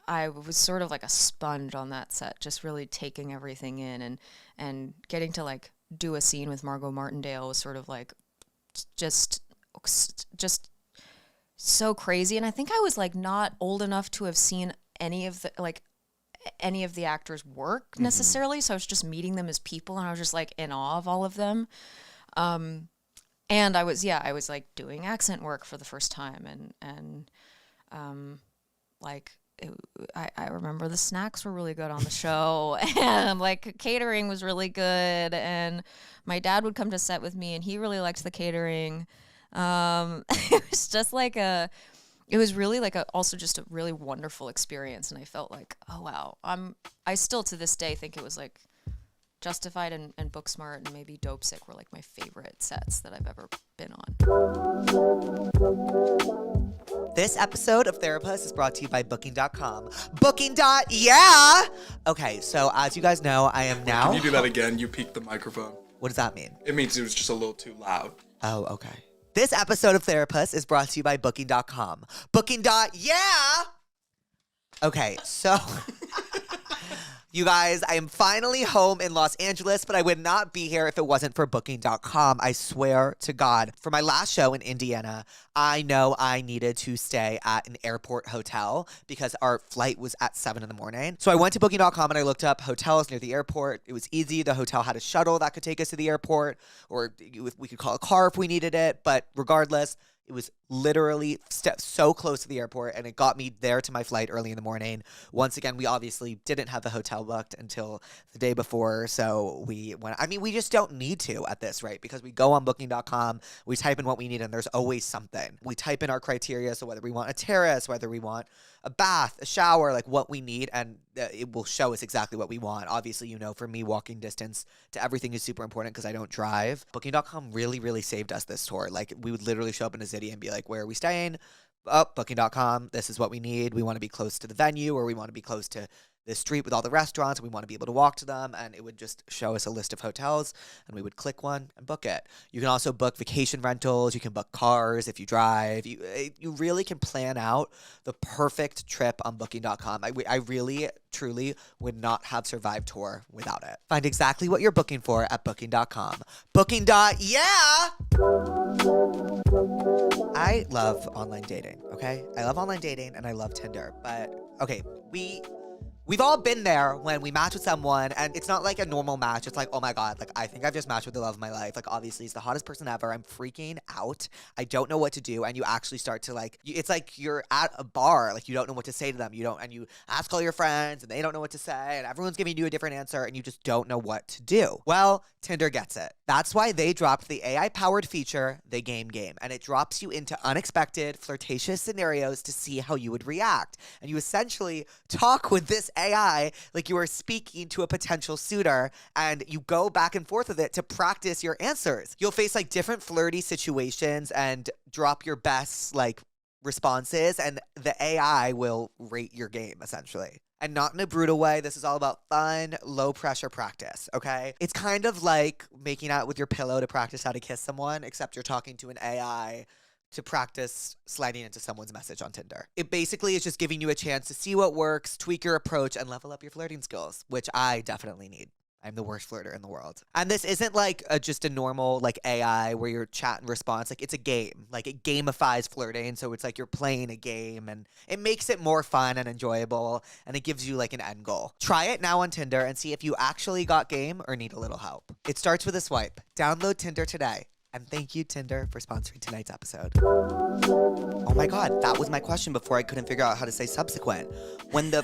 I was sort of like a sponge on that set, just really taking everything in, and getting to like do a scene with Margot Martindale was sort of like just so crazy. And I think I was like not old enough to have seen any of the actors' work necessarily. Mm-hmm. So I was just meeting them as people, and I was just like in awe of all of them. And I was like doing accent work for the first time, and like. I remember the snacks were really good on the show, and like catering was really good, and my dad would come to set with me, and he really liked the catering. It was just like it was really like also just a really wonderful experience, and I felt like, oh wow, I still to this day think it was like Justified and Booksmart and maybe Dope Sick were like my favorite sets that I've ever been on. This episode of Therapuss is brought to you by Booking.com. Booking.yeah! Okay, so as you guys know, I am now... Can you do that again? You peaked the microphone. What does that mean? It means it was just a little too loud. Oh, okay. This episode of Therapuss is brought to you by Booking.com. Booking.yeah! Okay, so... You guys, I am finally home in Los Angeles, but I would not be here if it wasn't for Booking.com. I swear to God. For my last show in Indiana, I know I needed to stay at an airport hotel because our flight was at 7 in the morning. So I went to Booking.com and I looked up hotels near the airport. It was easy. The hotel had a shuttle that could take us to the airport, or we could call a car if we needed it. But regardless, it was literally so close to the airport, and it got me there to my flight early in the morning. Once again, we obviously didn't have the hotel booked until the day before, so we went. I mean, we just don't need to at this rate, because we go on Booking.com, we type in what we need, and there's always something. We type in our criteria, so whether we want a terrace, whether we want a bath, a shower, like what we need, and it will show us exactly what we want. Obviously, you know, for me, walking distance to everything is super important because I don't drive. Booking.com really, really saved us this tour. Like, we would literally show up in a city and be like, where are we staying? oh, booking.com, this is what we need. We want to be close to the venue, or we want to be close to the street with all the restaurants. We want to be able to walk to them, and it would just show us a list of hotels, and we would click one and book it. You can also book vacation rentals. You can book cars if you drive. You really can plan out the perfect trip on booking.com. I really, truly would not have survived tour without it. Find exactly what you're booking for at booking.com. Booking. Yeah! I love online dating, okay? I love online dating and I love Tinder, but okay, We've all been there when we match with someone and it's not like a normal match. It's like, oh my God, like I think I've just matched with the love of my life. Like obviously he's the hottest person ever. I'm freaking out. I don't know what to do. And you actually start to like, it's like you're at a bar. Like you don't know what to say to them. And you ask all your friends and they don't know what to say and everyone's giving you a different answer and you just don't know what to do. Well, Tinder gets it. That's why they dropped the AI-powered feature, the Game, and it drops you into unexpected, flirtatious scenarios to see how you would react. And you essentially talk with this AI like you are speaking to a potential suitor, and you go back and forth with it to practice your answers. You'll face like different flirty situations and drop your best like responses, and the AI will rate your game essentially. And not in a brutal way. This is all about fun, low pressure practice, okay? It's kind of like making out with your pillow to practice how to kiss someone, except you're talking to an AI to practice sliding into someone's message on Tinder. It basically is just giving you a chance to see what works, tweak your approach, and level up your flirting skills, which I definitely need. I'm the worst flirter in the world. And this isn't like just a normal like AI where you're chat and response. Like it's a game. Like it gamifies flirting. So it's like you're playing a game and it makes it more fun and enjoyable. And it gives you like an end goal. Try it now on Tinder and see if you actually got game or need a little help. It starts with a swipe. Download Tinder today. And thank you, Tinder, for sponsoring tonight's episode. Oh my God, that was my question before I couldn't figure out how to say subsequent. When the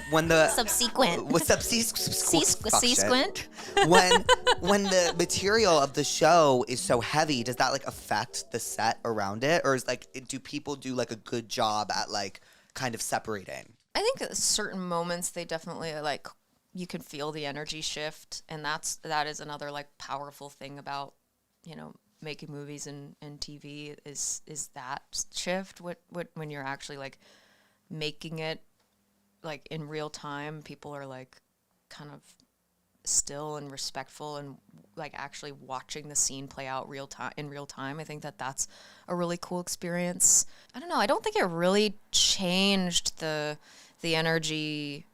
Subsequent. was Sequent. when the material of the show is so heavy, does that like affect the set around it, or is like do people do like a good job at like kind of separating? I think at certain moments they definitely like you can feel the energy shift, and that is another like powerful thing about making movies and TV is that shift. What when you're actually like making it like in real time, people are like kind of still and respectful and like actually watching the scene play out in real time. I think that's a really cool experience. I don't know. I don't think it really changed the energy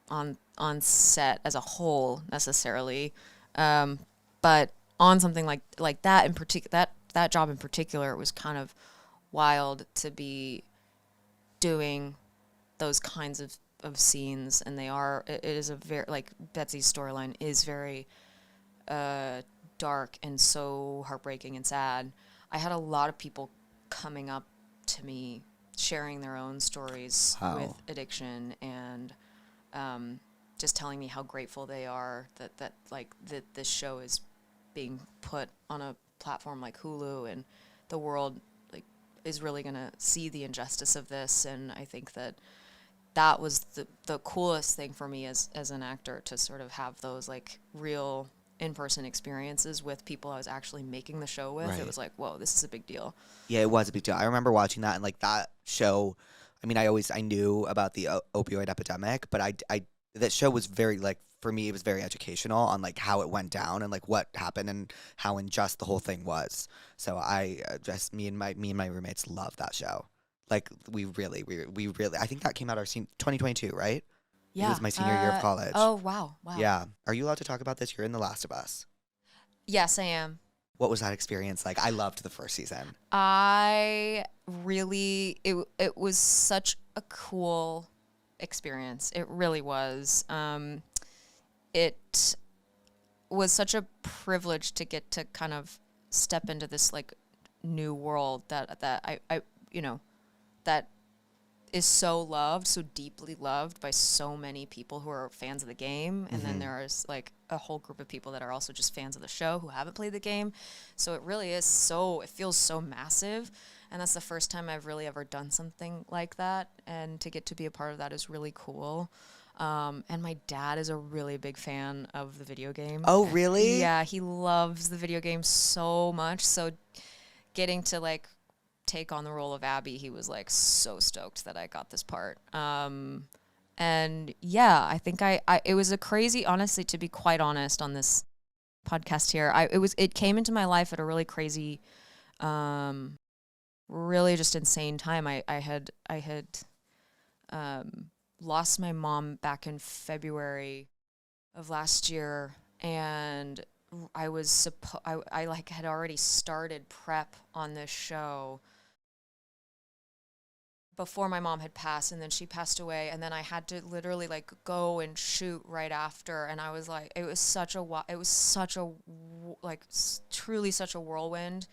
on set as a whole necessarily, but on something like that in particular, that job in particular, it was kind of wild to be doing those kinds of scenes, and it is a very like Betsy's storyline is very dark and so heartbreaking and sad. I had a lot of people coming up to me sharing their own stories with addiction and just telling me how grateful they are that this show is being put on a platform like Hulu, and the world like is really gonna see the injustice of this. And I think that was the coolest thing for me as an actor, to sort of have those like real in-person experiences with people I was actually making the show with. Right. It was like, whoa, this is a big deal. Yeah, it was a big deal. I remember watching that, and like that show, I mean, I knew about the opioid epidemic, but that show was very like, for me, it was very educational on like how it went down and like what happened and how unjust the whole thing was. So me and my roommates loved that show. Like we really, I think that came out our 2022, right? Yeah. It was my senior year of college. Oh, wow. Yeah. Are you allowed to talk about this? You're in The Last of Us. Yes, I am. What was that experience like? I loved the first season. It was such a cool experience. It really was. It was such a privilege to get to kind of step into this like new world that that is so deeply loved by so many people who are fans of the game. And then there's like a whole group of people that are also just fans of the show who haven't played the game. So it really is it feels so massive. And that's the first time I've really ever done something like that. And to get to be a part of that is really cool. And my dad is a really big fan of the video game. Oh, really? Yeah, he loves the video game so much. So getting to like take on the role of Abby, he was like so stoked that I got this part. And yeah, I think it was a crazy, honestly, to be quite honest on this podcast here, it came into my life at a really crazy, really just insane time. I had lost my mom back in February of last year, and I was I like had already started prep on this show before my mom had passed, and then she passed away, and then I had to literally like go and shoot right after, and I was like, it was such a truly such a whirlwind,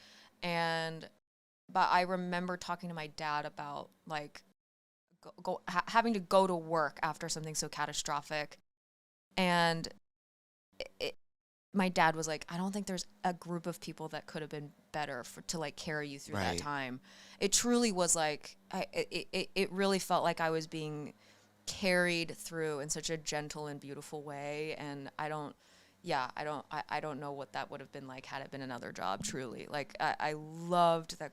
but I remember talking to my dad about like having to go to work after something so catastrophic, and my dad was like, I don't think there's a group of people that could have been better to like carry you through that time. It truly was like, it really felt like I was being carried through in such a gentle and beautiful way. And I don't know what that would have been like had it been another job, truly. Like I loved that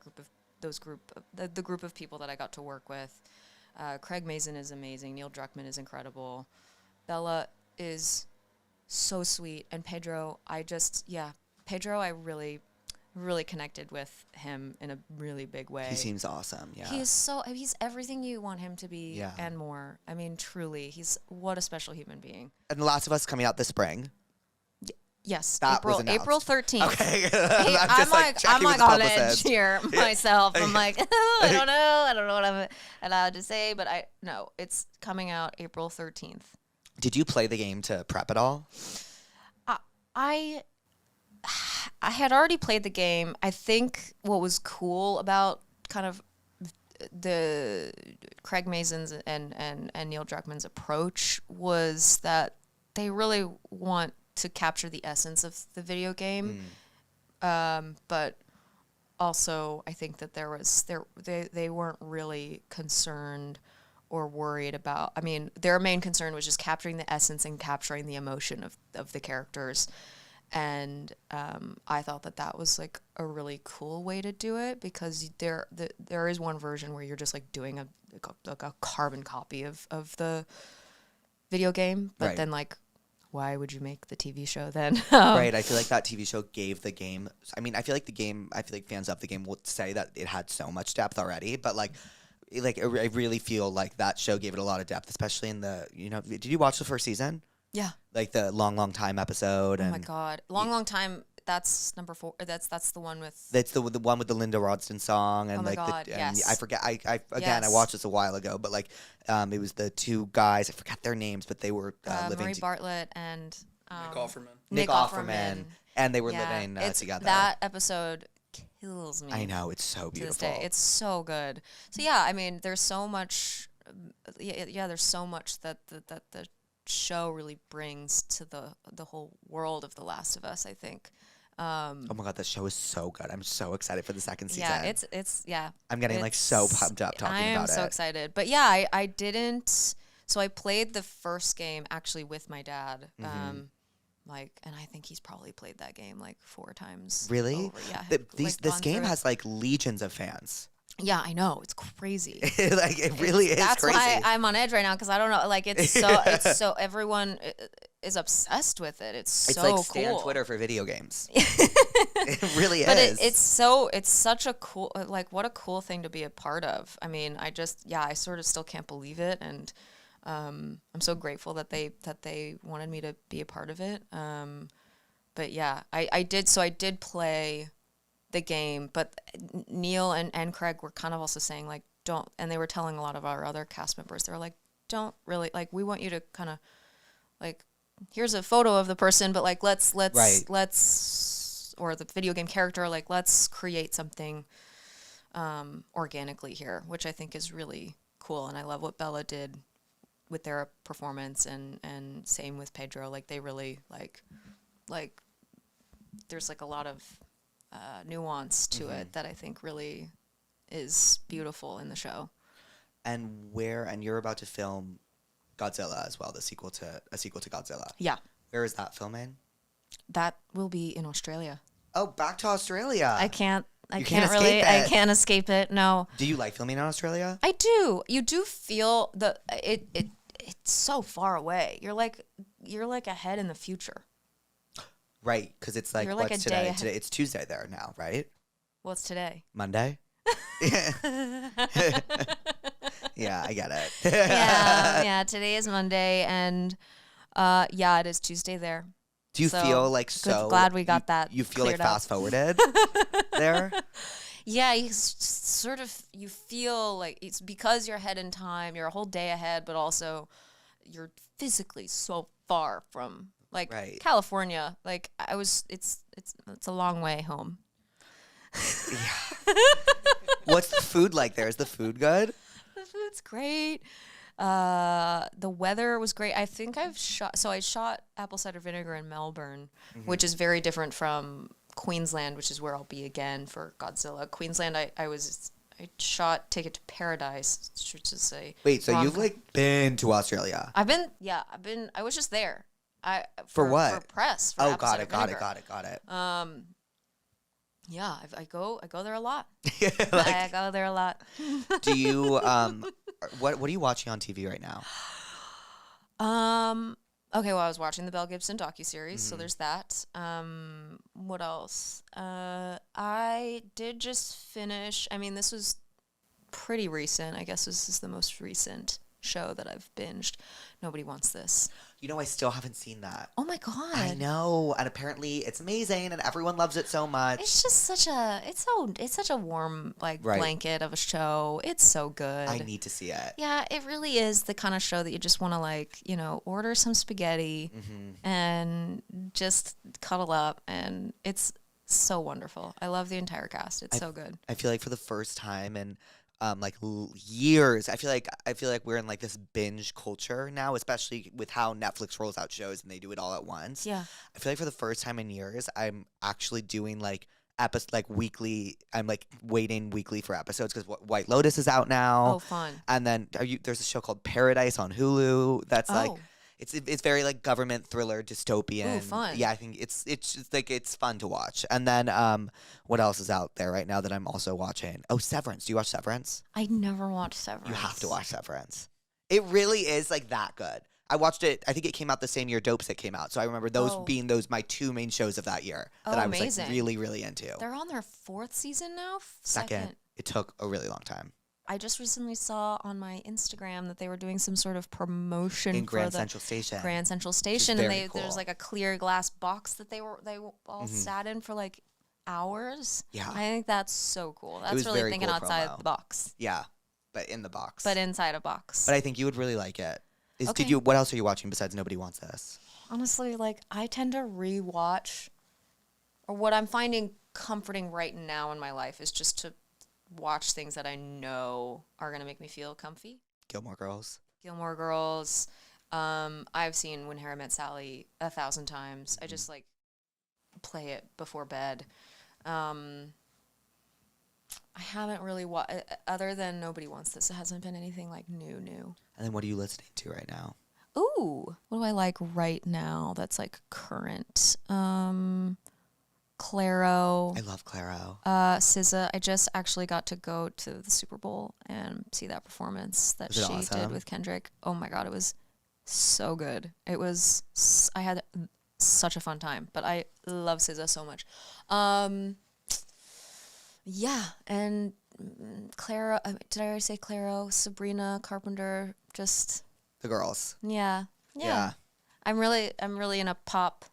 the group of people that I got to work with. Craig Mazin is amazing. Neil Druckmann is incredible. Bella is so sweet, and Pedro, I really connected with him in a really big way. He seems awesome. Yeah, he's everything you want him to be, and more. I mean, truly, what a special human being. And The Last of Us coming out this spring. Yes, that was April 13th. Okay, I'm like on edge here myself. I'm like, I don't know what I'm allowed to say, but it's coming out April 13th. Did you play the game to prep at all? I had already played the game. I think what was cool about kind of the Craig Mazin's and Neil Druckmann's approach was that they really want to capture the essence of the video game, but also I think that they weren't really concerned or worried about. I mean, their main concern was just capturing the essence and capturing the emotion of the characters. And I thought that was like a really cool way to do it, because there is one version where you're just like doing a carbon copy of the video game, but then like, why would you make the TV show then? Right. I feel like that TV show gave the game. I mean, I feel like fans of the game will say that it had so much depth already, but like I really feel like that show gave it a lot of depth, especially in the, did you watch the first season? Yeah. Like the long time episode. Oh my God. Long time. That's number 4. That's the one with. That's the one with the Linda Ronstadt song, and oh my God, yes. I forget. I watched this a while ago, but like, it was the two guys. I forgot their names, but they were living. Marie Bartlett and Nick Offerman, and they were living together. That episode kills me. I know, it's so beautiful. To this day, it's so good. So yeah, I mean, there's so much. There's so much that the show really brings to the whole world of The Last of Us, I think. Oh my God, this show is so good. I'm so excited for the second season. Yeah, it's I'm getting like so pumped up talking about it. I am so excited. But yeah, I didn't. So I played the first game actually with my dad. And I think he's probably played that game like 4 times. Really? Over. Yeah. This game has like legions of fans. Yeah, I know. It's crazy. Like it really is. That's crazy. why I'm on edge right now, because I don't know. Like it's so everyone is obsessed with it. It's so like cool. Stan Twitter for video games. It really but is. It's such a cool, like, what a cool thing to be a part of. I mean, I sort of still can't believe it, and I'm so grateful that they wanted me to be a part of it. But yeah, I did play the game, but Neil and Craig were kind of also saying like, don't, and they were telling a lot of our other cast members, they were like, don't really, like, we want you to kind of like, here's a photo of the person, but like let's or the video game character, like let's create something organically here, which I think is really cool. And I love what Bella did with their performance, and same with Pedro. Like they really like there's like a lot of nuance to it that I think really is beautiful in the show. And you're about to film Godzilla as well, a sequel to Godzilla. Yeah. Where is that filming? That will be in Australia. Oh, back to Australia. I can't I You can't can't really. escape I it. can't escape it. No, Do you like filming in Australia? I do. You do feel it's so far away. You're like ahead in the future. Right, because it's like, You're like what's a day today? ahead. Today it's Tuesday there now, right? What's today? Monday? Yeah, I get it. Yeah. Today is Monday, and it is Tuesday there. Do you So, feel like good, glad we got that You feel like cleared up. fast forwarded there? Yeah, you feel like it's because you're ahead in time. You're a whole day ahead, but also you're physically so far from like Right. California. Like it's a long way home. What's the food like there? Is the food good? The food's great. The weather was great. I think I shot apple cider vinegar in Melbourne, which is very different from Queensland, which is where I'll be again for Godzilla. Queensland, I shot Take It to Paradise, which is a Wait, so you've rom-com. like been to Australia? I was just there. For what? For press. For Oh, apple got cider it, got it, vinegar. got it. Yeah, I go there a lot. Like, I go there a lot. do you what are you watching on TV right now? Okay, well, I was watching the Mel Gibson docuseries, so there's that. What else? I did just finish. I mean, this was pretty recent. I guess this is the most recent show that I've binged. Nobody Wants This. You know, I still haven't seen that. Oh my god! I know, and apparently it's amazing, and everyone loves it so much. It's just such a warm Right. blanket of a show. It's so good. I need to see it. Yeah, it really is the kind of show that you just want to order some spaghetti and just cuddle up, and it's so wonderful. I love the entire cast. It's so good. I feel like for the first time in years, I feel like we're in like this binge culture now, especially with how Netflix rolls out shows and they do it all at once. Yeah. I feel like for the first time in years, I'm actually doing weekly. I'm like waiting weekly for episodes because White Lotus is out now. Oh, fun. And then there's a show called Paradise on Hulu that's like Oh. it's very like government thriller dystopian. Ooh, fun. Yeah, I think it's just like it's fun to watch. And then what else is out there right now that I'm also watching? Oh, Severance. Do you watch Severance? I never watched Severance. You have to watch Severance. It really is like that good. I watched it. I think it came out the same year Dope Sick came out. So I remember those being my two main shows of that year that I was amazing. like really, really into. They're on their 4th season now? Second. It took a really long time. I just recently saw on my Instagram that they were doing some sort of promotion In for Grand the Central Station. Grand Central Station, and very there's cool. like a clear glass box that they all sat in for like hours. Yeah. I think that's so cool. That's was really very thinking cool outside promo. the box, Yeah, but in the box. but inside a box. But I think you would really like it. Okay. What else are you watching besides Nobody Wants This? Honestly, like I tend to rewatch, or what I'm finding comforting right now in my life is just to watch things that I know are gonna make me feel comfy. Gilmore Girls. Gilmore Girls. I've seen When Harry Met Sally 1,000 times. I just like play it before bed. I haven't really other than Nobody Wants This. It hasn't been anything like new. And then what are you listening to right now? Ooh, what do I like right now that's like current? Claro. I love Claro. SZA. I just actually got to go to the Super Bowl and see that performance that Was it she awesome? did with Kendrick. Oh my God, it was so good. I had such a fun time, but I love SZA so much. Yeah, and Clara, did I already say Claro? Sabrina Carpenter, just, The girls. yeah. I'm really in a pop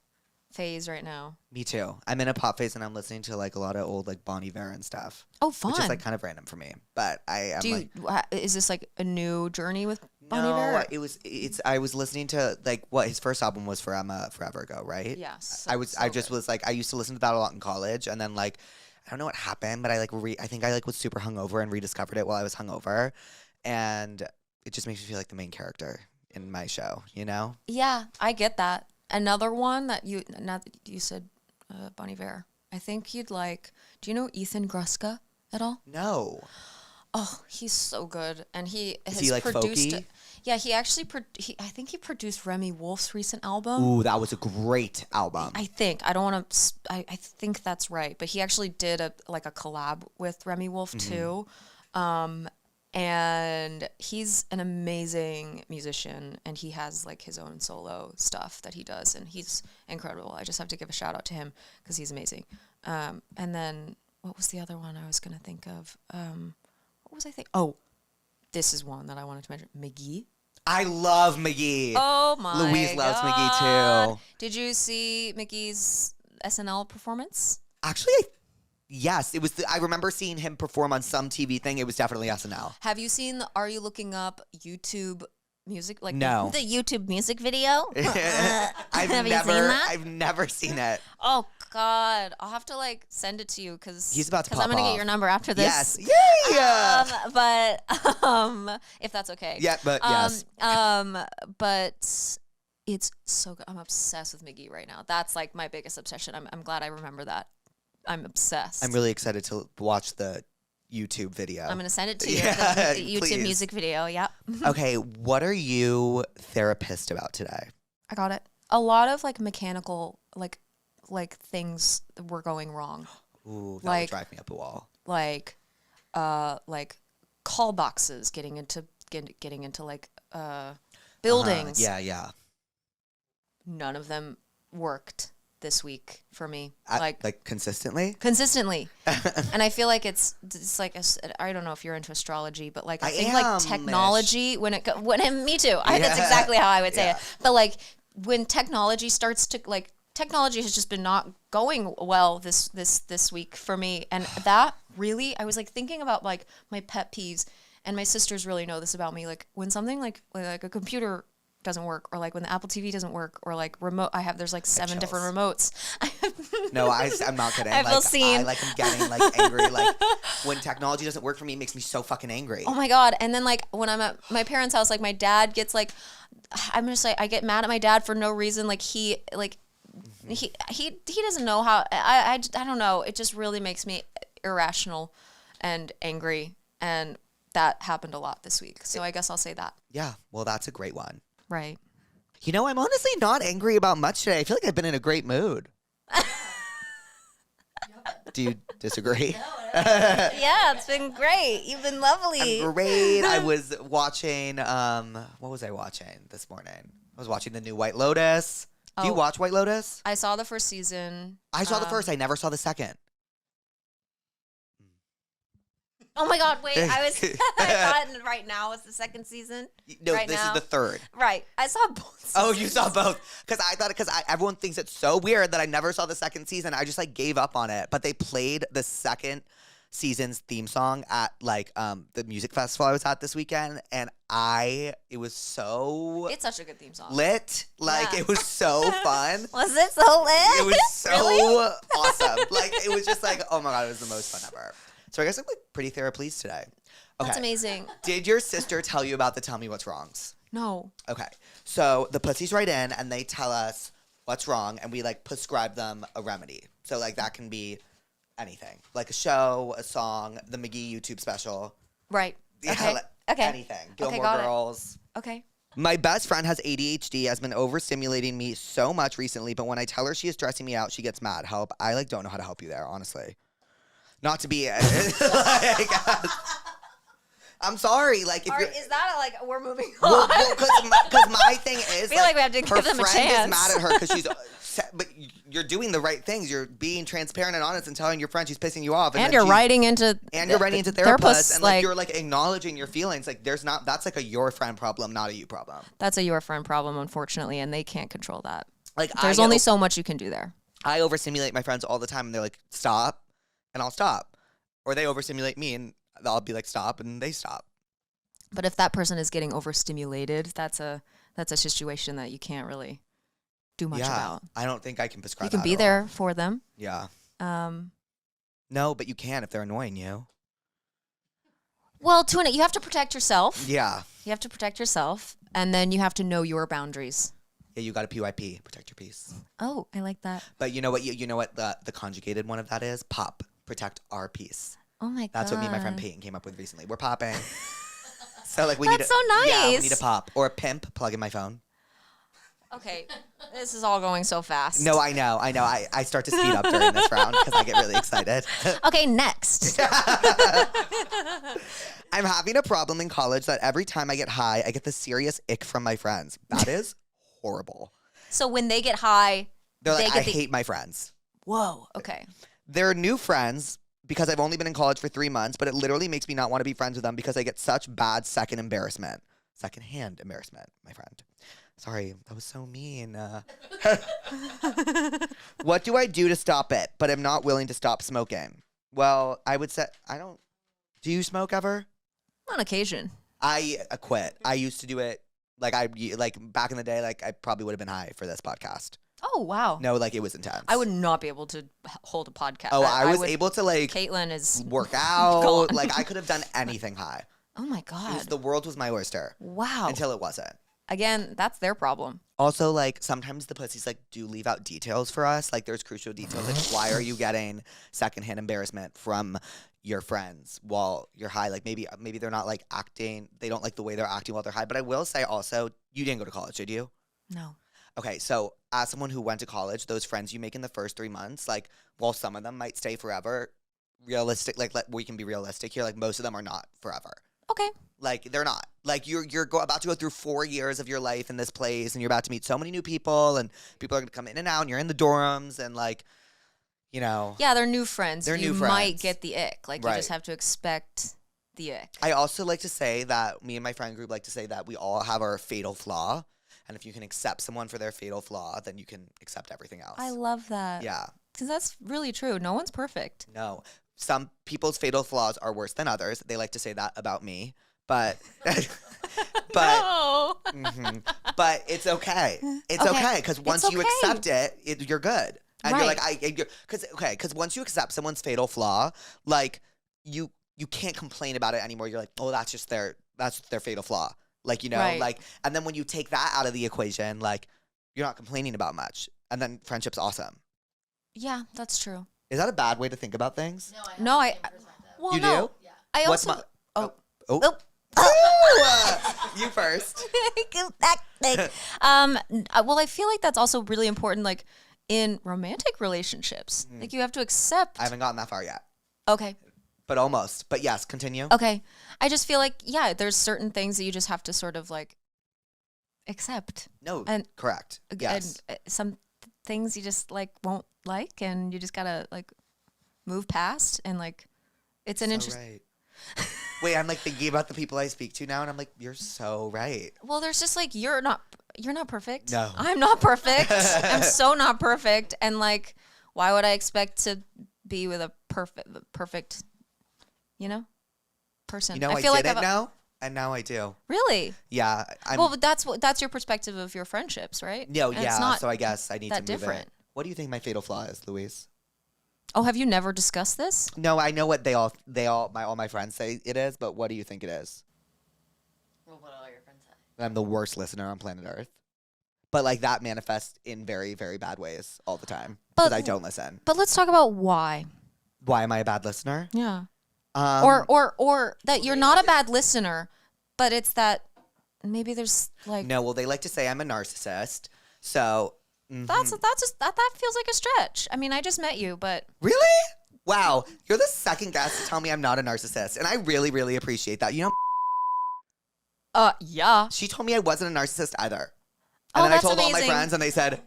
phase right now. Me too. I'm in a pop phase and I'm listening to like a lot of old like Bon Iver and stuff. Oh, fun. Which is like kind of random for me. But I am Is this like a new journey with Bon no, Iver? I was listening to like what his first album was forever ago, right? Yes. I used to listen to that a lot in college and then like I don't know what happened, but I think I like was super hungover and rediscovered it while I was hungover. And it just makes me feel like the main character in my show, you know? Yeah, I get that. Another one that you said Bon Iver. I think you'd like. Do you know Ethan Gruska at all? No. Oh, he's so good, and he has he, like, produced. folky? Yeah, he actually, I think he produced Remy Wolf's recent album. Ooh, that was a great album. I think. I don't want to, I think that's right. But he actually did a collab with Remy Wolf too. And he's an amazing musician, and he has like his own solo stuff that he does, and he's incredible. I just have to give a shout out to him because he's amazing. And then what was the other one I was going to think of? What was I think? Oh, this is one that I wanted to mention. McGee. I love McGee. Oh my Louise loves God. McGee too. Did you see McGee's SNL performance? Actually, yes, it was. I remember seeing him perform on some TV thing. It was definitely SNL. Have you seen the Are You Looking Up YouTube music? Like No. the YouTube music video? I've Have you seen that? I've never seen it. Oh God, I'll have to like send it to you because He's about to I'm pop gonna off. get your number after this. Yes, yeah. But if that's okay. Yeah, but yes. But it's so good. I'm obsessed with McGee right now. That's like my biggest obsession. I'm glad I remember that. I'm obsessed. I'm really excited to watch the YouTube video. I'm gonna send it to you. Yeah, the YouTube please. music video. Yep. Okay, what are you therapist about today? I got it. A lot of like mechanical like things were going wrong. Ooh, that Like- would drive me up a wall. Like call boxes getting into like buildings. Yeah. None of them worked this week for me. Like consistently? Consistently. And I feel like it's like I don't know if you're into astrology, but like I think am-ish. like technology when me too. That's Yeah. exactly how I would say Yeah. it. But like when technology starts to like technology has just been not going well this week for me, and that really I was like thinking about like my pet peeves, and my sisters really know this about me. Like when something like a computer doesn't work, or like when the Apple TV doesn't work, or like remote there's like 7 different remotes. No, I'm not kidding. I feel seen. I'm getting like angry. Like when technology doesn't work for me, it makes me so fucking angry. Oh my God. And then like when I'm at my parents' house, like my dad gets like, I'm just like, I get mad at my dad for no reason. Like he doesn't know how, I don't know. It just really makes me irrational and angry. And that happened a lot this week. So I guess I'll say that. Yeah, well, that's a great one. Right. You know, I'm honestly not angry about much today. I feel like I've been in a great mood. Do you disagree? Yeah, it's been great. You've been lovely. Great. I was watching, what was I watching this morning? I was watching the new White Lotus. Do you Oh. watch White Lotus? I saw the first season. I saw the first. I never saw the second. Oh my God, wait. I thought right now is the second season. No, right this now. is the third. Right. I saw both. Oh, you saw both? Because everyone thinks it's so weird that I never saw the second season. I just like gave up on it. But they played the second season's theme song at like the music festival I was at this weekend, and it was so It's such a good theme song. lit. Like Yeah. it was so fun. Was it so lit? It was so Really? awesome. Like it was just like, oh my God, it was the most fun ever. So I guess I'm like pretty therapleased today. Okay. That's amazing. Did your sister tell you about the Tell Me What's Wrongs? No. Okay. So the pussies write in and they tell us what's wrong, and we like prescribe them a remedy. So like that can be anything. Like a show, a song, the McGee YouTube special. Right. Yeah, Okay. like Okay. anything. Gilmore got it. Girls. Okay. My best friend has ADHD, has been overstimulating me so much recently, but when I tell her she is stressing me out, she gets mad. Help. I like don't know how to help you there, honestly. Not to be like, I'm sorry. Like, if you're, Is that like we're moving well, on? because my thing is, I feel like we have to her give them a friend chance. is mad at her because she's, but you're doing the right things. You're being transparent and honest and telling your friend she's pissing you off, And then you're she's- writing into Therapuss, and like like you're like acknowledging your feelings. Like that's like a your friend problem, not a you problem. that's a your friend problem, unfortunately, and they can't control that. Like There's only so much you can do there. I overstimulate my friends all the time, and they're like, stop, and I'll stop. Or they overstimulate me, and I'll be like, stop, and they stop. But if that person is getting overstimulated, that's a situation that you can't really do much about. I don't think I can prescribe You can that be at there all. for them. Yeah. Um, No, but you can if they're annoying you. well, you have to protect yourself. Yeah. You have to protect yourself, and then you have to know your boundaries. Yeah, you got a PYP, protect your peace. Oh, I like that. But you know what? You know what the conjugated one of that is? Pop, protect our peace. Oh my god. That's what me and my friend Peyton came up with recently. We're popping. So like we That's need so nice. Yeah, we need a pop or a pimp. Plug in my phone. Okay, this is all going so fast. No, I know. I start to speed up during this round because I get really excited. Okay, next. I'm having a problem in college that every time I get high, I get the serious ick from my friends. That is horrible. So when they get high, They're like, they I get hate my friends. Whoa. Okay. They're new friends because I've only been in college for 3 months, but it literally makes me not want to be friends with them because I get such bad secondhand embarrassment, my friend. Sorry, that was so mean. What do I do to stop it? But I'm not willing to stop smoking. Well, I would say, do you smoke ever? On occasion. I quit. I used to do it, like back in the day, like I probably would have been high for this podcast. Oh, wow. No, like it was intense. I would not be able to hold a podcast. Oh, I was able to like Caitlin is work out. gone. Like I could have done anything high. Oh my God. The world was my oyster. Wow. Until it wasn't. Again, that's their problem. Also, like, sometimes the pussies, like, do leave out details for us. Like, there's crucial details. Like, why are you getting secondhand embarrassment from your friends while you're high? Like, maybe they're not, like, acting. They don't like the way they're acting while they're high. But I will say also, you didn't go to college, did you? No. Okay, so as someone who went to college, those friends you make in the first 3 months, like, while some of them might stay forever, realistic, like, we can be realistic here. Like, most of them are not forever. Okay. Like, they're not. Like, you're about to go through 4 years of your life in this place, and you're about to meet so many new people, and people are going to come in and out, and you're in the dorms, and, like, you know. Yeah, they're new friends. They're you new friends. might get the ick. Like, Right. you just have to expect the ick. I also like to say that me and my friend group like to say that we all have our fatal flaw, and if you can accept someone for their fatal flaw, then you can accept everything else. I love that. Yeah. Because that's really true. No one's perfect. No. Some people's fatal flaws are worse than others. They like to say that about me. But No. but it's okay. It's okay because once you okay. accept it, you're good. And Right. you're like, because once you accept someone's fatal flaw, like you can't complain about it anymore. You're like, oh, that's their fatal flaw. Like, you know, Right. like, and then when you take that out of the equation, like, you're not complaining about much, and then friendship's awesome. Yeah, that's true. Is that a bad way to think about things? No, well, You no. do? I What's also. oh. Oh. Ooh, you first. Well, I feel like that's also really important, like in romantic relationships. Like you have to accept. I haven't gotten that far yet, Okay. but almost. But yes, continue. Okay. I just feel like, yeah, there's certain things that you just have to sort of like accept. No, And- correct. Yes. And some things you just like won't like, and you just gotta like move past, and like it's an So interesting. right. Wait, I'm like thinking about the people I speak to now, and I'm like, you're so right. Well, there's just like you're not perfect. No. I'm not perfect. I'm so not perfect, and like, why would I expect to be with a perfect, person? You know, I feel didn't like know, and now I do. Really? Yeah. Well, but that's your perspective of your friendships, right? No, And yeah. It's not So I guess I need to that move different. it. What do you think my fatal flaw is, Louise? Oh, have you never discussed this? No, I know what all my friends say it is, but what do you think it is? Well, what all your friends say? I'm the worst listener on planet Earth. But like that manifests in very, very bad ways all the time because I don't listen. But let's talk about why. Why am I a bad listener? Yeah. Um, Or that you're not a bad listener, but it's that maybe there's like no. Well, they like to say I'm a narcissist. So that's just that feels like a stretch. I mean, I just met you, but really, wow, you're the second guest to tell me I'm not a narcissist, and I really, really appreciate that. You know, yeah. she told me I wasn't a narcissist either. Oh, And then I that's told all my amazing. friends, and they said,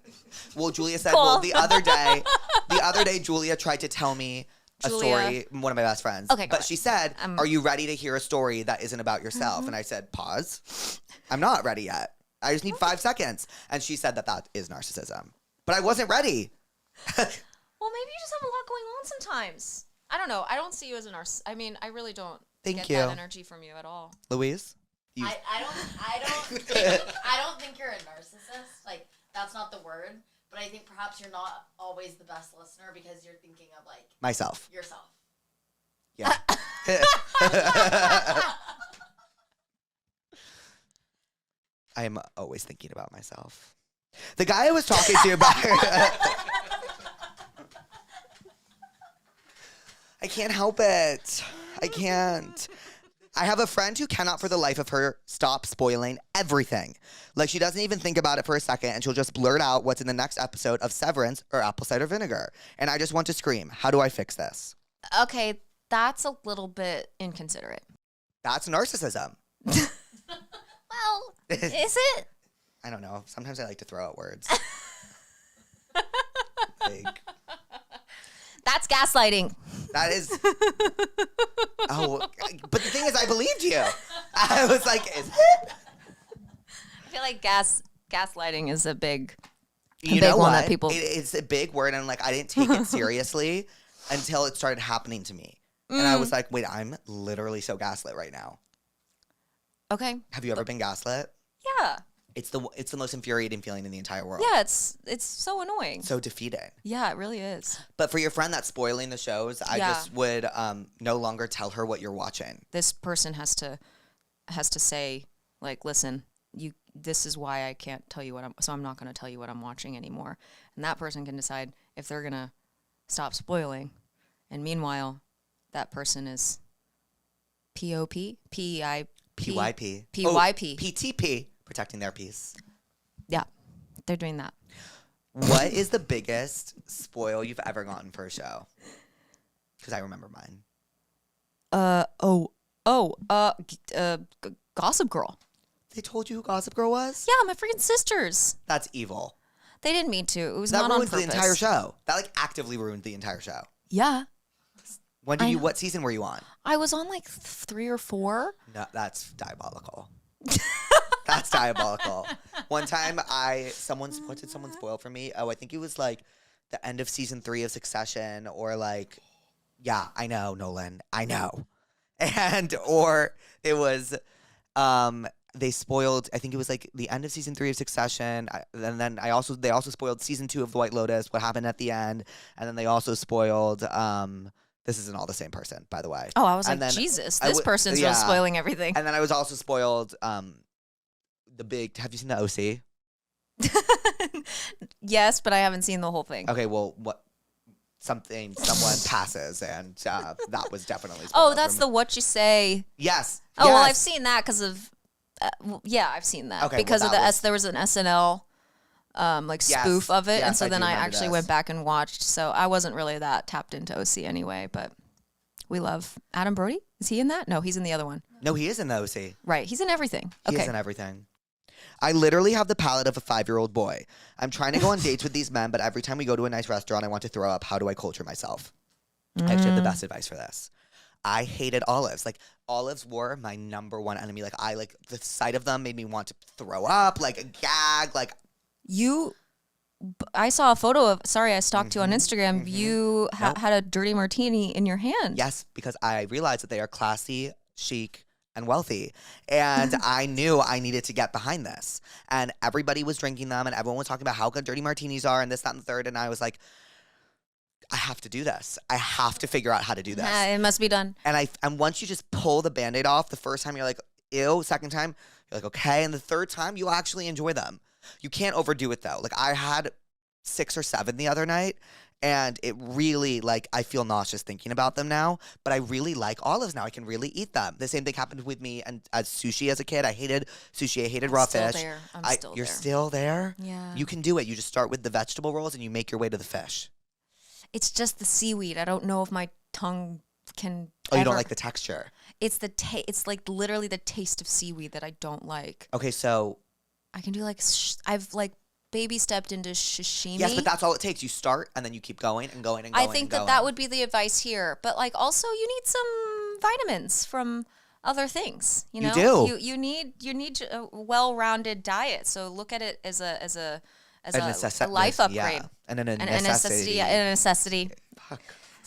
"Well, Julia said, Cool. well, the other day, Julia tried to tell me a story. One of my best friends. Okay, but she said, "Are you ready to hear a story that isn't about yourself?" And I said, "Pause. I'm not ready yet. I just need 5 seconds." And she said that is narcissism, but I wasn't ready. Well, maybe you just have a lot going on sometimes. I don't know. I don't see you as a narcissist. I mean, I really don't Thank get you. that energy from you at all. Louise, I don't think you're a narcissist. Like, that's not the word. But I think perhaps you're not always the best listener because you're thinking of, like, myself. yourself. Yeah. I am always thinking about myself. The guy I was talking to about I can't help it. I can't. I have a friend who cannot for the life of her stop spoiling everything. Like, she doesn't even think about it for a second, and she'll just blurt out what's in the next episode of Severance or Apple Cider Vinegar. And I just want to scream. How do I fix this? Okay, that's a little bit inconsiderate. That's narcissism. Well, is it? I don't know. Sometimes I like to throw out words. Like, that's gaslighting. that is. Oh, but the thing is, I believed you. I was like, is it? I feel like gaslighting is a big You know one what? that people. It's a big word, and like I didn't take it seriously until it started happening to me, and I was like, wait, I'm literally so gaslit right now. Okay. Have you ever been gaslit? Yeah. It's the most infuriating feeling in the entire world. Yeah, it's so annoying. So defeating. Yeah, it really is. But for your friend that's spoiling the shows, I Yeah. just would no longer tell her what you're watching. This person has to say, like, listen, this is why I can't tell you I'm not going to tell you what I'm watching anymore. And that person can decide if they're going to stop spoiling. And meanwhile, that person is POP, PIP, PYP. PYP. PTP. Protecting their peace. Yeah, they're doing that. What is the biggest spoil you've ever gotten for a show? Because I remember mine. Gossip Girl. They told you who Gossip Girl was? Yeah, my freaking sisters. That's evil. They didn't mean to. It was That not on ruins purpose. the entire show. That like actively ruined the entire show. Yeah. What season were you on? I was on like 3 or 4. No, that's diabolical. That's diabolical. One time what did someone spoil for me? Oh, I think it was like the end of season 3 of Succession, or like, yeah, I know, Nolan, I know. Or it was, they spoiled, I think it was like the end of season 3 of Succession. And then they also spoiled season 2 of The White Lotus, what happened at the end. And then they also spoiled, this isn't all the same person, by the way. Oh, I was And like, then Jesus, this person's really spoiling everything. And then I was also spoiled have you seen the OC? Yes, but I haven't seen the whole thing. Okay, well, someone passes, and that was definitely spoiled. Oh, that's the What You Say. Yes. Oh, well, yes. I've seen that because of, I've seen that. Okay, because well, of there was an SNL spoof of it, and Yes, so I then do I remember actually this. went back and watched, so I wasn't really that tapped into OC anyway, but we love Adam Brody. Is he in that? No, he's in the other one. No, he is in the OC. Right, he's in everything. He Okay. is in everything. I literally have the palate of a 5-year-old boy. I'm trying to go on dates with these men, but every time we go to a nice restaurant, I want to throw up. How do I culture myself? I actually have the best advice for this. I hated olives. Like, olives were my number one enemy. Like, the sight of them made me want to throw up, like a gag. Like, I saw a photo of, I stalked you on Instagram. You had a dirty martini in your hand. yes, because I realized that they are classy, chic, and wealthy. And I knew I needed to get behind this. And everybody was drinking them, and everyone was talking about how good dirty martinis are, and this, that, and the third. And I was like, I have to do this. I have to figure out how to do this. It must be done. And once you just pull the Band-Aid off, the first time you're like, ew. Second time, you're like, okay. And the third time, you'll actually enjoy them. You can't overdo it, though. Like, I had 6 or 7 the other night, and it really, like, I feel nauseous thinking about them now, but I really like olives now. I can really eat them. The same thing happened with me and as sushi as a kid. I hated sushi. I hated raw fish. I'm still You're there. still there? Yeah. You can do it. You just start with the vegetable rolls and you make your way to the fish. It's just the seaweed. I don't know if my tongue can. Oh, you don't like the texture? It's it's like literally the taste of seaweed that I don't like. Okay, so. I can do like I've like baby stepped into sashimi. Yes, but that's all it takes. You start and then you keep going and going and going. I think that would be the advice here. But like also you need some vitamins from other things. You know, you do. You need a well-rounded diet. So look at it as a life upgrade. Yeah. And a necessity. A necessity. Fuck.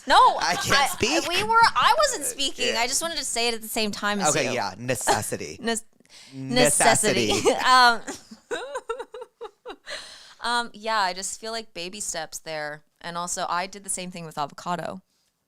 No, I can't speak. I wasn't speaking. I just wanted to say it at the same time as you. Okay, yeah, necessity. Necessity. Yeah, I just feel like baby steps there. And also, I did the same thing with avocado.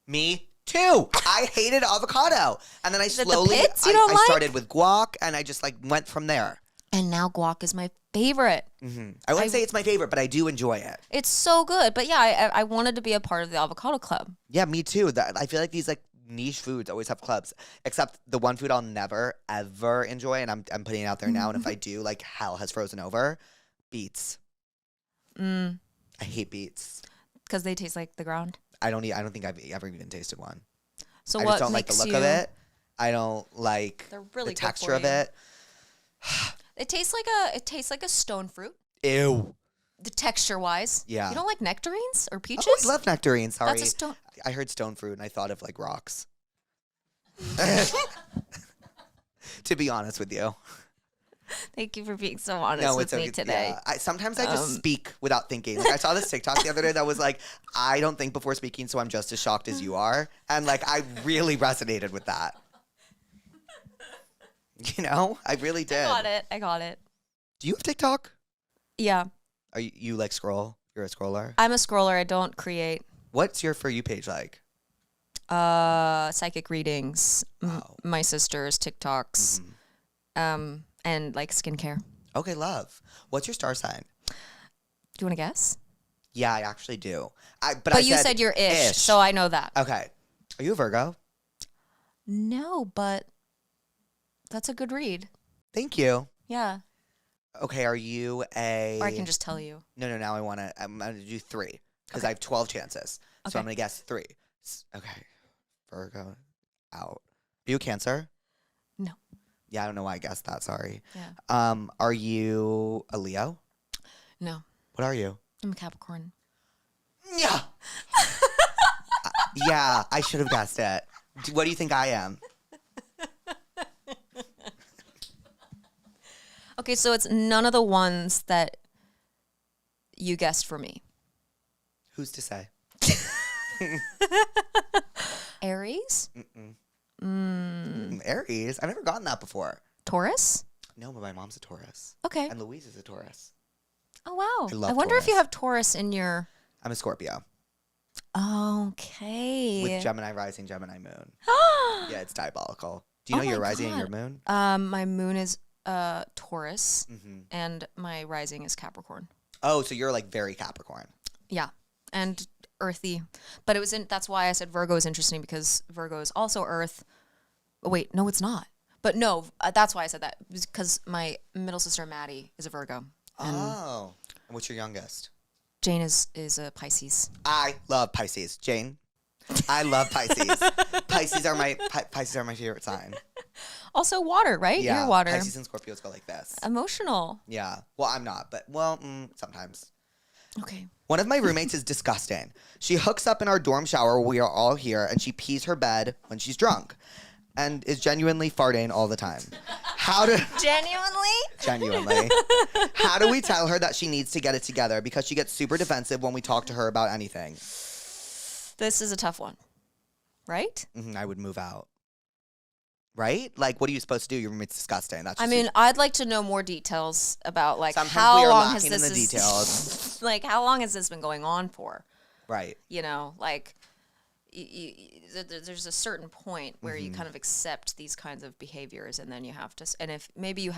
Me too. I hated avocado. And then I slowly, the pits you don't like? started with guac and I just like went from there. And now guac is my favorite. Mm-hmm. I wouldn't say it's my favorite, but I do enjoy it. It's so good. But yeah, I wanted to be a part of the avocado club. Yeah, me too. I feel like these like niche foods always have clubs. Except the one food I'll never ever enjoy, and I'm putting it out there now. And if I do, like hell has frozen over. Beets. I hate beets because they taste like the ground. I don't think I've ever even tasted one. So I what just don't like the makes look you? of it. I don't like They're really the good texture for of you. it. It tastes like a stone fruit. Ew. The texture wise. Yeah. You don't like nectarines or peaches? Oh, I love nectarines. Sorry. That's a stone. I heard stone fruit and I thought of like rocks. To be honest with you. Thank you for being so honest No, with it's me okay. today. Yeah. Sometimes I just speak without thinking. Like I saw this TikTok the other day that was like, I don't think before speaking, so I'm just as shocked as you are. And like I really resonated with that. You know? I really did. I got it. Do you have TikTok? Yeah. Are you like scroll? You're a scroller? I'm a scroller. I don't create. What's your For You page like? Psychic readings, my sister's TikToks, and like skincare. Okay, love. What's your star sign? Do you want to guess? Yeah, I actually do. But you said you're ish, so I know that. Okay. Are you a Virgo? No, but that's a good read. Thank you. Yeah. Okay, are you a... Or I can just tell you. No, now I'm going to do 3 because I have 12 chances. So Okay. I'm going to guess 3. Okay. Virgo, out. Are you a Cancer? No. Yeah, I don't know why I guessed that. Sorry. Yeah. Are you a Leo? No. What are you? I'm a Capricorn. Yeah. Yeah, I should have guessed it. What do you think I am? Okay, so it's none of the ones that you guessed for me. Who's to say? Aries? Aries? I've never gotten that before. Taurus? No, but my mom's a Taurus. Okay. And Louise is a Taurus. Oh, wow. I love wonder if you Taurus. have Taurus in your... I'm a Scorpio. Okay. With Gemini rising, Gemini moon. Yeah, it's diabolical. Do you Oh know your my rising and God. your moon? My moon is Taurus, and my rising is Capricorn. Oh, so you're like very Capricorn. Yeah, and earthy. But that's why I said Virgo is interesting, because Virgo is also Earth. Oh, wait, no, it's not. But no, that's why I said that, because my middle sister Maddie is a Virgo. And Oh. And what's your youngest? Jane is a Pisces. I love Pisces. Jane? I love Pisces. Pisces are my favorite sign. Also water, right? Yeah. You're water. Pisces and Scorpios go like this. Emotional. Yeah. Well, I'm not, but sometimes. Okay. One of my roommates is disgusting. She hooks up in our dorm shower while we are all here, and she pees her bed when she's drunk, and is genuinely farting all the time. Genuinely. How do we tell her that she needs to get it together? Because she gets super defensive when we talk to her about anything. This is a tough one, right? I would move out. Right? Like, what are you supposed to do? Your roommate's disgusting. That's I just mean, I'd like to know more details about like Sometimes how we are long has lacking in this the details. like how long has this been going on for? right. You know, like there's a certain point where you kind of accept these kinds of behaviors, and then you have to. And if maybe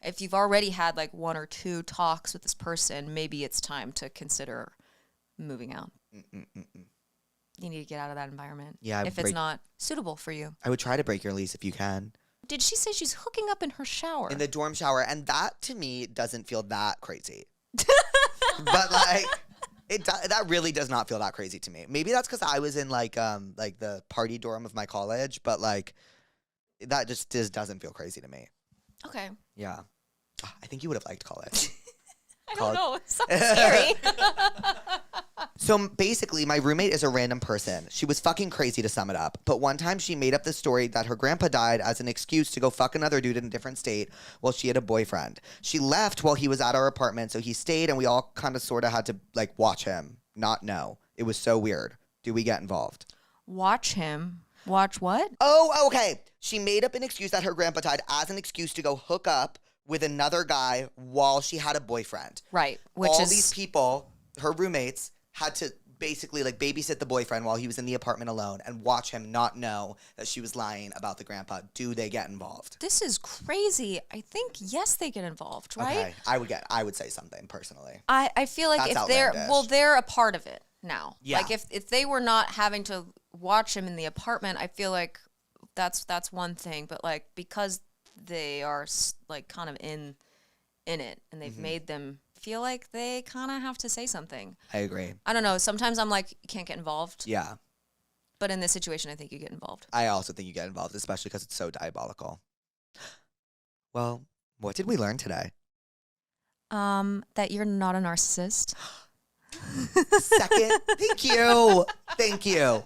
if you've already had like 1 or 2 talks with this person, maybe it's time to consider moving out. You need to get out of that environment. Yeah, if it's not suitable for you. I would try to break your lease if you can. Did she say she's hooking up in her shower? In the dorm shower, and that to me doesn't feel that crazy. But like, that really does not feel that crazy to me. Maybe that's because I was in like the party dorm of my college, but like that just doesn't feel crazy to me. Okay. Yeah, I think you would have liked college. I don't know. It sounds scary. So basically, my roommate is a random person. She was fucking crazy, to sum it up. But one time she made up the story that her grandpa died as an excuse to go fuck another dude in a different state while she had a boyfriend. She left while he was at our apartment, so he stayed, and we all kind of sort of had to like watch him, not know. It was so weird. Do we get involved? Watch him. Watch what? Oh, okay. She made up an excuse that her grandpa died as an excuse to go hook up with another guy while she had a boyfriend. Right. These people, her roommates, had to basically like babysit the boyfriend while he was in the apartment alone and watch him not know that she was lying about the grandpa. Do they get involved? This is crazy. I think yes, they get involved, right? Okay. I would say something personally. I feel like That's if outlandish. they're a part of it now. Yeah. Like if they were not having to watch him in the apartment, I feel like that's one thing. But like because they are like kind of in it, and they've made them feel like they kind of have to say something. I agree. I don't know. Sometimes I'm like, you can't get involved. Yeah. But in this situation, I think you get involved. I also think you get involved, especially because it's so diabolical. Well, what did we learn today? That you're not a narcissist. Second, thank you.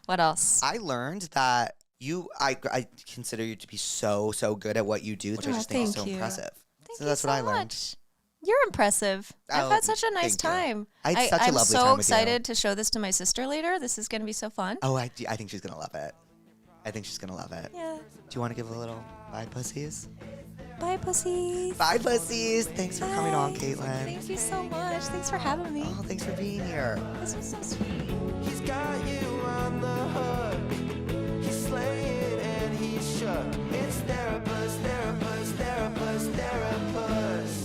What else? I learned that I consider you to be so good at what you do, which I just think is so impressive. Thank So you that's so what I learned. much. You're impressive. I've had such a nice thank you. time. I had such a I'm lovely so time with you. excited to show this to my sister later. This is going to be so fun. Oh, I think she's gonna love it. I think she's gonna love it. Yeah. Do you want to give a little bye, pussies? Bye, pussies. Bye, pussies. Thanks for coming on, Caitlin. Thank you so much. Thanks for having me. Oh, thanks for being here. This was so sweet. He's got you on the hook. He's slaying and he's shook. It's Therapuss, Therapuss, Therapuss, Therapuss.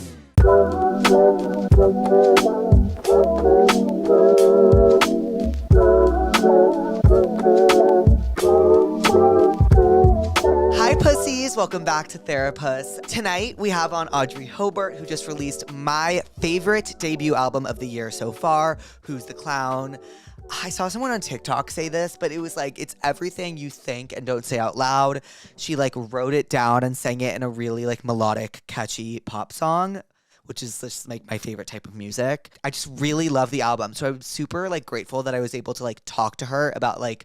Hi, pussies. Welcome back to Therapuss. Tonight, we have on Audrey Hobart, who just released my favorite debut album of the year so far, Who's the Clown? I saw someone on TikTok say this, but it was like, it's everything you think and don't say out loud. She like wrote it down and sang it in a really like melodic, catchy pop song, which is just like my favorite type of music. I just really love the album. So I'm super like grateful that I was able to like talk to her about like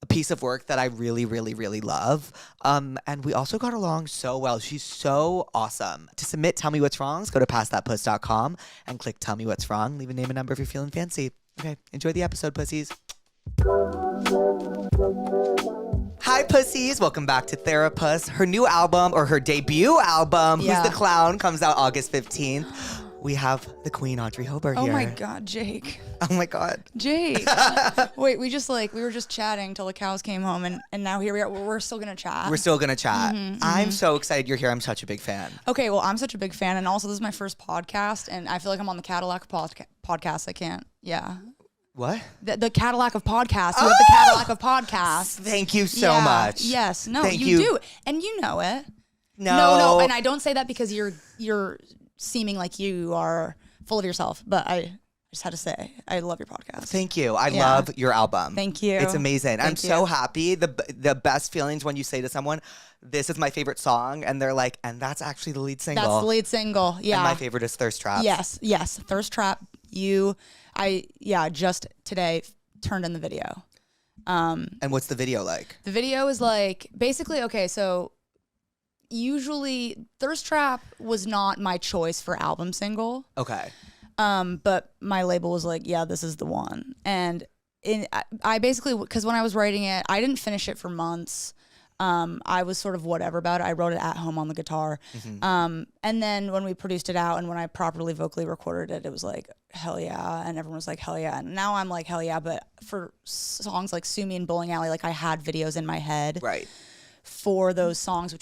a piece of work that I really, really, really love. And we also got along so well. She's so awesome. To submit Tell Me What's Wrongs, go to passthatpuss.com and click Tell Me What's Wrong. Leave a name and number if you're feeling fancy. Okay, enjoy the episode, pussies. Hi, pussies. Welcome back to Therapuss. Her new album, or her debut album, Who's the Clown, comes out August 15th. We have the queen, Audrey Hobart, here. Oh my God, Jake. Oh my God. Jake. Wait, we were just chatting till the cows came home, and now here we are. We're still going to chat. We're still going to chat. I'm so excited you're here. I'm such a big fan. Okay, well, I'm such a big fan, and also this is my first podcast, and I feel like I'm on the Cadillac of podcast. I can't, yeah. What? The Cadillac of podcasts. You have the Cadillac of podcasts. Thank you so much. Yes. No, Thank you do. And you know it. No. And I don't say that because you're seeming like you are full of yourself, but I just had to say, I love your podcast. Thank you. I love your album. Thank you. It's amazing. I'm Thank you. so happy. The best feelings when you say to someone, this is my favorite song, and they're like, and that's actually the lead single. That's the lead single. Yeah. And my favorite is Thirst Trap. Yes. Thirst Trap. Just today turned in the video. And what's the video like? The video is like, basically, okay, so usually Thirst Trap was not my choice for album single. Okay. But my label was like, yeah, this is the one. And I basically, because when I was writing it, I didn't finish it for months. I was sort of whatever about it. I wrote it at home on the guitar. And then when we produced it out and when I properly vocally recorded it, it was like, hell yeah. And everyone was like, hell yeah. And now I'm like, hell yeah. But for songs like Sue Me and Bowling Alley, like I had videos in my head Right. for those songs,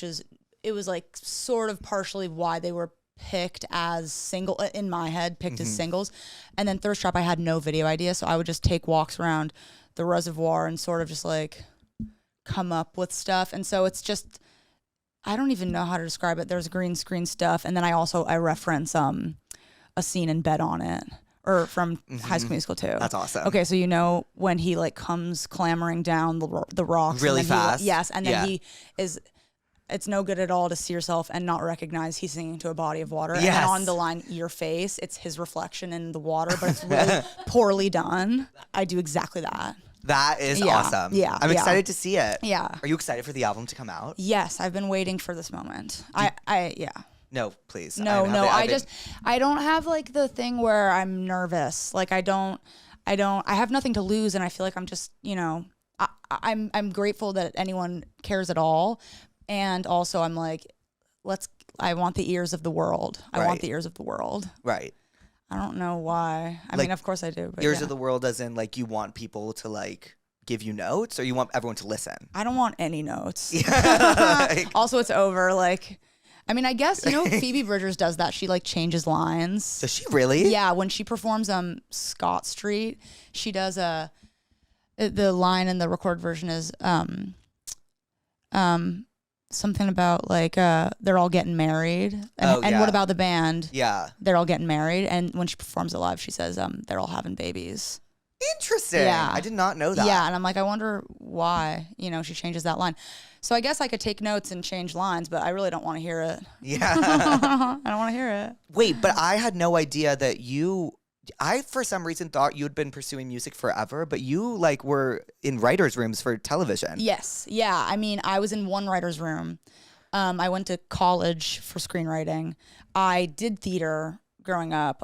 it was like sort of partially why they were picked as single in my head, picked as singles. And then Thirst Trap, I had no video idea. So I would just take walks around the reservoir and sort of just like come up with stuff. And so it's just, I don't even know how to describe it. There's green screen stuff. And then I reference a scene in Bed on It, or from High School Musical 2. That's awesome. Okay, so you know when he like comes clambering down the rocks. Really and then fast. Yes, and then he is, it's no good at all to see yourself and not recognize he's singing to a body of water. Yes. And then on the line, your face, it's his reflection in the water, but it's really poorly done. I do exactly that. That is awesome. Yeah. I'm excited to see it. Yeah. Are you excited for the album to come out? Yes, I've been waiting for this moment. No, please. No. I don't have like the thing where I'm nervous. Like I have nothing to lose, and I feel like I'm just, I'm grateful that anyone cares at all. And also I'm like, I want the ears of the world. I want the ears of the world. Right. I don't know why. I mean, of course I do. But ears of the world as in like you want people to like give you notes, or you want everyone to listen? I don't want any notes. Yeah. Also, it's over. Like, I mean, I guess, Phoebe Bridgers does that. She like changes lines. Does she really? Yeah. When she performs Scott Street, she does The line in the record version is something about like they're all getting married. And what about the band? Yeah. They're all getting married. And when she performs it live, she says they're all having babies. Interesting. Yeah. I did not know that. Yeah, and I'm like, I wonder why, she changes that line. So I guess I could take notes and change lines, but I really don't want to hear it. Yeah. I don't want to hear it. Wait, but I had no idea that I for some reason thought you had been pursuing music forever, but you like were in writers' rooms for television. Yes. Yeah. I mean, I was in one writer's room. I went to college for screenwriting. I did theater growing up.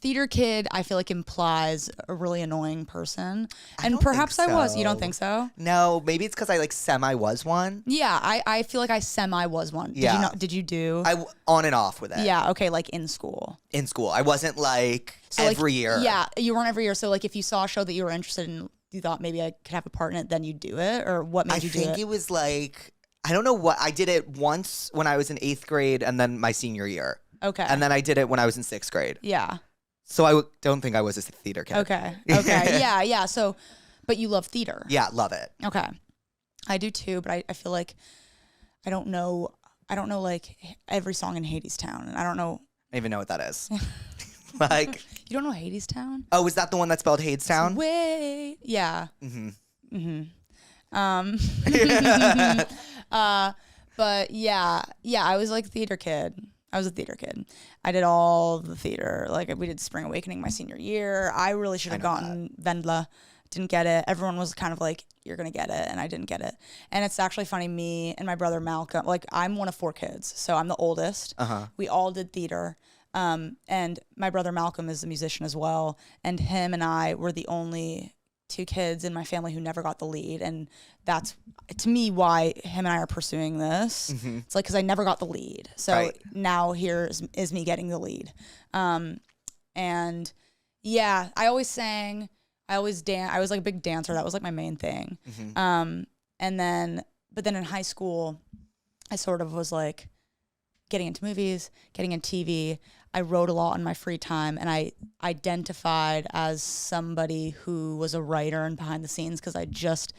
Theater kid, I feel like implies a really annoying person. And perhaps I was. You don't think so? No, maybe it's because I like semi was one. Yeah, I feel like I semi was one. Yeah. Did you do? On and off with it. Yeah, okay, like in school. In school. I wasn't like every year. Yeah, you weren't every year. So like if you saw a show that you were interested in, you thought maybe I could have a part in it, then you do it? Or what made you do it? I think it was like, I don't know what, I did it once when I was in 8th grade and then my senior year. Okay. And then I did it when I was in 6th grade. Yeah. So I don't think I was a theater kid. Okay. Yeah. So, but you love theater. Yeah, love it. Okay. I do too, but I feel like I don't know like every song in Hadestown, and I don't know. I don't even know what that is. Like, you don't know Hadestown? Oh, is that the one that spelled Hadestown? Wait. Yeah. But yeah, I was like a theater kid. I did all the theater. Like we did Spring Awakening my senior year. I really should have gotten Vendla. Didn't get it. Everyone was kind of like, you're going to get it. And I didn't get it. And it's actually funny, me and my brother Malcolm, like I'm one of 4 kids. So I'm the oldest. We all did theater. And my brother Malcolm is a musician as well. And him and I were the only 2 kids in my family who never got the lead, and that's to me why him and I are pursuing this. It's like because I never got the lead, so now here is me getting the lead. And yeah, I always sang, I always dance. I was like a big dancer. That was like my main thing. But then in high school, I sort of was like getting into movies, getting into TV. I wrote a lot in my free time, and I identified as somebody who was a writer and behind the scenes because I just,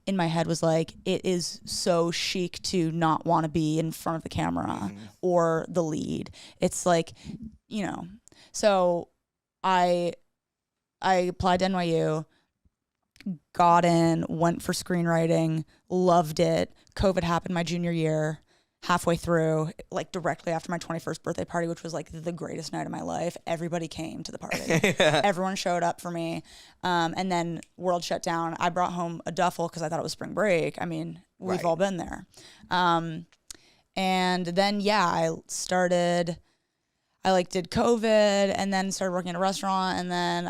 in my head, was like, it is so chic to not want to be in front of the camera or the lead. It's like, so I applied to NYU, got in, went for screenwriting, loved it. COVID happened my junior year. Halfway through, like directly after my 21st birthday party, which was like the greatest night of my life, everybody came to the party. Everyone showed up for me. And then world shut down. I brought home a duffel because I thought it was spring break. I mean, we've all been there. And then, I did COVID and then started working at a restaurant. And then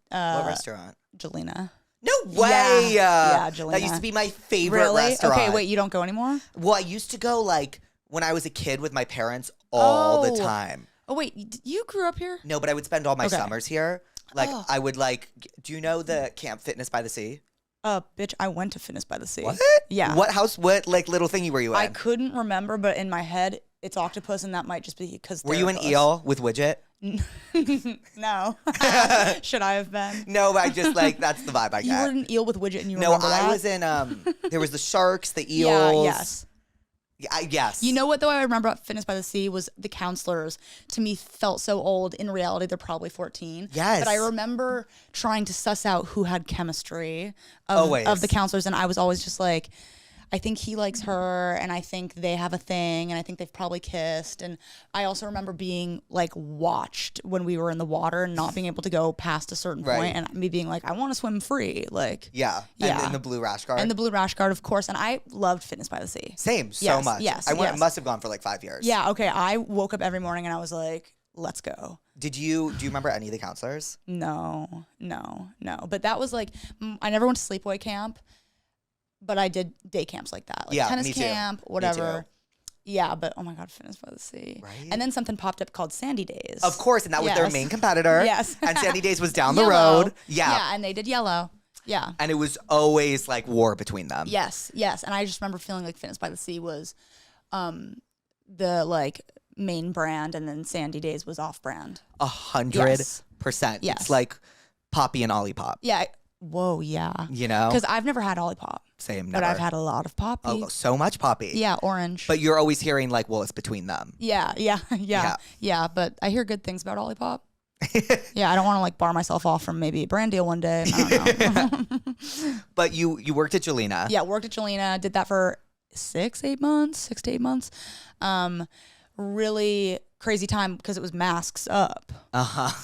what restaurant? Jelena. No way! Yeah, Jelena. That used to be my favorite restaurant. Okay, wait, you don't go anymore? Well, I used to go like when I was a kid with my parents all the time. Oh wait, you grew up here? No, but I would spend all my summers here. Like I would do you know the Camp Fitness by the Sea? Bitch, I went to Fitness by the Sea. What? Yeah. What like little thingy were you in? I couldn't remember, but in my head, it's octopus, and that might just be because. Were you an eel with Widget? No. Should I have been? No, but I just that's the vibe I You got. were an eel with Widget, and you remember that? No, I was in. There was the sharks, the eels. Yes. Yes. You know what though I remember about Fitness by the Sea was the counselors to me felt so old. In reality, they're probably 14. Yes. But I remember trying to suss out who had chemistry of the counselors, and I was always just like, I think he likes her, and I think they have a thing, and I think they've probably kissed. And I also remember being like watched when we were in the water and not being able to go past a certain point, and me being like, I want to swim free, like and in the blue rash guard, of course. And I loved Fitness by the Sea. Same, so much. Yes, I must have gone for like 5 years. Yeah, okay. I woke up every morning and I was like, let's go. Do you remember any of the counselors? No. But that was like, I never went to sleepaway camp. But I did day camps like that, like tennis camp, whatever. Yeah, but oh my God, Fitness by the Sea. Right. And then something popped up called Sandy Days. Of course, and that was their main competitor. Yes. And Sandy Days was down the road. Yeah. Yeah, and they did Yellow. Yeah. And it was always like war between them. Yes. And I just remember feeling like Fitness by the Sea was the like main brand, and then Sandy Days was off brand. 100%. Yes. It's like Poppy and Olipop. Yeah. whoa, yeah. You know? Because I've never had Olipop. Same, But never. I've had a lot of Poppy. Oh, so much Poppy. Yeah, orange. But you're always hearing like, well, it's between them. Yeah. But I hear good things about Olipop. Yeah, I don't want to like bar myself off from maybe a brand deal one day. I don't know. But you worked at Jelena. Yeah, worked at Jelena. Did that for 6 to 8 months. Really crazy time because it was masks up.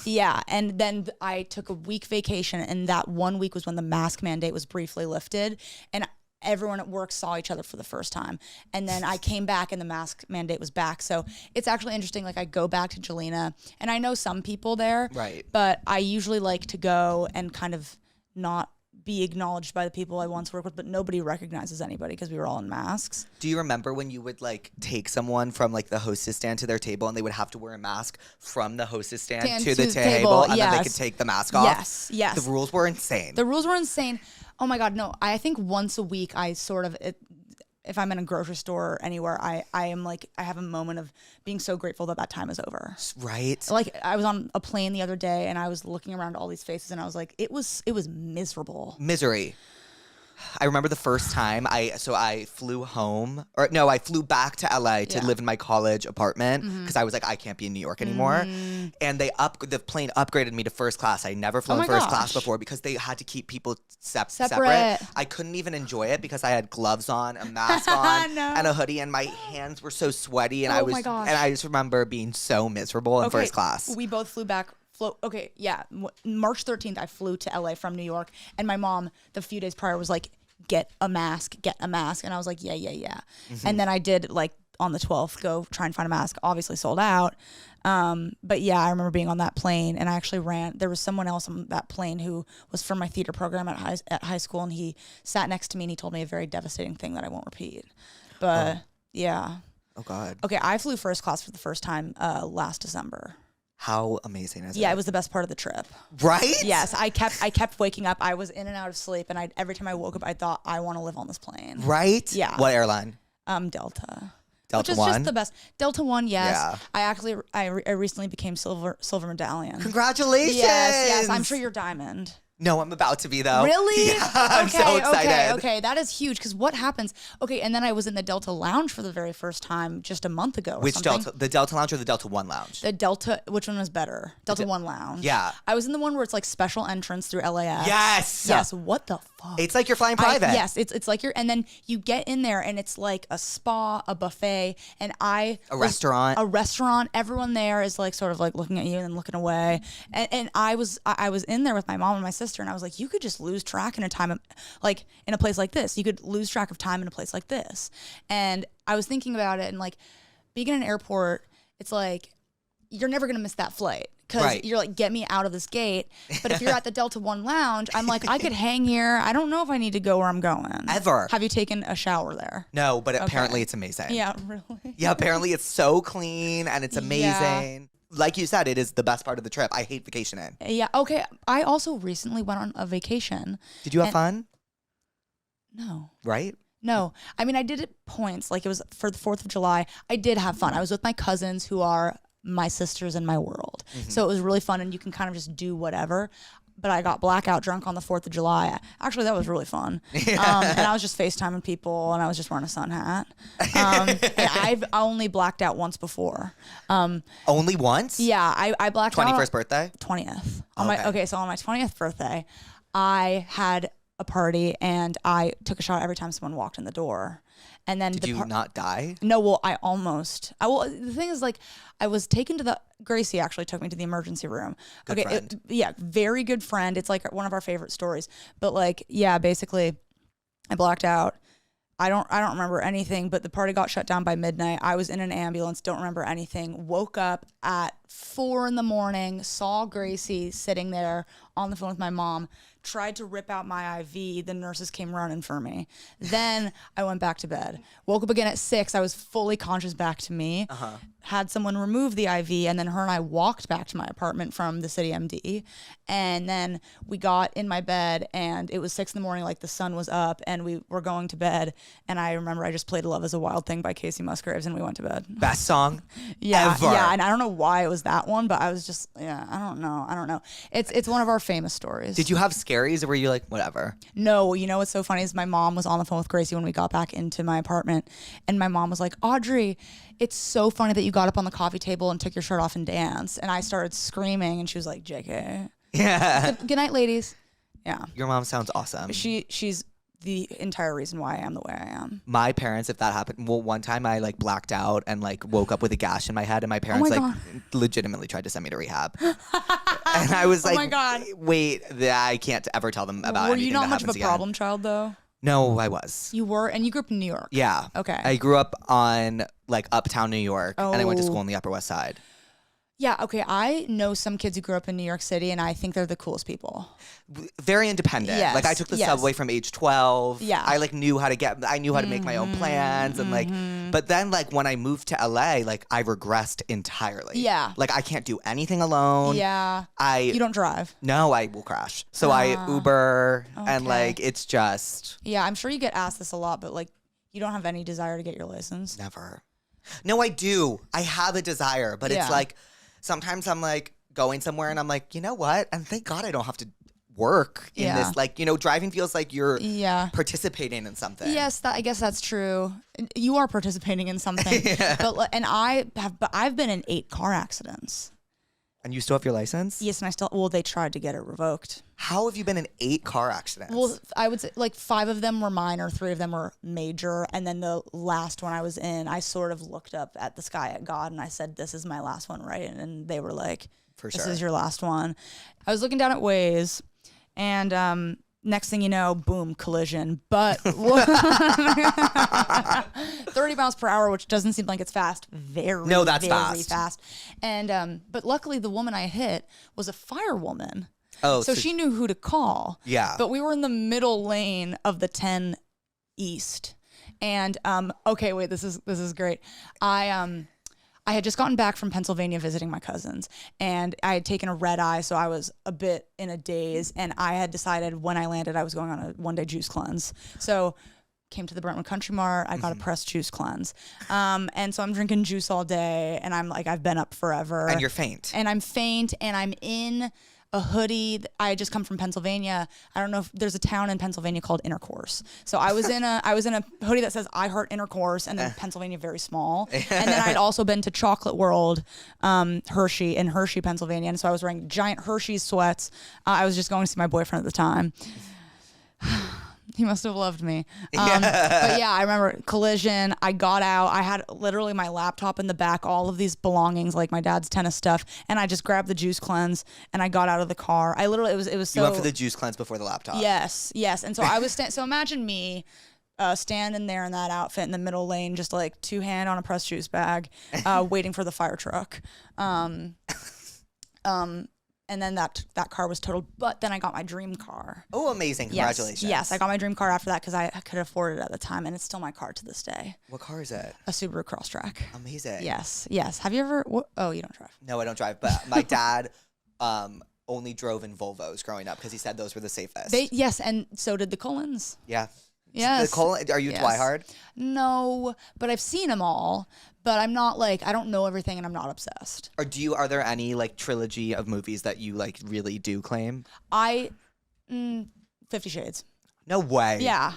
Yeah, and then I took a week vacation, and that 1 week was when the mask mandate was briefly lifted, and everyone at work saw each other for the first time. And then I came back and the mask mandate was back. So it's actually interesting. Like I go back to Jelena and I know some people there, right? But I usually like to go and kind of not be acknowledged by the people I once worked with, but nobody recognizes anybody because we were all in masks. Do you remember when you would like take someone from like the hostess stand to their table and they would have to wear a mask from the hostess stand to the table and then they could take the mask off? Yes. The rules were insane. Oh my God, no. I think once a week I sort of, if I'm in a grocery store or anywhere, I am like, I have a moment of being so grateful that time is over. Right. Like I was on a plane the other day and I was looking around all these faces and I was like, it was miserable. Misery. I remember the first time I flew home, or no, I flew back to LA to live in my college apartment because I was like, I can't be in New York anymore. And the plane upgraded me to first class. I never flown first class before because they had to keep people separate. I couldn't even enjoy it because I had gloves on, a mask on, and a hoodie, and my hands were so sweaty, and I just remember being so miserable in first class. We both flew back. March 13th, I flew to LA from New York, and my mom, the few days prior, was like, get a mask. And I was like, yeah. Mm-hmm. And then I did, like, on the 12th, go try and find a mask, obviously sold out. But yeah, I remember being on that plane, and I actually there was someone else on that plane who was from my theater program at high school, and he sat next to me, and he told me a very devastating thing that I won't repeat. But, yeah. Oh, God. Okay, I flew first class for the first time last December. How amazing is it? Yeah, it was the best part of the trip. Right? Yes, I kept waking up. I was in and out of sleep, and every time I woke up, I thought, I want to live on this plane. Right? Yeah. What airline? Delta. Delta Which is One? just the best. Delta One, yes. Yeah. I recently became silver medallion. Congratulations! Yes. I'm sure you're diamond. No, I'm about to be though. Really? Yeah, I'm so excited. Okay. That is huge because what happens? Okay, and then I was in the Delta Lounge for the very first time just a month ago. Which Delta? The Delta Lounge or the Delta One Lounge? The Delta. Which one was better? Delta One Lounge. Yeah. I was in the one where it's like special entrance through LAX. Yes. What the fuck? It's like you're flying private. Yes. It's like and then you get in there and it's like a spa, a buffet, and a restaurant. Everyone there is like sort of like looking at you and then looking away. And I was in there with my mom and my sister, and I was like, you could just lose track in a place like this. You could lose track of time in a place like this. And I was thinking about it, and like being in an airport, it's like you're never gonna miss that flight because you're like, get me out of this gate. But if you're at the Delta One Lounge, I'm like, I could hang here. I don't know if I need to go where I'm going. Ever. Have you taken a shower there? No, but apparently it's amazing. Yeah, really? Yeah, apparently it's so clean and it's amazing. Yeah. Like you said, it is the best part of the trip. I hate vacationing. Yeah, okay. I also recently went on a vacation. Did you have fun? No. Right? No. I mean, I did it points. Like it was for the 4th of July. I did have fun. I was with my cousins who are my sisters in my world. Mm-hmm. So it was really fun, and you can kind of just do whatever. But I got blackout drunk on the 4th of July. Actually, that was really fun. And I was just FaceTiming people, and I was just wearing a sun hat. I've only blacked out once before. Only once? Yeah, I blacked 21st out. 21st birthday? 20th. So on my 20th birthday, I had a party, and I took a shot every time someone walked in the door. And then did you not die? No, well, I almost. The thing is, like, I was taken to Gracie actually took me to the emergency room. Good friend. Very good friend. It's like one of our favorite stories. But like, yeah, basically, I blacked out. I don't remember anything, but the party got shut down by midnight. I was in an ambulance, don't remember anything. Woke up at 4 a.m, saw Gracie sitting there on the phone with my mom, tried to rip out my IV. The nurses came running for me. Then I went back to bed. Woke up again at 6. I was fully conscious, back to me. had someone remove the IV, and then her and I walked back to my apartment from the City MD, and then we got in my bed, and it was 6 a.m, like the sun was up, and we were going to bed, and I remember I just played Love Is a Wild Thing by Casey Musgraves, and we went to bed. Best song Yeah, ever. yeah, and I don't know why it was that one, but I was just, I don't know. It's one of our famous stories. Did you have scaries, or were you like, whatever? No, you know what's so funny is my mom was on the phone with Gracie when we got back into my apartment, and my mom was like, Audrey, it's so funny that you got up on the coffee table and took your shirt off and danced. And I started screaming, and she was like, JK. Yeah. Good night, ladies. Yeah. Your mom sounds awesome. She's the entire reason why I am the way I am. My parents, if that happened, well, one time I like blacked out and like woke up with a gash in my head, and my parents legitimately tried to send me to rehab. And I was like, my God. Wait, I can't ever tell them about Were anything you not that much of a happens again. problem child, though? No, I was. You were, and you grew up in New York. Yeah. Okay. I grew up on like uptown New York, and I went to Oh. school on the Upper West Side. Yeah, okay. I know some kids who grew up in New York City, and I think they're the coolest people. Very independent. Yes, Like I took the yes. subway from age 12. Yeah. I like knew how to make my own plans, and like, but then like when I moved to LA, like I regressed entirely. Yeah. Like I can't do anything alone. Yeah. You You don't drive. No, I will crash. So I Uber, and okay. like it's just Yeah, I'm sure you get asked this a lot, but like you don't have any desire to get your license. never. No, I do. I have a desire, but Yeah. it's like sometimes I'm like going somewhere and I'm like, you know what? And thank God I don't have to work in Yeah. this. Like, driving feels like you're Yeah. participating in something. Yes, I guess that's true. You are participating in something. But I've been in 8 car accidents. And you still have your license? Yes, and they tried to get it revoked. How have you been in 8 car accidents? Well, I would say like 5 of them were minor, 3 of them were major, and then the last one I was in, I sort of looked up at the sky at God and I said, "This is my last one, right?" And they were like, For "This sure. is your last one." I was looking down at Waze, and next thing you know, boom, collision. But 30 miles per hour, which doesn't seem like it's fast. Very, No, that's very fast. And but luckily, the woman I hit was a firewoman. Oh, so she knew who to call. Yeah. But we were in the middle lane of the 10 East. And okay, wait, this is great. I had just gotten back from Pennsylvania visiting my cousins, and I had taken a red eye, so I was a bit in a daze, and I had decided when I landed I was going on a one-day juice cleanse. So came to the Brentwood Country Mart, I got a pressed juice cleanse. And so I'm drinking juice all day, and I'm like, I've been up forever. And you're faint. And I'm faint, and I'm in a hoodie. I had just come from Pennsylvania. I don't know if there's a town in Pennsylvania called Intercourse. So I was in a hoodie that says I heart Intercourse, and then Pennsylvania very small. And then I'd also been to Chocolate World, Hershey in Hershey, Pennsylvania. And so I was wearing giant Hershey's sweats. I was just going to see my boyfriend at the time. He must have loved me. But yeah, I remember collision. I got out. I had literally my laptop in the back, all of these belongings, like my dad's tennis stuff, and I just grabbed the juice cleanse and I got out of the car. I literally, it was so. You went for the juice cleanse before the laptop. Yes. And so I was, so imagine me standing there in that outfit in the middle lane, just like 2 hand on a pressed juice bag, waiting for the fire truck. And then that car was totaled, but then I got my dream car. Oh, amazing. Congratulations. Yes, I got my dream car after that because I could afford it at the time, and it's still my car to this day. What car is it? A Subaru Crosstrek. Amazing. Yes. Have you ever, oh, you don't drive. No, I don't drive, but my dad only drove in Volvos growing up because he said those were the safest. Yes, and so did the Cullens. Yeah. Yes. The Cullen, are you Yes. a Twihard? No, but I've seen them all, but I'm not like, I don't know everything and I'm not obsessed. Or are there any like trilogy of movies that you like really do claim? 50 Shades. No way. Yeah.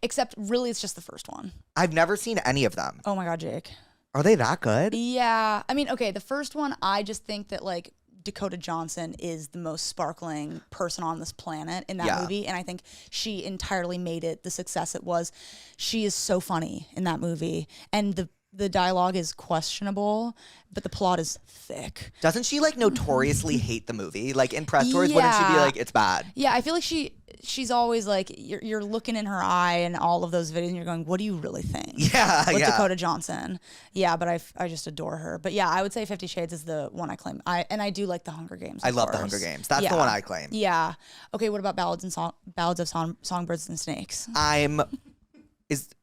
Except really it's just the first one. I've never seen any of them. Oh my God, Jake. Are they that good? Yeah. I mean, okay, the first one, I just think that like Dakota Johnson is the most sparkling person on this planet in that movie. And I think she entirely made it the success it was. She is so funny in that movie. And the dialogue is questionable, but the plot is thick. Doesn't she like notoriously hate the movie? Like in press tours, wouldn't she be like, it's bad? Yeah, I feel like she's always like, you're looking in her eye and all of those videos and you're going, what do you really think? Yeah, With yeah. Dakota Johnson. Yeah, but I just adore her. But yeah, I would say 50 Shades is the one I claim. I do like The Hunger Games. I of love The course. Hunger Games. That's the one I claim. Yeah. Okay, what about Ballads of Songbirds and Snakes?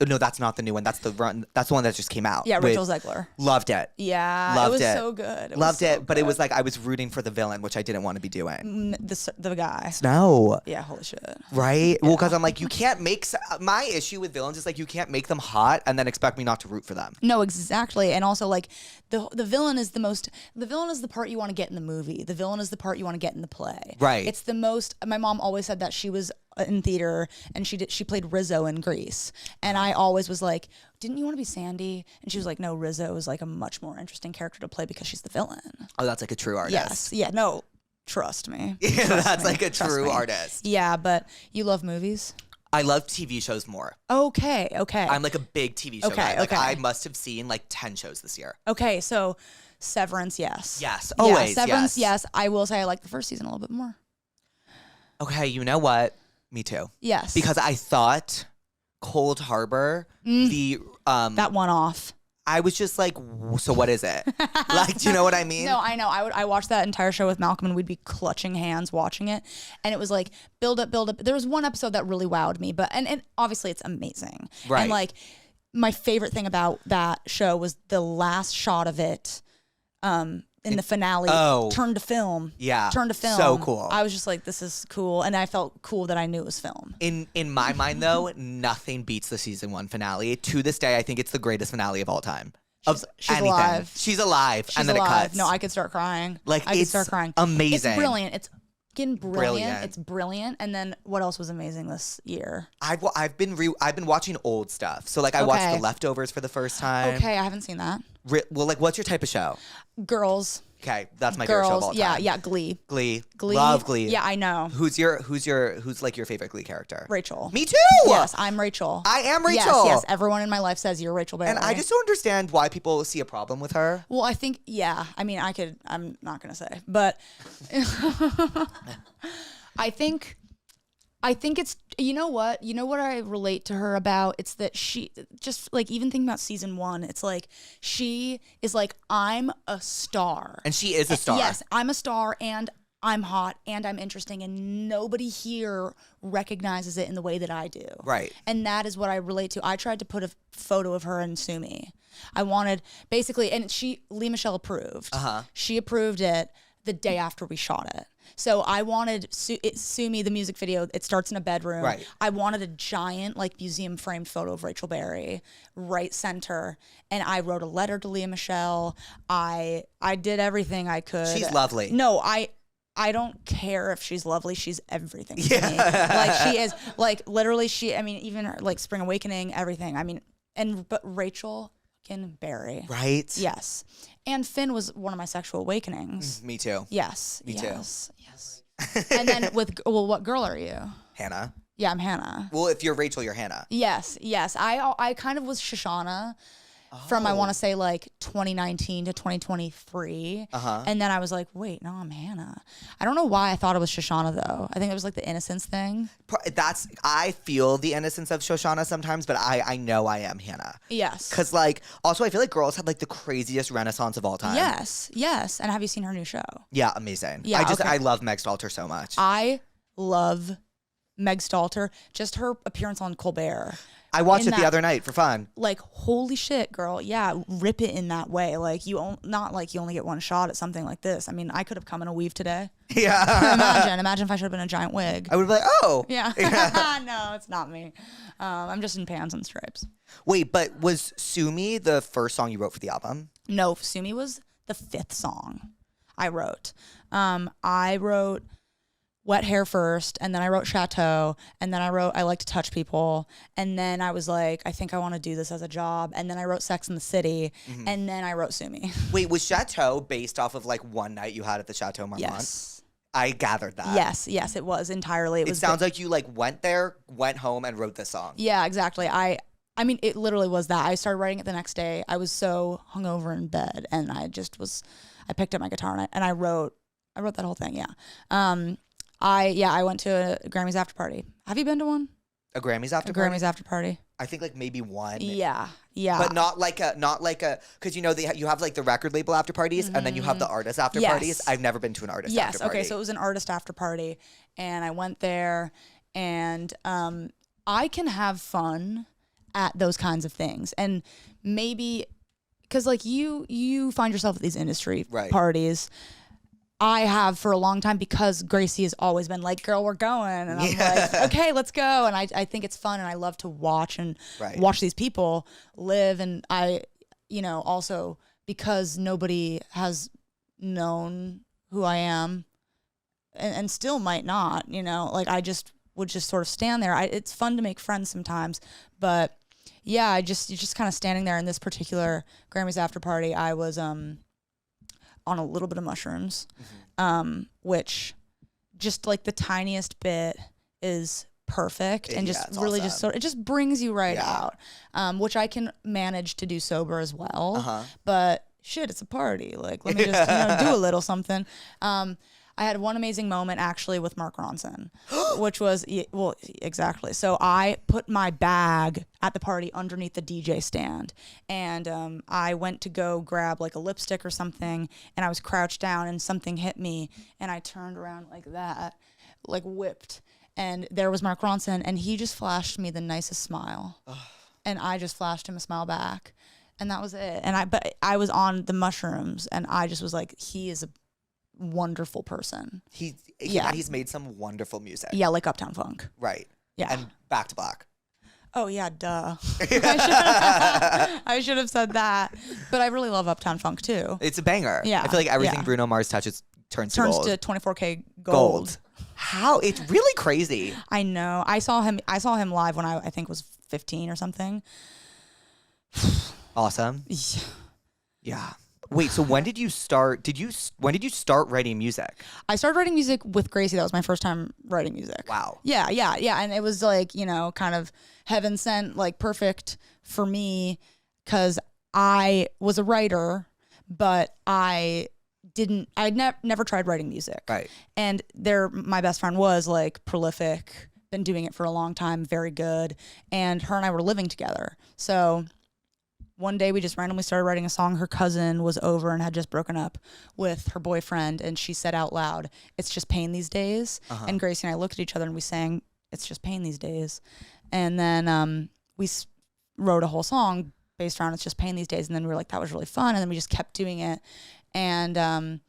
No, that's not the new one. That's the one that just came out. Yeah, with- Rachel Zegler. Loved it. Yeah, Loved it was it. so good. Loved it, but it was like I was rooting for the villain, which I didn't want to be doing. The guy. No. Yeah, holy shit. Right? Well, because I'm like, you can't make my issue with villains is like you can't make them hot and then expect me not to root for them. No, exactly. And also like the villain is the part you want to get in the movie. The villain is the part you want to get in the play. Right. It's the most. My mom always said that she was in theater and she played Rizzo in Grease, and I always was like, didn't you want to be Sandy? And she was like, no, Rizzo is like a much more interesting character to play because she's the villain. Oh, that's like a true artist. Yes. Yeah. No. Trust me. Yeah, that's like a Trust true me. artist. Yeah, but you love movies. I love TV shows more. Okay. I'm like a big TV show guy. Like okay. I must have seen like 10 shows this year. Okay. So Severance, yes. Yes, always, Yeah, Severance, yes. yes. I will say I like the first season a little bit more. Okay, you know what? Me too. Yes. Because I thought Cold Harbor, that one off. I was just like, so what is it? Like, do you know what I mean? No, I know. I watched that entire show with Malcolm, and we'd be clutching hands watching it, and it was like build up. There was one episode that really wowed me, but and obviously it's amazing. Right. And like my favorite thing about that show was the last shot of it. In the finale, turned to film. Yeah. Turned to film. So cool. I was just like, this is cool. And I felt cool that I knew it was film. In my mind, though, nothing beats the season 1 finale. To this day, I think it's the greatest finale of all time. She's alive. She's alive. She's and then alive. it cuts. No, I could start crying. Like, I could it's start crying. amazing. It's brilliant. It's fucking brilliant. Brilliant. It's brilliant. And then what else was amazing this year? I've been watching old stuff. So like I watched Okay. The Leftovers for the first time. Okay, I haven't seen that. Well, like what's your type of show? Girls. Okay, that's my favorite show of all time. Yeah, Glee. Glee. Love Glee. Yeah, I know. Who's like your favorite Glee character? Rachel. Me too. Yes, I'm Rachel. I am Rachel. Yes. Everyone in my life says you're Rachel Berry. And I just don't understand why people see a problem with her. Well, I think, yeah. I mean, I'm not going to say. But I think it's, you know what I relate to her about? It's that she, just like even thinking about season 1, it's like she is like, I'm a star. And she is a star. Yes, I'm a star and I'm hot and I'm interesting and nobody here recognizes it in the way that I do. Right. And that is what I relate to. I tried to put a photo of her and Sumi. I wanted basically, and Lee Michelle approved. She approved it the day after we shot it. So I wanted Sumi, the music video, it starts in a bedroom. Right. I wanted a giant like museum framed photo of Rachel Berry, right center. And I wrote a letter to Leah Michelle. I did everything I could. She's lovely. No, I don't care if she's lovely. She's everything to me. Like she is, like literally I mean, even her, like Spring Awakening, everything. I mean, but Rachel fucking Berry. Right? Yes. And Finn was one of my sexual awakenings. Me too. Yes. Me too. Yes. And then what girl are you? Hannah. Yeah, I'm Hannah. Well, if you're Rachel, you're Hannah. Yes. I kind of was Shoshana from, I want to say like 2019 to 2023. And then I was like, wait, no, I'm Hannah. I don't know why I thought it was Shoshana though. I think it was like the innocence thing. I feel the innocence of Shoshana sometimes, but I know I am Hannah. Yes. Because like, also I feel like girls had like the craziest renaissance of all time. Yes. And have you seen her new show? Yeah, amazing. Yeah, I love Meg Stalter so much. I love Meg Stalter. Just her appearance on Colbert. I watched it the other night for fun. Like, holy shit, girl. Yeah, rip it in that way. Like, not like you only get one shot at something like this. I mean, I could have come in a weave today. Yeah. Imagine if I should have been a giant wig. I would be like, oh. Yeah. No, it's not me. I'm just in pants and stripes. Wait, but was Sumi the first song you wrote for the album? No, Sumi was the 5th song I wrote. I wrote Wet Hair first, and then I wrote Chateau, and then I wrote I Like to Touch People, and then I was like, I think I want to do this as a job, and then I wrote Sex in the City, and then I wrote Sumi. Wait, was Chateau based off of like one night you had at the Chateau Marmont? Yes. I gathered that. Yes, it was entirely. It sounds like you like went there, went home, and wrote this song. Yeah, exactly. I mean, it literally was that. I started writing it the next day. I was so hungover in bed, and I picked up my guitar and I wrote that whole thing. Yeah. I went to a Grammys after party. Have you been to one? A Grammys after party? Grammys after party. I think like maybe one. Yeah. But not like a, because you know you have like the record label after parties and then you have the artist after parties. I've never been to an artist after party. Okay, so it was an artist after party, and I went there, and I can have fun at those kinds of things. And maybe because like you find yourself at these industry parties. I have for a long time because Gracie has always been like, girl, we're going. And I'm like, okay, let's go. And I think it's fun. And I love to watch and watch these people live. And I, also because nobody has known who I am and still might not, like I just would just sort of stand there. It's fun to make friends sometimes, but yeah, you're just kind of standing there in this particular Grammys after party. I was, on a little bit of mushrooms, which just like the tiniest bit is perfect and just really awesome. Just sort of, it just brings you right out, which I can manage to do sober as well. But shit, it's a party. Like, let me just do a little something. I had one amazing moment actually with Mark Ronson, which was, well, exactly. So I put my bag at the party underneath the DJ stand, and I went to go grab like a lipstick or something, and I was crouched down and something hit me, and I turned around like that, like whipped, and there was Mark Ronson, and he just flashed me the nicest smile, and I just flashed him a smile back, and that was it. And but I was on the mushrooms, and I just was like, he is a wonderful person. He's made some wonderful music. Yeah, like Uptown Funk. Right. Yeah. And Back to Black. Oh yeah, duh. I should have said that. But I really love Uptown Funk too. It's a banger. Yeah. I feel like everything Bruno Mars touches turns to gold. To 24K gold. How? It's really crazy. I know. I saw him live when I think was 15 or something. Awesome. Yeah. Wait, so when did you start writing music? I started writing music with Gracie. That was my first time writing music. Wow. Yeah. And it was like, kind of heaven sent, like perfect for me because I was a writer, but I'd never tried writing music. Right. And my best friend was like prolific, been doing it for a long time, very good. And her and I were living together. So one day we just randomly started writing a song. Her cousin was over and had just broken up with her boyfriend, and she said out loud, "It's just pain these days." And Gracie and I looked at each other and we sang, "It's just pain these days." And then we wrote a whole song based around "It's just pain these days." And then we were like, that was really fun. And then we just kept doing it. And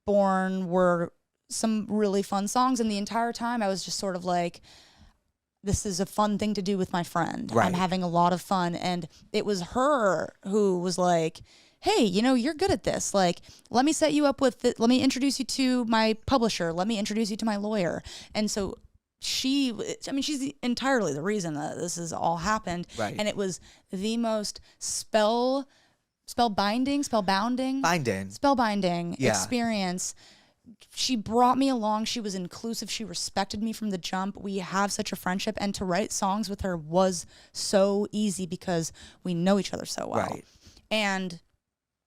born were some really fun songs. And the entire time I was just sort of like, this is a fun thing to do with my friend. Right. I'm having a lot of fun. And it was her who was like, hey, you're good at this. Like, let me set you up with let me introduce you to my publisher. Let me introduce you to my lawyer. And so she's entirely the reason that this has all happened. Right. And it was the most spellbinding experience. She brought me along. She was inclusive. She respected me from the jump. We have such a friendship. And to write songs with her was so easy because we know each other so well. Right. And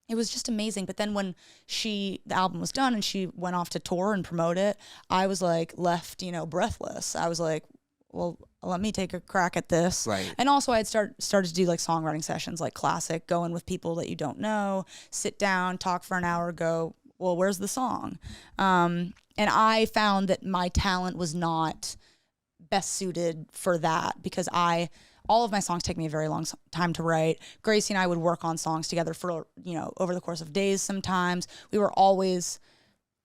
it was just amazing. But then when the album was done and she went off to tour and promote it, I was like left, breathless. I was like, well, let me take a crack at this. Right. And also I had started to do like songwriting sessions, like classic, go in with people that you don't know, sit down, talk for an hour, go, well, where's the song? And I found that my talent was not best suited for that because all of my songs take me a very long time to write. Gracie and I would work on songs together for, over the course of days sometimes. We were always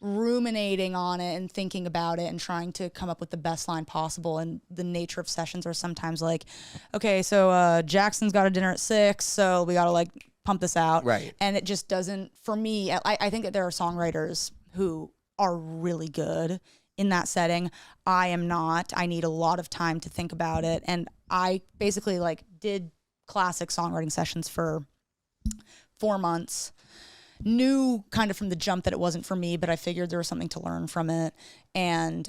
ruminating on it and thinking about it and trying to come up with the best line possible. And the nature of sessions are sometimes like, okay, so Jackson's got a dinner at 6, so we got to like pump this out. Right. And it just doesn't, for me, I think that there are songwriters who are really good in that setting. I am not. I need a lot of time to think about it. And I basically like did classic songwriting sessions for 4 months. Knew kind of from the jump that it wasn't for me, but I figured there was something to learn from it, and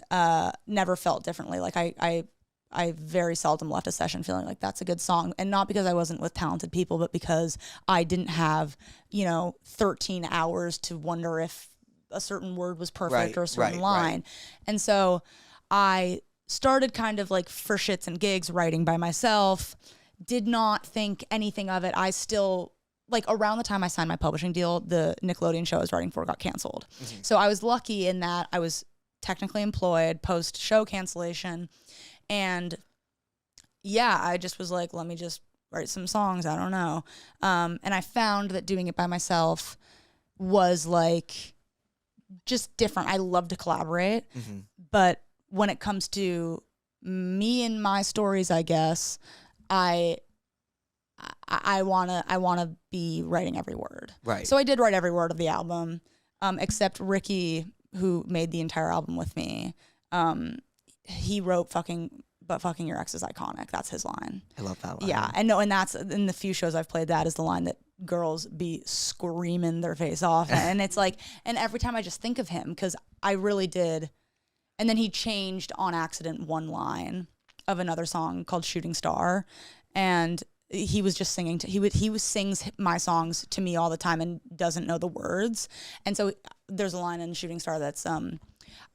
never felt differently. Like I very seldom left a session feeling like that's a good song, and not because I wasn't with talented people, but because I didn't have 13 hours to wonder if a certain word was perfect or a certain line. Right. And so I started kind of like for shits and gigs writing by myself. Did not think anything of it. I still. Like around the time I signed my publishing deal, the Nickelodeon show I was writing for got canceled. Mm-hmm. So I was lucky in that I was technically employed post show cancellation. And yeah, I just was like, let me just write some songs. I don't know. And I found that doing it by myself was like just different. I love to collaborate, but when it comes to me and my stories, I guess I wanna be writing every word. Right. So I did write every word of the album, except Ricky, who made the entire album with me. He wrote fucking your ex is iconic. That's his line. I love that line. Yeah, and that's in the few shows I've played. That is the line that girls be screaming their face off, and it's like, and every time I just think of him because I really did. And then he changed on accident one line of another song called "Shooting Star," and he was just singing. He sings my songs to me all the time and doesn't know the words. And so there's a line in "Shooting Star" that's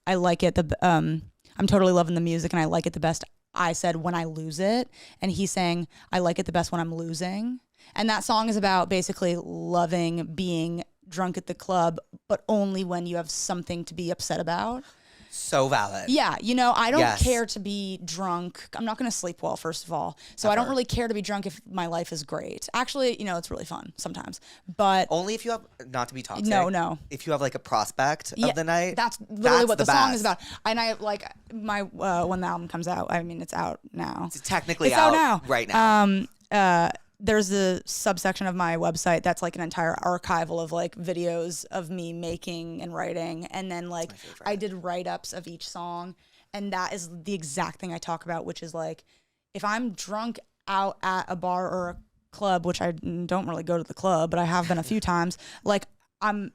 I like it. I'm totally loving the music and I like it the best. I said when I lose it, and he's saying I like it the best when I'm losing. And that song is about basically loving being drunk at the club, but only when you have something to be upset about. So valid. Yeah, I don't care to be drunk. I'm not going to sleep well, first of all. So I don't really care to be drunk if my life is great. Actually, it's really fun sometimes. But only if you have, not to be toxic. No. If you have like a prospect of the night. That's literally what the song is best. about. And I like my when the album comes out. I mean, it's out now. It's technically it's out now. right now. There's a subsection of my website that's like an entire archival of like videos of me making and writing. And then like I did write-ups of each song. And that is the exact thing I talk about, which is like, if I'm drunk out at a bar or a club, which I don't really go to the club, but I have been a few times, like I'm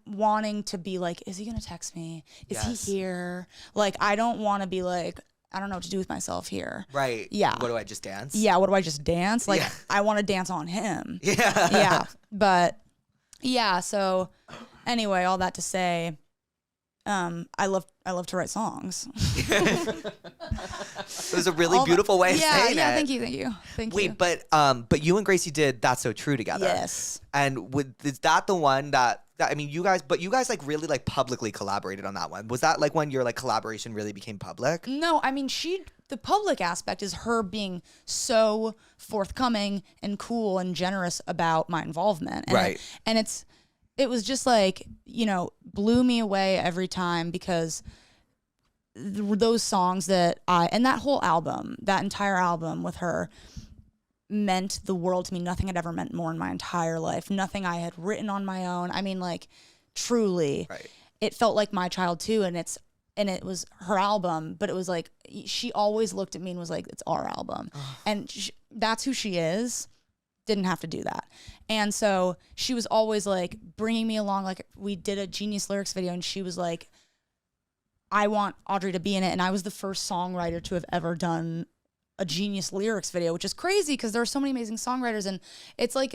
wanting to be like, is he going to text me? Is he here? Like, I don't want to be like, I don't know what to do with myself here. Right. Yeah. What do I just dance? Yeah. What do I just dance? Like, I want to dance on him. Yeah. Yeah. But yeah. So anyway, all that to say, I love to write songs. It was a really beautiful way of saying it. Yeah. Thank you. Wait, but you and Gracie did That's So True together. Yes. And is that the one that I mean, you guys like really like publicly collaborated on that one. Was that like when your like collaboration really became public? No, I mean, the public aspect is her being so forthcoming and cool and generous about my involvement. And right. It was just like, blew me away every time because those songs and that whole album, that entire album with her meant the world to me. Nothing had ever meant more in my entire life. Nothing I had written on my own. I mean, like, truly, right. It felt like my child too. And it was her album, but it was like, she always looked at me and was like, it's our album. And that's who she is. Didn't have to do that. And so she was always like bringing me along. Like, we did a Genius Lyrics video and she was like, I want Audrey to be in it. And I was the first songwriter to have ever done a Genius Lyrics video, which is crazy because there are so many amazing songwriters, and it's like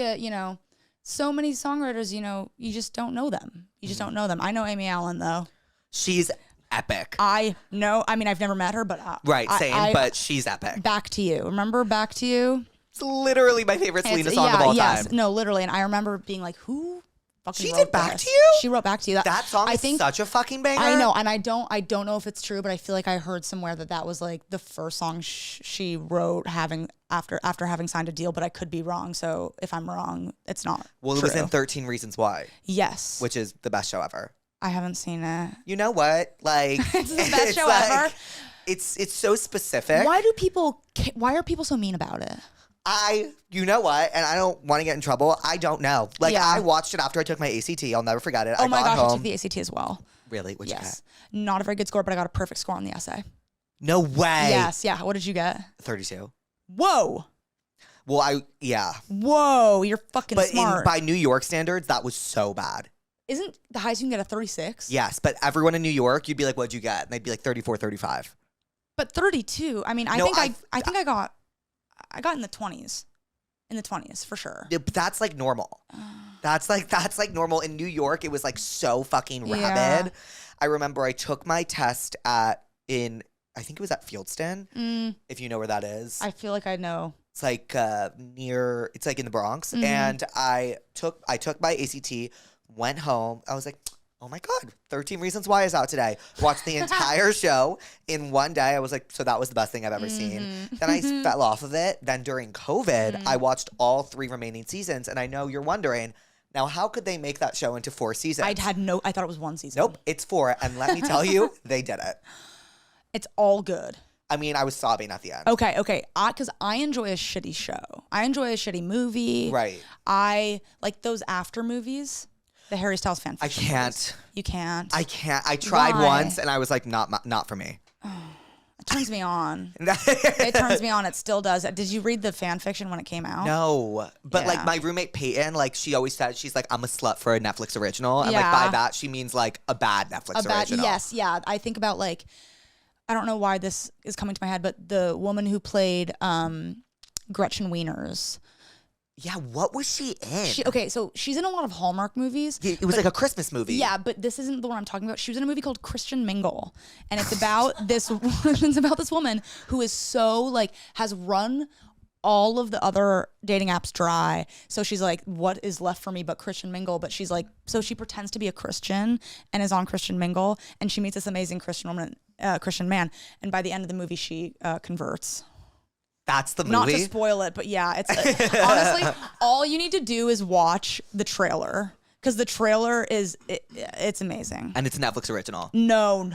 so many songwriters, you just don't know them. You just don't know them. I know Amy Allen though. She's epic. I know. I mean, I've never met her, but right, same. But she's epic. Back to You. Remember Back to You? It's literally my favorite Selena song of all time. No, literally. And I remember being like, who fucking She wrote did Back this? to You? She wrote Back to You. That song is such a fucking banger. I know, and I don't know if it's true, but I feel like I heard somewhere that was like the first song she wrote after having signed a deal, but I could be wrong. So if I'm wrong, it's not Well, true. it was in 13 Reasons Why. Yes. Which is the best show ever. I haven't seen it. You know what? Like, it's the best show ever. It's so specific. Why are people so mean about it? You know what? And I don't want to get in trouble. I don't know. Like, I watched it after I took my ACT. I'll never forget it. Oh I my got gosh, home. I took the ACT as well. Really? What'd you get? Not a very good score, but I got a perfect score on the essay. No way. Yes, yeah. What did you get? 32. Whoa. Well, Whoa, you're fucking smart. But by New York standards, that was so bad. Isn't the highest you can get a 36? Yes, but everyone in New York, you'd be like, what'd you get? And they'd be like 34, 35. But 32, I mean, I think I got in the 20s. In the 20s, for sure. Yeah, but that's like normal. That's like normal. In New York, it was like so fucking rabid. I remember I took my test I think it was at Fieldston, if you know where that is. I feel like I know. It's like it's like in the Bronx. And I took my ACT, went home. I was like, oh my God, 13 Reasons Why is out today. Watched the entire show in one day. I was like, so that was the best thing I've ever seen. Then I fell off of it. Then during COVID, I watched all 3 remaining seasons. And I know you're wondering, now how could they make that show into 4 seasons? I thought it was 1 season. Nope, it's 4. And let me tell you, they did it. It's all good. I mean, I was sobbing at the end. Okay. Because I enjoy a shitty show. I enjoy a shitty movie. Right. I like those after movies. The Harry Styles fan fiction. I can't. Movies. You can't. I can't. I tried once and I was like, not for me. It turns me on. It turns me on. It still does. Did you read the fan fiction when it came out? No. But like Yeah. my roommate Peyton, like she always said, she's like, I'm a slut for a Netflix original. And like Yeah. by that, she means like a bad Netflix original. Yes, yeah. I think about like, I don't know why this is coming to my head, but the woman who played Gretchen Wieners. Yeah, what was she in? So she's in a lot of Hallmark movies. It was like a Christmas movie. Yeah, but this isn't the one I'm talking about. She was in a movie called Christian Mingle, and it's about this. It's about this woman who is so like has run all of the other dating apps dry. So she's like, what is left for me but Christian Mingle? But she's like, so she pretends to be a Christian and is on Christian Mingle, and she meets this amazing Christian woman, Christian man, and by the end of the movie, she converts. That's the movie? Not to spoil it, but yeah, it's honestly, all you need to do is watch the trailer because the trailer it's amazing. And it's a Netflix original. No,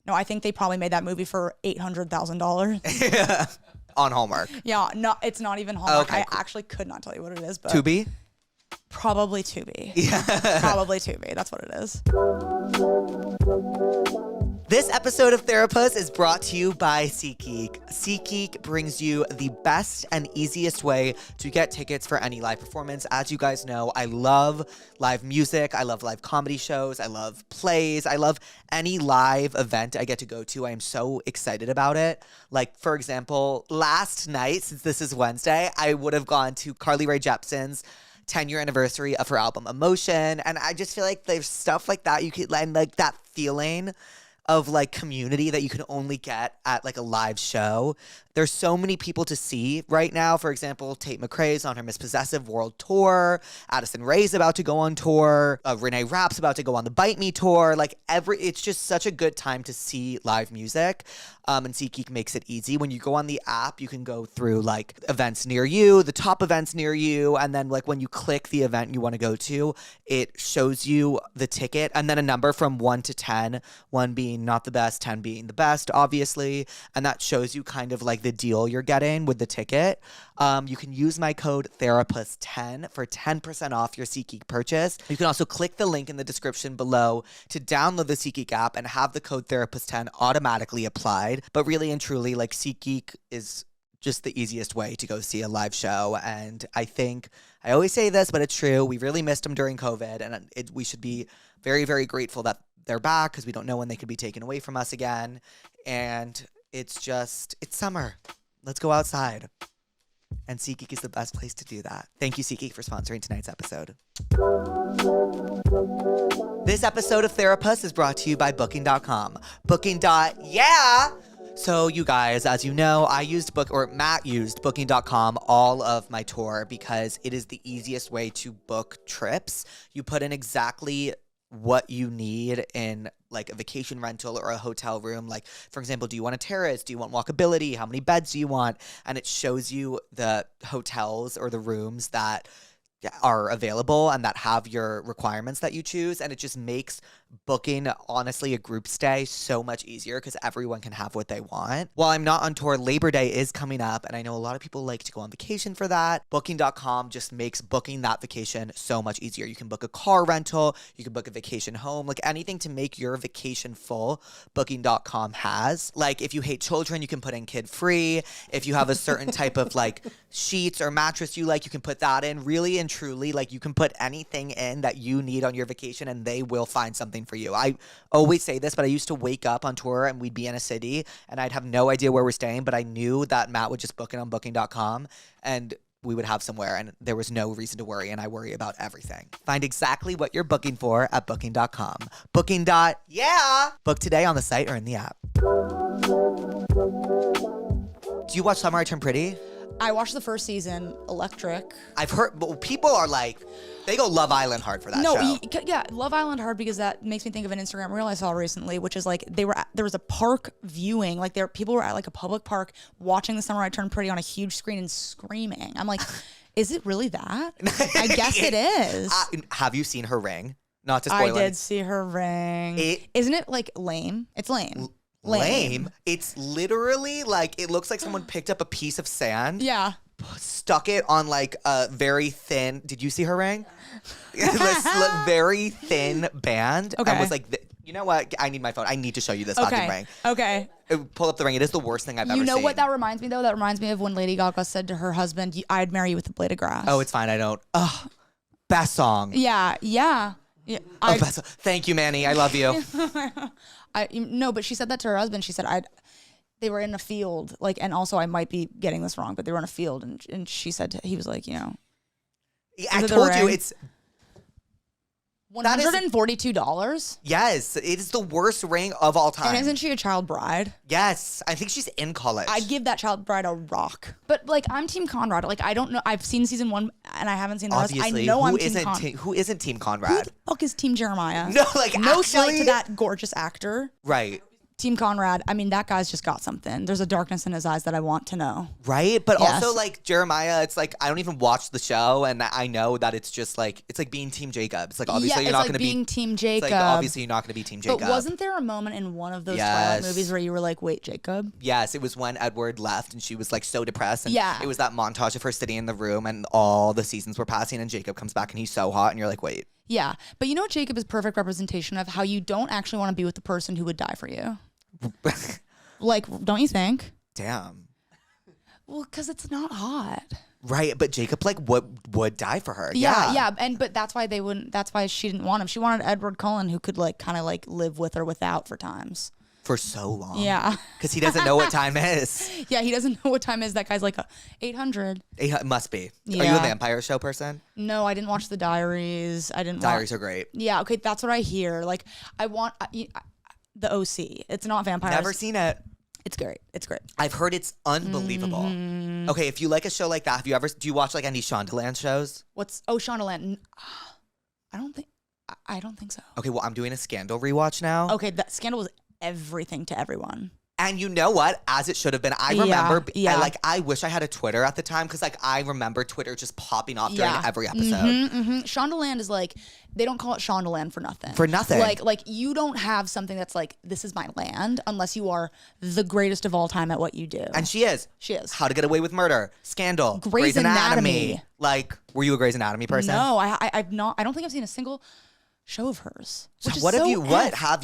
I think they probably made that movie for $800,000. On Hallmark. Yeah, no, it's not even Hallmark. Okay, I actually could not tell you what it is, but Tubi? Probably Tubi. Yeah, probably Tubi. That's what it is. This episode of Therapuss is brought to you by SeatGeek. SeatGeek brings you the best and easiest way to get tickets for any live performance. As you guys know, I love live music. I love live comedy shows. I love plays. I love any live event I get to go to. I am so excited about it. Like, for example, last night, since this is Wednesday, I would have gone to Carly Rae Jepsen's 10-year anniversary of her album Emotion. And I just feel like there's stuff like that you could, and like that feeling of like community that you can only get at like a live show. There's so many people to see right now. For example, Tate McRae's on her Miss Possessive World Tour. Addison Rae's about to go on tour. Renee Rapp's about to go on the Bite Me tour. Like it's just such a good time to see live music. And SeatGeek makes it easy. When you go on the app, you can go through like events near you, the top events near you, and then like when you click the event you want to go to, it shows you the ticket and then a number from 1 to 10, 1 being not the best, 10 being the best, obviously. And that shows you kind of like the deal you're getting with the ticket. You can use my code Therapuss10 for 10% off your SeatGeek purchase. You can also click the link in the description below to download the SeatGeek app and have the code Therapuss10 automatically applied. But really and truly, like SeatGeek is just the easiest way to go see a live show. And I think, I always say this, but it's true. We really missed them during COVID, and we should be very, very grateful that they're back because we don't know when they could be taken away from us again. And it's summer. Let's go outside. And SeatGeek is the best place to do that. Thank you, SeatGeek, for sponsoring tonight's episode. This episode of Therapuss is brought to you by Booking.com. Yeah! So you guys, as you know, Matt used Booking.com all of my tour because it is the easiest way to book trips. You put in exactly what you need in like a vacation rental or a hotel room. Like, for example, do you want a terrace? Do you want walkability? How many beds do you want? And it shows you the hotels or the rooms that are available and that have your requirements that you choose. And it just makes booking, honestly, a group stay so much easier because everyone can have what they want. While I'm not on tour, Labor Day is coming up, and I know a lot of people like to go on vacation for that. Booking.com just makes booking that vacation so much easier. You can book a car rental, you can book a vacation home, like anything to make your vacation full, Booking.com has. Like if you hate children, you can put in kid free. If you have a certain type of like sheets or mattress you like, you can put that in. Really and truly, like you can put anything in that you need on your vacation and they will find something for you. I always say this, but I used to wake up on tour and we'd be in a city and I'd have no idea where we're staying, but I knew that Matt would just book it on Booking.com and we would have somewhere and there was no reason to worry, and I worry about everything. Find exactly what you're booking for at Booking.com. Booking.yeah! Book today on the site or in the app. Do you watch Summer I Turned Pretty? I watched the first season, electric. I've heard, but people are like, they go Love Island hard for that show. Yeah, Love Island hard because that makes me think of an Instagram reel I saw recently, which is like there was a park viewing, like people were at like a public park watching The Summer I Turned Pretty on a huge screen and screaming. I'm like, is it really that? I guess it is. Have you seen her ring? Not to spoil I did see her ring. Isn't it like lame? It's lame. Lame. It's literally like, it looks like someone picked up a piece of sand. Yeah. Stuck it on like a very thin. Did you see her ring? This very thin band. Okay. And was like, you know what? I need my phone. I need to show you this fucking ring. Okay. Pull up the ring. It is the worst thing I've ever seen. You know what that reminds me though? That reminds me of when Lady Gaga said to her husband, "I'd marry you with a blade of grass." Oh, it's fine. I don't. Best song. Yeah. Best song. Thank you, Manny. I love you. No, but she said that to her husband. She said, they were in a field, like, and also I might be getting this wrong, but they were in a field, and she said he was like, I told you it's $142. Yes, it is the worst ring of all time. And isn't she a child bride? Yes, I think she's in college. I'd give that child bride a rock. But like, I'm Team Conrad. Like, I don't know. I've seen season 1 and I haven't seen the rest. I know I'm Team Conrad. Who isn't Team Conrad? Who the fuck is Team Jeremiah? No, like no slight to that gorgeous actor. Right. Team Conrad, I mean, that guy's just got something. There's a darkness in his eyes that I want to know. Right? But Yes. also, like, Jeremiah, it's like, I don't even watch the show, and I know that it's just like, it's like being Team Jacob. It's like, obviously, you're not going to being Team Jacob. It's like, obviously, you're not going to be Team Jacob. But wasn't there a moment in one of those Twilight movies where you were like, wait, Jacob? Yes, it was when Edward left, and she was like so depressed. And Yeah. it was that montage of her sitting in the room, and all the seasons were passing, and Jacob comes back, and he's so hot, and you're like, wait. Yeah. But you know what Jacob is perfect representation of? How you don't actually want to be with the person who would die for you. Like, don't you think? Damn. Well, because it's not hot. Right, but Jacob like would die for her. Yeah. But that's why they wouldn't. That's why she didn't want him. She wanted Edward Cullen, who could like kind of like live with or without for times. For so long. Yeah. Because he doesn't know what time is. Yeah, he doesn't know what time is. That guy's like 800. It must be. Yeah. Are you a vampire show person? No, I didn't watch the Diaries. I didn't. Diaries are great. Yeah. Okay, that's what I hear. Like, I want the OC. It's not vampires. Never seen it. It's great. It's great. I've heard it's unbelievable. Mm-hmm. Okay, if you like a show like that, do you watch like any Shondaland shows? Shondaland? I don't think so. Okay, well, I'm doing a Scandal rewatch now. Okay, that Scandal was everything to everyone. And you know what? As it should have been. I remember, I wish I had a Twitter at the time because like I remember Twitter just popping off during every episode. Shondaland is like, they don't call it Shondaland for nothing. For nothing. Like you don't have something that's like, this is my land unless you are the greatest of all time at what you do. And she is. She is. How to Get Away with Murder, Scandal, Grey's Anatomy. Like, were you a Grey's Anatomy person? No, I've not. I don't think I've seen a single show of hers. So what have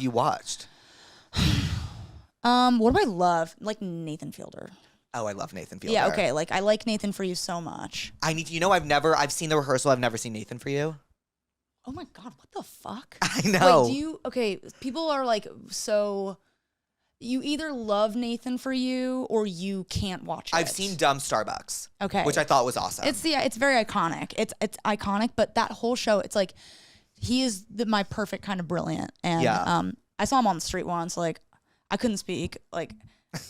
you watched? What do I love? Like Nathan Fielder. Oh, I love Nathan Fielder. Yeah, okay. Like I like Nathan For You so much. I've seen the rehearsal. I've never seen Nathan For You. Oh my God, what the fuck? I know. People are like, so you either love Nathan For You or you can't watch it. I've seen Dumb Starbucks. Okay. Which I thought was awesome. It's very iconic. It's iconic, but that whole show, it's like, he is my perfect kind of brilliant. And I saw him on the street once, like, I couldn't speak. Like,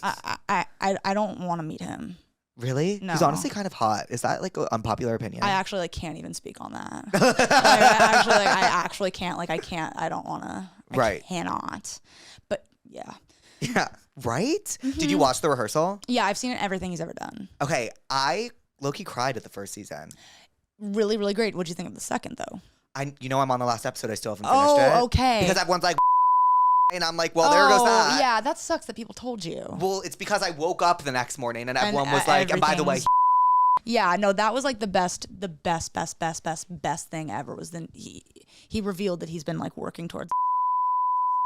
I don't want to meet him. Really? No. He's honestly kind of hot. Is that like an unpopular opinion? I actually like can't even speak on that. I actually can't. Like, I can't. I don't want to. Right. I cannot. But yeah. Yeah. Right? Mm-hmm. Did you watch the rehearsal? Yeah, I've seen everything he's ever done. Okay, I low-key cried at the first season. Really, really great. What'd you think of the second though? I'm on the last episode. I still haven't finished it. Oh, okay. Because everyone's like, and I'm like, well, there goes that. Yeah, that sucks that people told you. Well, it's because I woke up the next morning and everyone was like, and by the way, yeah, no, that was like the best thing ever was then he revealed that he's been like working towards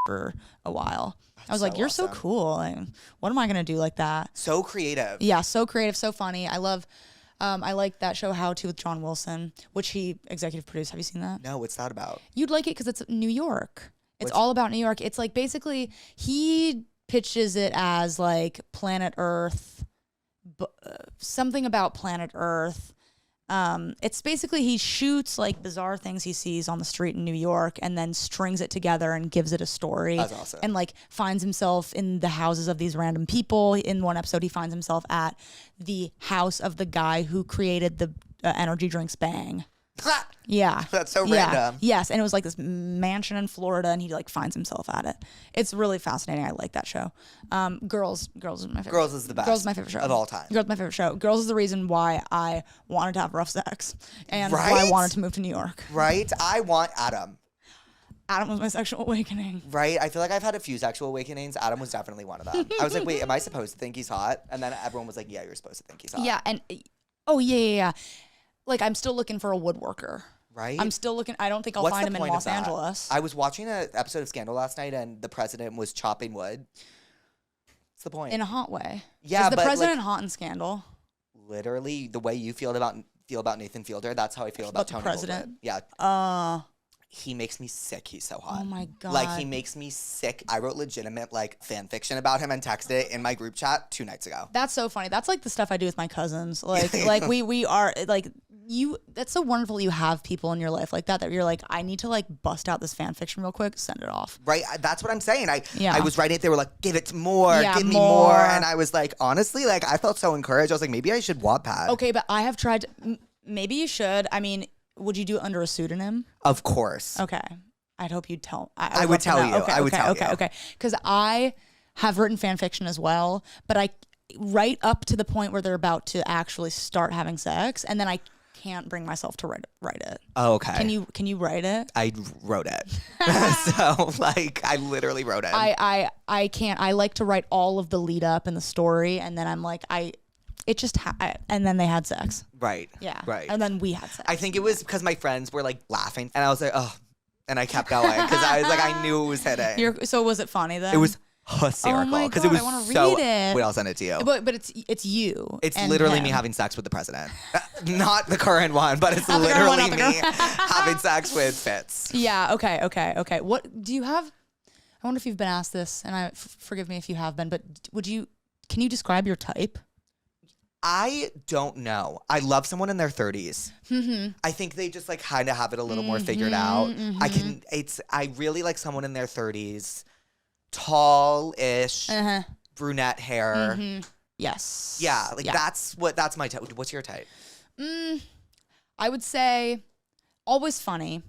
for a while. I was like, you're awesome. so cool. Like, what am I gonna do like that? So creative. Yeah, so creative, so funny. I love. I like that show How To with John Wilson, which he executive produced. Have you seen that? No, what's that about? You'd like it because it's New York. It's all about New York. It's like basically he pitches it as like planet Earth, something about planet Earth. It's basically he shoots like bizarre things he sees on the street in New York and then strings it together and gives it a story. That's awesome. And like finds himself in the houses of these random people. In one episode, he finds himself at the house of the guy who created the energy drinks Bang. Yeah. That's so random. Yes. And it was like this mansion in Florida and he like finds himself at it. It's really fascinating. I like that show. Girls is my favorite. Girls is the best. Girls is my favorite show. Of all time. Girls is my favorite show. Girls is the reason why I wanted to have rough sex and why I Right? wanted to move to New York. Right? I want Adam. Adam was my sexual awakening. Right? I feel like I've had a few sexual awakenings. Adam was definitely one of them. I was like, wait, am I supposed to think he's hot? And then everyone was like, yeah, you're supposed to think he's hot. Yeah. And yeah. Like I'm still looking for a woodworker. Right? I'm still looking. I don't think I'll What's find the him in point of Los that? Angeles. I was watching an episode of Scandal last night and the president was chopping wood. What's the point? In a hot way. Yeah, Is the but, president like, hot in Scandal? literally the way you feel about Nathan Fielder, that's how I feel about the Tony president? Goldwyn. Yeah. Uh, He makes me sick. He's so hot. Oh my God. Like he makes me sick. I wrote legitimate like fan fiction about him and texted it in my group chat 2 nights ago. That's so funny. That's like the stuff I do with my cousins. Like we are like you. That's so wonderful. You have people in your life like that you're like, I need to like bust out this fan fiction real quick. Send it off. Right? That's what I'm saying. Yeah. I was writing it. They were like, give it more. Yeah, give me more. more. And I was like, honestly, like I felt so encouraged. I was like, maybe I should Wattpad. Okay, but I have tried. Maybe you should. I mean, would you do it under a pseudonym? Of course. Okay. I'd hope you'd tell. I would tell you. Okay, I would tell you. Okay. Because I have written fan fiction as well, but I write up to the point where they're about to actually start having sex, and then I can't bring myself to write it. Oh, okay. Can you write it? I wrote it. So like I literally wrote it. I can't. I like to write all of the lead up and the story, and then I'm like and then they had sex. Right. Yeah. Right. And then we had sex. I think it was because my friends were like laughing, and I was like, oh, and I kept going because I was like, I knew it was hitting. So was it funny then? It was hysterical because God, it was I wanna so. read it. Wait, I'll send it to you. But it's you. It's and literally him. me having sex with the president, not the current one, but it's Not the current one, literally not the me having sex with Fitz. Yeah. Okay. What do you have? I wonder if you've been asked this, and forgive me if you have been, but can you describe your type? I don't know. I love someone in their 30s. Mm-hmm. I think they just like kind of have it a little more figured out. I really like someone in their 30s, tall-ish, brunette hair. Mm-hmm. Yes. Yeah, like that's my type. What's your type? I would say always funny.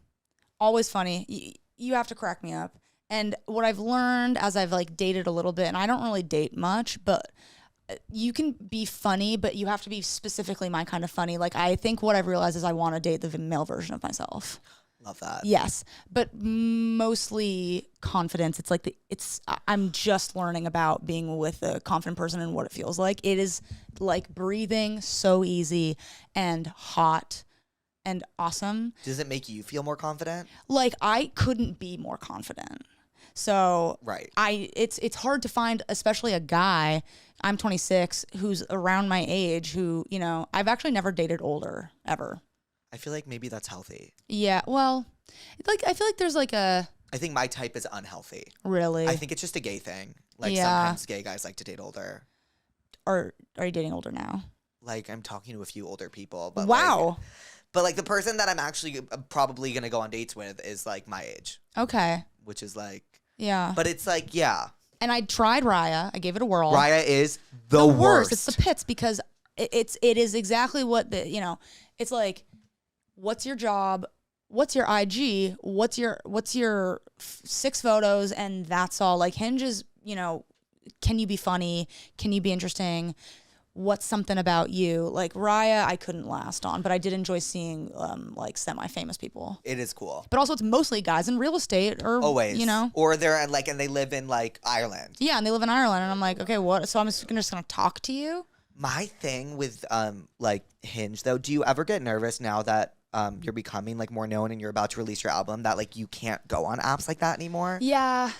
Always funny. You have to crack me up. And what I've learned as I've like dated a little bit, and I don't really date much, but you can be funny, but you have to be specifically my kind of funny. Like I think what I've realized is I want to date the male version of myself. Love that. Yes, but mostly confidence. It's like I'm just learning about being with a confident person and what it feels like. It is like breathing, so easy and hot and awesome. Does it make you feel more confident? Like I couldn't be more confident. So right. It's hard to find, especially a guy. I'm 26 who's around my age who, I've actually never dated older ever. I feel like maybe that's healthy. Yeah, well, like I feel like there's like I think my type is unhealthy. Really? I think it's just a gay thing. Like Yeah. sometimes gay guys like to date older. Are you dating older now? Like I'm talking to a few older people, but Wow. But the person that I'm actually probably gonna go on dates with is like my age, Okay. which is like, Yeah. but it's like, yeah, And I tried Raya. I gave it a whirl. Raya is the worst. It's the pits because it is exactly what it's like, what's your job? What's your IG? What's your 6 photos? And that's all. Like Hinge is, can you be funny? Can you be interesting? What's something about you? Like Raya, I couldn't last on, but I did enjoy seeing like semi-famous people. It is cool. But also it's mostly guys in real estate or, Always. Or they're and they live in like Ireland. Yeah, and they live in Ireland. And I'm like, okay, what? So I'm just going to talk to you? My thing with like Hinge though, do you ever get nervous now that you're becoming like more known and you're about to release your album that like you can't go on apps like that anymore? Yeah.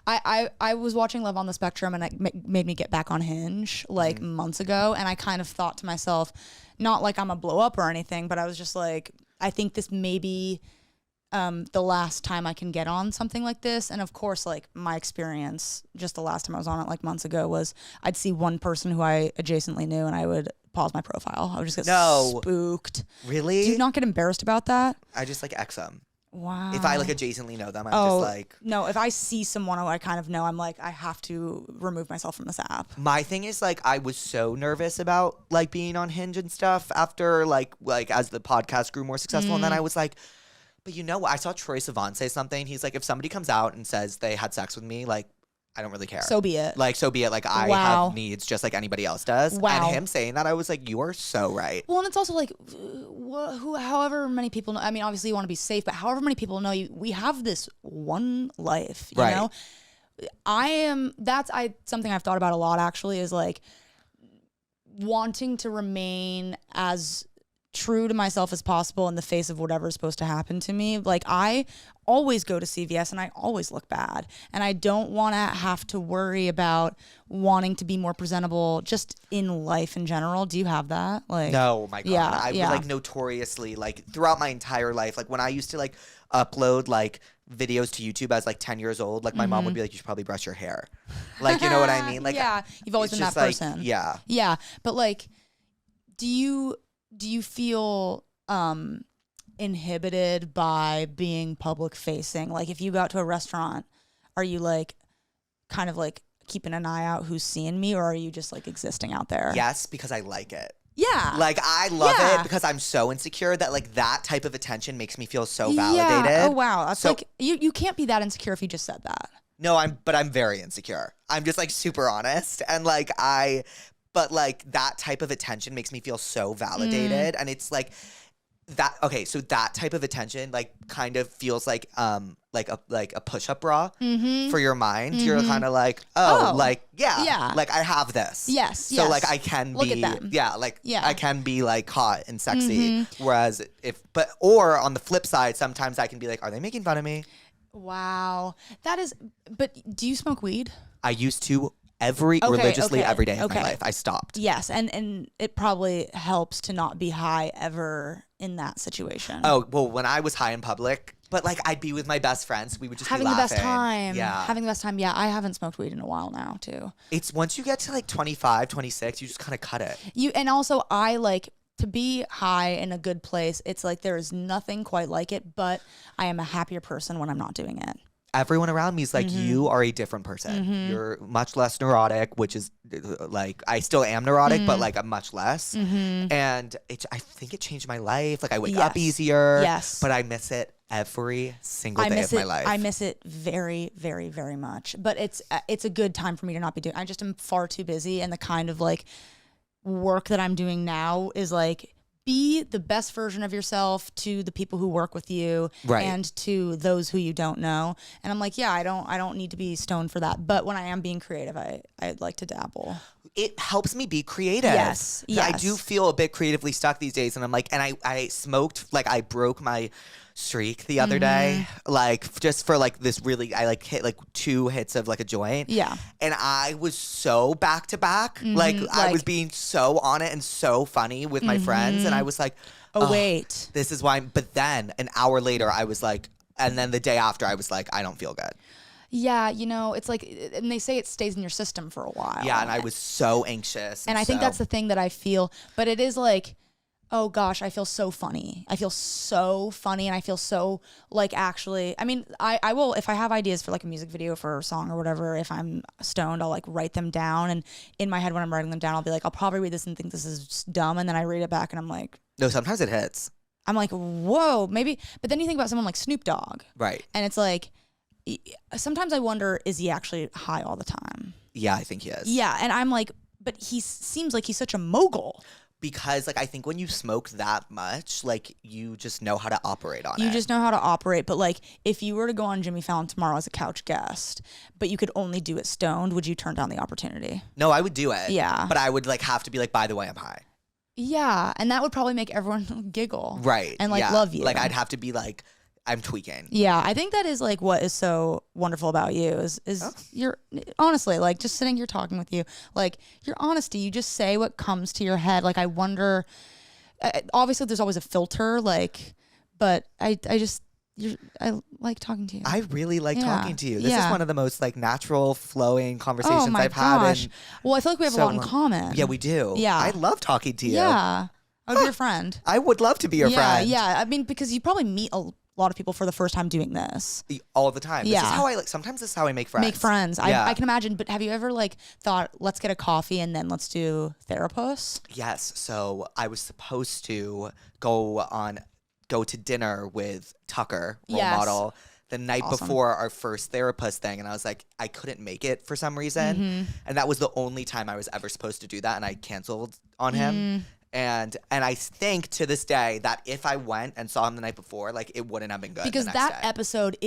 I was watching Love on the Spectrum and it made me get back on Hinge like months ago, and I kind of thought to myself, not like I'm a blow up or anything, but I was just like, I think this may be the last time I can get on something like this. And of course, like my experience just the last time I was on it like months ago was I'd see one person who I adjacently knew and I would pause my profile. I would just get No. spooked. Really? Do you not get embarrassed about that? I just like X them. Wow. If I like adjacently know them, I'm just like. No, if I see someone who I kind of know, I'm like, I have to remove myself from this app. My thing is like I was so nervous about like being on Hinge and stuff after like as the podcast grew more successful, and then I was like, but you know what? I saw Troye Sivan say something. He's like, if somebody comes out and says they had sex with me, like I don't really care. So be it. Like so be it. Like I Wow. have needs just like anybody else does. Wow. And him saying that, I was like, you are so right. Well, and it's also like, however many people know. I mean, obviously you want to be safe, but however many people know you, we have this one life. You Right. know, something I've thought about a lot actually is like wanting to remain as true to myself as possible in the face of whatever is supposed to happen to me. Like I always go to CVS and I always look bad, and I don't want to have to worry about wanting to be more presentable just in life in general. Do you have that? Like, No, my God. Yeah, I was yeah. like notoriously like throughout my entire life, like when I used to like upload like videos to YouTube as like 10 years old, like my mom would be like, you should probably brush your hair. Like, you know what I mean? Like, yeah, you've always it's been that just, like, person. yeah. Yeah, but like, do you feel inhibited by being public facing? Like if you go out to a restaurant, are you like kind of like keeping an eye out who's seeing me, or are you just like existing out there? Yes, because I like it. Yeah. Like I love Yeah. it because I'm so insecure that like that type of attention makes me feel so Yeah. validated. Oh wow. That's So- like you can't be that insecure if you just said that. No, I'm very insecure. I'm just like super honest, and like but like that type of attention makes me feel so validated, and it's like that. Okay, so that type of attention like kind of feels like a push-up bra for your mind. You're kind of like, Oh. like Yeah. like I have this. Yes, So yes. like I can Look be at them. yeah. I can be like hot and Mm-hmm. sexy. Whereas or on the flip side, sometimes I can be like, are they making fun of me? Wow. That is. But do you smoke weed? I used to religiously okay, every day of okay. my life. I stopped. Yes, and it probably helps to not be high ever in that situation. Oh, well, when I was high in public, but like I'd be with my best friends. We would just having be the best laughing. time. Yeah. Having the best time. Yeah, I haven't smoked weed in a while now, too. It's once you get to like 25, 26, you just kind of cut it. And also I like to be high in a good place. It's like there is nothing quite like it, but I am a happier person when I'm not doing it. Everyone around me is like, you are a different person. You're much less neurotic, which is like, I still am neurotic, but like I'm much less. And I think it changed my life. Like I wake up Yes. easier. Yes. But I miss it every single day of my life. I miss it very, very, very much. But it's a good time for me to not be doing. I just am far too busy, and the kind of like work that I'm doing now is like be the best version of yourself to the people who work with you Right. and to those who you don't know. And I'm like, yeah, I don't need to be stoned for that. But when I am being creative, I'd like to dabble. It helps me be creative. Yes, 'Cause I yes. do feel a bit creatively stuck these days, and I'm like, and I smoked, like I broke my streak the other day, like just for like this really, I like hit like 2 hits of like a joint. Yeah. And I was so back to back, like I was being so on it and so funny with my friends, and I was like, Oh, wait. this is why. But then an hour later, I was like, and then the day after, I was like, I don't feel good. Yeah, it's like, and they say it stays in your system for a while. Yeah, and I was so anxious. And I think that's the thing that I feel, but it is like, oh gosh, I feel so funny. I feel so funny, and I feel so like actually, I mean, I will, if I have ideas for like a music video for a song or whatever, if I'm stoned, I'll like write them down, and in my head when I'm writing them down, I'll be like, I'll probably read this and think this is just dumb, and then I read it back and I'm like, No, sometimes it hits. I'm like, whoa, maybe, but then you think about someone like Snoop Dogg, Right. and it's like, sometimes I wonder, is he actually high all the time? Yeah, I think he is. Yeah, and I'm like, but he seems like he's such a mogul. Because like I think when you smoke that much, like you just know how to operate on it. You just know how to operate. But like, if you were to go on Jimmy Fallon tomorrow as a couch guest, but you could only do it stoned, would you turn down the opportunity? No, I would do it. Yeah. But I would like have to be like, by the way, I'm high. Yeah, and that would probably make everyone giggle. Right. And like yeah. love you. Like I'd have to be like, I'm tweaking. Yeah, I think that is like what is so wonderful about you is you're honestly like just sitting here talking with you, like your honesty. You just say what comes to your head. Like I wonder, obviously there's always a filter, like, but I just I like talking to you. I really like Yeah. talking to you. This is Yeah. one of the most like natural flowing conversations Oh my I've had. gosh. In Well, I feel like we have a so lot in long. common. Yeah, we do. Yeah. I love talking to you. Yeah. I would be your friend. I would love to be your yeah, friend. Yeah. I mean, because you probably meet a lot of people for the first time doing this. All the time. This Yeah. is how I like. Sometimes this is how I make friends. Make friends. Yeah. I can imagine. But have you ever like thought, let's get a coffee and then let's do Therapuss? Yes. So I was supposed to go to dinner with Tucker, role Yes. model, the night Awesome. before our first Therapuss thing. And I was like, I couldn't make it for some reason. Mm-hmm. And that was the only time I was ever supposed to do that. And I canceled on Mm. him. And I think to this day that if I went and saw him the night before, like it wouldn't have been good. Because the next that day. episode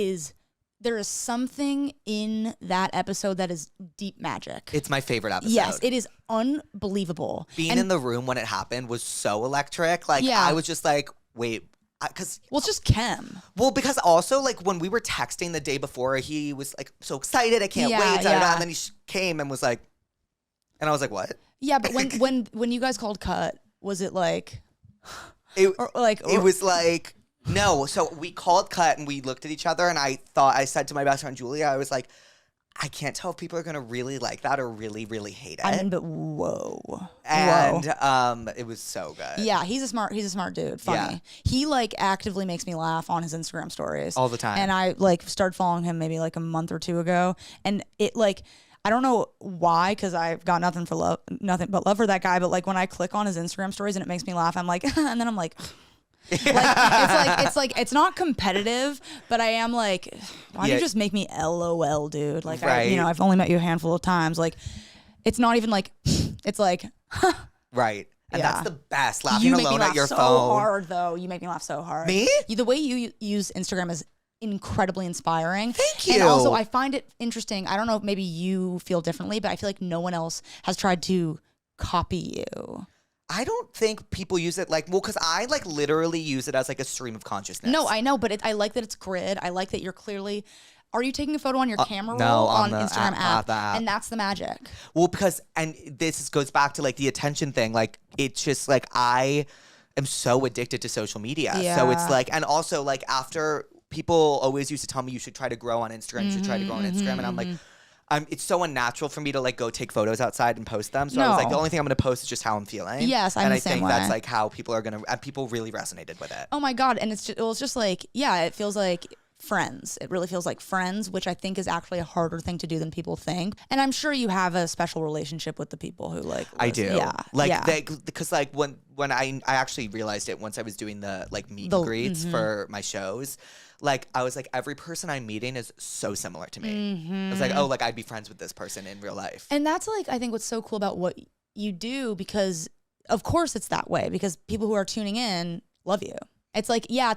there is something in that episode that is deep magic. It's my favorite episode. Yes, it is unbelievable. Being And- in the room when it happened was so electric. Like Yeah. I was just like, wait, because Well, it's just Chem. because also like when we were texting the day before, he was like so excited, I can't Yeah, wait, da, da, da, yeah. and then he came and was like, and I was like, what? Yeah, but when you guys called cut, was it like, It or was like no. So we called cut and we looked at each other and I said to my best friend Julia, I was like, I can't tell if people are gonna really like that or really really hate it. I mean, but whoa. and it was so good. Yeah, he's a smart dude. Funny. Yeah. He like actively makes me laugh on his Instagram stories All the time. And I like started following him maybe like a month or two ago, and it like I don't know why, because I've got nothing but love for that guy. But like when I click on his Instagram stories and it makes me laugh, I'm like, and then I'm like. It's not competitive, but I am like, why do you Yeah. just make me LOL, dude? Like, Right. I've only met you a handful of times. Like, it's not even like, it's like, Right. And Yeah. that's the best. Laughing you make me alone laugh at your so phone. hard, though. You make me laugh so hard. Me? The way you use Instagram is incredibly inspiring. Thank And you. also, I find it interesting. I don't know if maybe you feel differently, but I feel like no one else has tried to copy you. I don't think people use it because I like literally use it as like a stream of consciousness. No, I know, but I like that it's grid. I like that you're clearly. Are you taking a photo on your camera no, roll on the Instagram app? the app. And that's the magic. Well, because goes back to like the attention thing. Like it's just like I am so addicted to social media. So Yeah. it's like, and also like after people always used to tell me you should try to grow on Instagram, you should try to grow on Instagram, and I'm like. It's so unnatural for me to like go take photos outside and post them. So I was like, No. the only thing I'm going to post is just how I'm feeling. Yes, I'm and the I same think way. that's like how people are going to, and people really resonated with it. Oh my God. And it was just like, yeah, it feels like friends. It really feels like friends, which I think is actually a harder thing to do than people think. And I'm sure you have a special relationship with the people who like. I do. Yeah. Like yeah. because like when I actually realized it once I was doing the like meet and greets for my shows. Like I was like, every person I'm meeting is so similar to me. I was like, oh, like I'd be friends with this person in real life. And that's like, I think what's so cool about what you do, because of course it's that way, because people who are tuning in love you. It's like, yeah,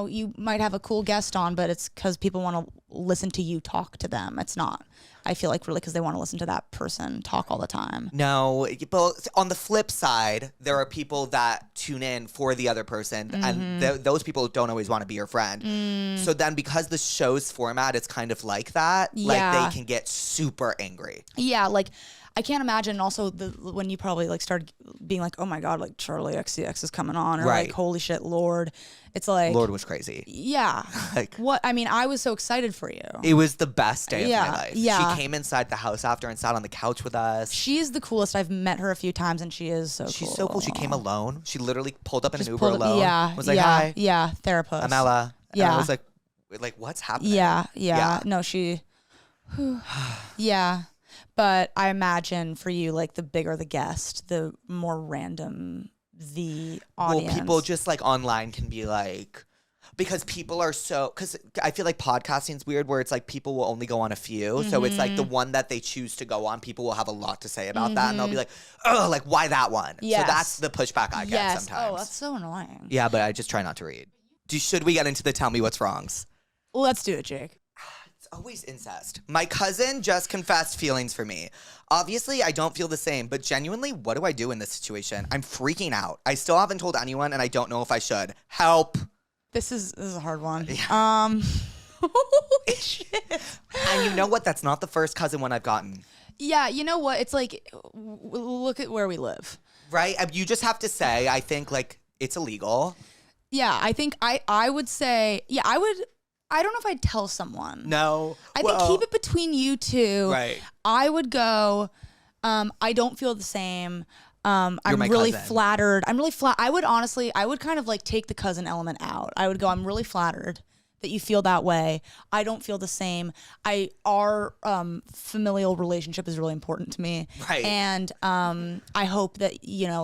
you might have a cool guest on, but it's because people want to listen to you talk to them. It's not, I feel like, really because they want to listen to that person talk all the time. No, but on the flip side, there are people that tune in for the other person, and those people don't always want to be your friend. So then because the show's format is kind of like that, Yeah. like they can get super angry. Yeah, like I can't imagine also when you probably like started being like, oh my God, like Charlie XCX is coming on, or Right. like, holy shit, Lord. It's like, Lord was crazy. yeah. Like- what? I mean, I was so excited for you. It was the best day of Yeah, my life. yeah. She came inside the house after and sat on the couch with us. She is the coolest. I've met her a few times, and she is so She's cool. so cool. She came alone. She literally pulled up in Just an Uber pulled- alone. Yeah, Was like, yeah, hi, yeah, Therapuss. I'm Ella. And Yeah. I was like, what's happening? Yeah. Yeah. No, she. Yeah, but I imagine for you, like the bigger the guest, the more random the audience. Well, people just like online can be like, because people are so, because I feel like podcasting's weird where it's like people will only go on a few. So it's like the Mm-hmm. one that they choose to go on, people will have a lot to say about that. And they'll be like, oh, like why that one? Yes. So that's the pushback I get Yes. sometimes. Oh, that's so annoying. Yeah, but I just try not to read. Should we get into the tell me what's wrongs? Well, let's do it, Jake. It's always incest. My cousin just confessed feelings for me. Obviously, I don't feel the same, but genuinely, what do I do in this situation? I'm freaking out. I still haven't told anyone, and I don't know if I should. Help. This is a hard one. Holy shit. And you know what? That's not the first cousin one I've gotten. Yeah, you know what? It's like, look at where we live. Right? You just have to say, I think, like, it's illegal. Yeah, I think I would say, yeah, I don't know if I'd tell someone. No. I think keep it between you two. Right. I would go, I don't feel the same. I'm my really cousin. flattered. I'm really I would kind of like take the cousin element out. I would go, I'm really flattered that you feel that way. I don't feel the same. Our familial relationship is really important to me. Right. And I hope that,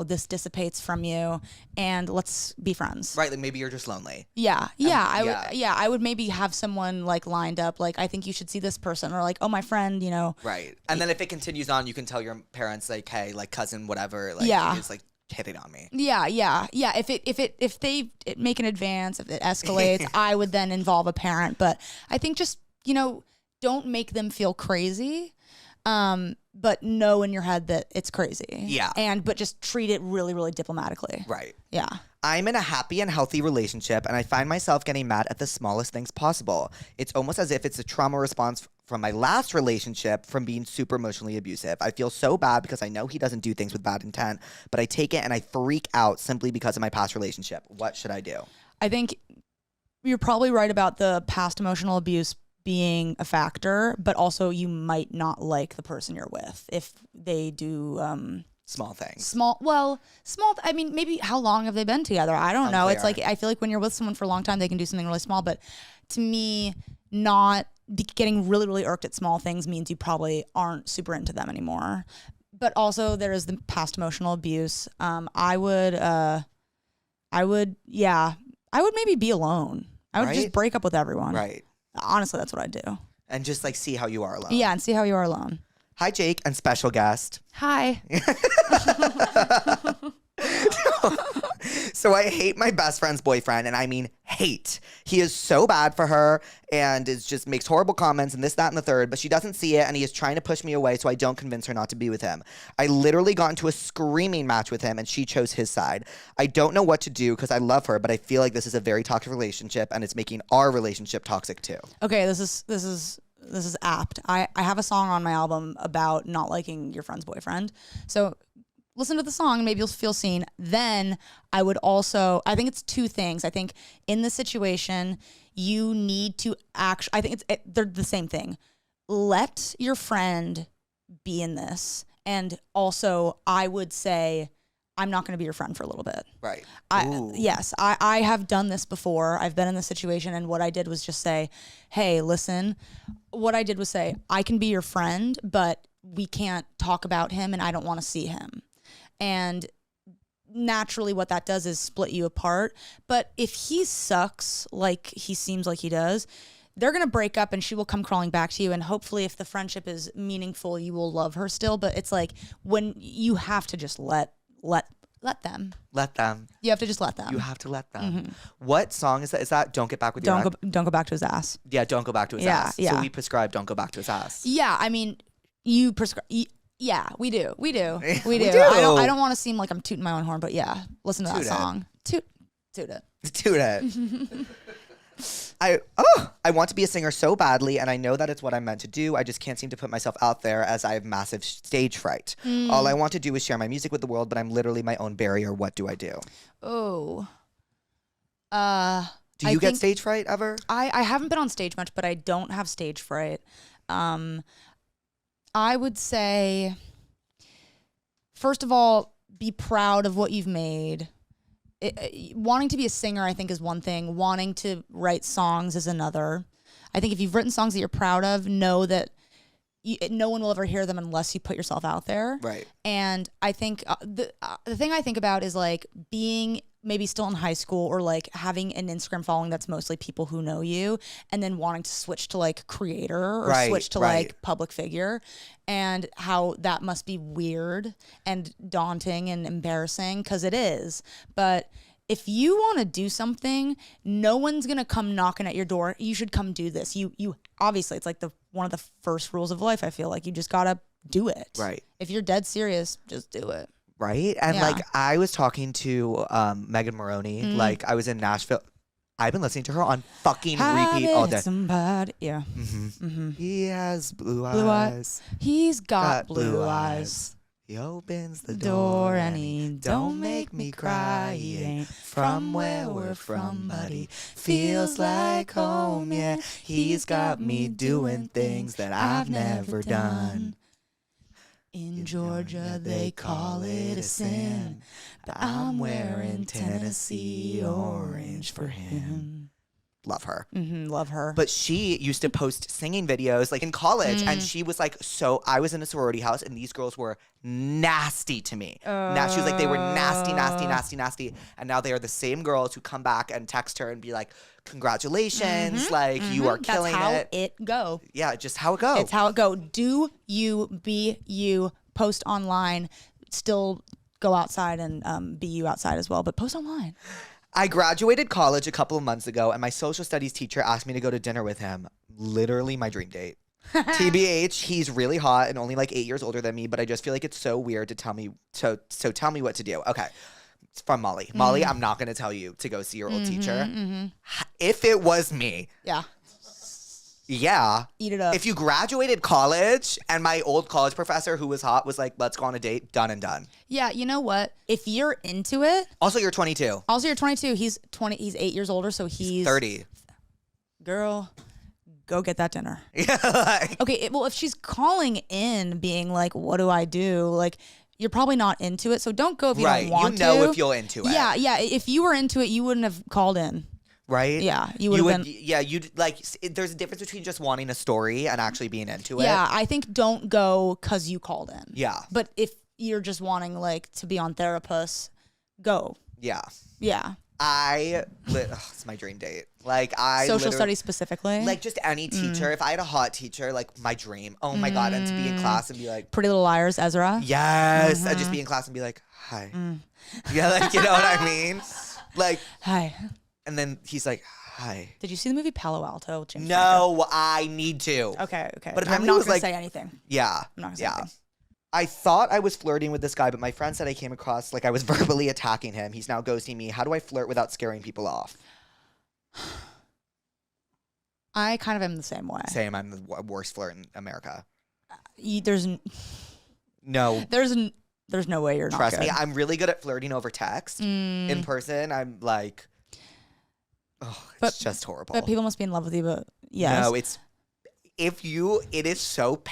this dissipates from you and let's be friends. Right, like maybe you're just lonely. Yeah. I would maybe have someone like lined up, like, I think you should see this person, or like, oh, my friend, Right. And then if it continues on, you can tell your parents, like, hey, like, cousin, whatever, like, he's like hitting on me. Yeah. If they make an advance, if it escalates, I would then involve a parent. But I think just, don't make them feel crazy. But know in your head that it's crazy. Yeah. But just treat it really, really diplomatically. Right. Yeah. I'm in a happy and healthy relationship, and I find myself getting mad at the smallest things possible. It's almost as if it's a trauma response from my last relationship from being super emotionally abusive. I feel so bad because I know he doesn't do things with bad intent, but I take it and I freak out simply because of my past relationship. What should I do? I think you're probably right about the past emotional abuse being a factor, but also you might not like the person you're with if they do small things. I mean, maybe how long have they been together? I don't know. It's like, I feel like when you're with someone for a long time, they can do something really small, but to me, not getting really, really irked at small things means you probably aren't super into them anymore. But also there is the past emotional abuse. I would maybe be alone. I would just break up with everyone. Right. Honestly, that's what I'd do. And just like see how you are alone. Yeah, and see how you are alone. Hi, Jake, and special guest. Hi. So I hate my best friend's boyfriend, and I mean hate. He is so bad for her and is just makes horrible comments and this, that, and the third, but she doesn't see it, and he is trying to push me away so I don't convince her not to be with him. I literally got into a screaming match with him, and she chose his side. I don't know what to do because I love her, but I feel like this is a very toxic relationship, and it's making our relationship toxic too. Okay, this is apt. I have a song on my album about not liking your friend's boyfriend. So listen to the song and maybe you'll feel seen. Then I think it's two things. I think in the situation, you need to I think they're the same thing. Let your friend be in this. And also I would say, I'm not going to be your friend for a little bit. Right. I have done this before. I've been in this situation, and what I did was just say, hey, listen. What I did was say, I can be your friend, but we can't talk about him, and I don't want to see him. And naturally what that does is split you apart. But if he sucks like he seems like he does, they're going to break up and she will come crawling back to you. And hopefully if the friendship is meaningful, you will love her still. But it's like when you have to just let them. Let them. You have to just let them. You have to let them. Mm-hmm. What song is that? Is that Don't Get Back With Your Ex? Don't go back to his ass. Yeah, don't go back to his ass. Yeah. So we prescribe Don't Go Back to His Ass. Yeah, I mean, you prescribe. Yeah, we do. We do. I don't want to seem like I'm tooting my own horn, but yeah, listen to that song. Toot it. Toot it. I want to be a singer so badly, and I know that it's what I'm meant to do. I just can't seem to put myself out there as I have massive stage fright. All I want to do is share my music with the world, but I'm literally my own barrier. What do I do? Oh. Do you get stage fright ever? I haven't been on stage much, but I don't have stage fright. I would say, first of all, be proud of what you've made. Wanting to be a singer, I think, is one thing. Wanting to write songs is another. I think if you've written songs that you're proud of, know that no one will ever hear them unless you put yourself out there. Right. And I think the thing I think about is like being maybe still in high school or like having an Instagram following that's mostly people who know you, and then wanting to switch to like creator or switch to like public figure, and how that must be weird and daunting and embarrassing, because it is. But if you want to do something, no one's going to come knocking at your door. You should come do this. You obviously, it's like one of the first rules of life. I feel like you just got to do it. Right. If you're dead serious, just do it. Right. And like I was talking to Megan Maroney, like I was in Nashville. I've been listening to her on fucking repeat all day. Somebody, yeah. Mm-hmm. Mm-hmm. He has blue eyes. He's got blue eyes. He opens the door door and he don't make me cry. He ain't from where we're from, but he feels like home. Yeah, he's got me doing things that I've never done. In Georgia, they call it a sin, but I'm wearing Tennessee orange for him. Love her. Love her. But she used to post singing videos like in college, and she was like, so I was in a sorority house, and these girls were nasty to me. She was like, they were nasty, nasty, nasty, nasty. And now they are the same girls who come back and text her and be like, congratulations, like you are killing That's how it. it go. Yeah, just how it goes. It's how it go. Do you be you, post online, still go outside and be you outside as well, but post online. I graduated college a couple of months ago, and my social studies teacher asked me to go to dinner with him. Literally my dream date. TBH, he's really hot and only like 8 years older than me, but I just feel like it's so weird to tell me, so tell me what to do. Okay. It's from Molly. Molly, I'm not going to tell you to go see your old teacher. If it was me. Yeah. Yeah. Eat it up. If you graduated college and my old college professor who was hot was like, let's go on a date, done and done. Yeah, you know what? If you're into it. Also, you're 22. Also, you're 22. He's 20. He's 8 years older, so he's 30. Girl, go get that dinner. Yeah. Like, Okay, well, if she's calling in being like, what do I do? Like, you're probably not into it, so don't go if you don't want to. You know if you're into it. Yeah, yeah. If you were into it, you wouldn't have called in. Right? Yeah, you would have been. Yeah, you'd like. There's a difference between just wanting a story and actually being into it. Yeah, I think don't go because you called in. Yeah. But if you're just wanting like to be on Therapuss, go. Yeah. Yeah. It's my dream date. Like Social studies specifically. Like just any teacher. If I had a hot teacher, like my dream. Oh my God. And to be in class and be like, Pretty Little Liars, Ezra. yes. And just be in class and be like, hi. Yeah, like, you know what I mean? Like, Hi. and then he's like, hi. Did you see the movie Palo Alto? with James No, I need to. Franco? Okay. But I'm apparently not it was gonna like- say anything. Yeah. I'm not gonna say Yeah. anything. I thought I was flirting with this guy, but my friend said I came across like I was verbally attacking him. He's now ghosting me. How do I flirt without scaring people off? I kind of am the same way. Same. I'm the worst flirt in America. There's No. no way you're Trust not me, good. I'm really good at flirting over text. In person, I'm like, it's just horrible. But people must be in love with you. But yes. No, it is so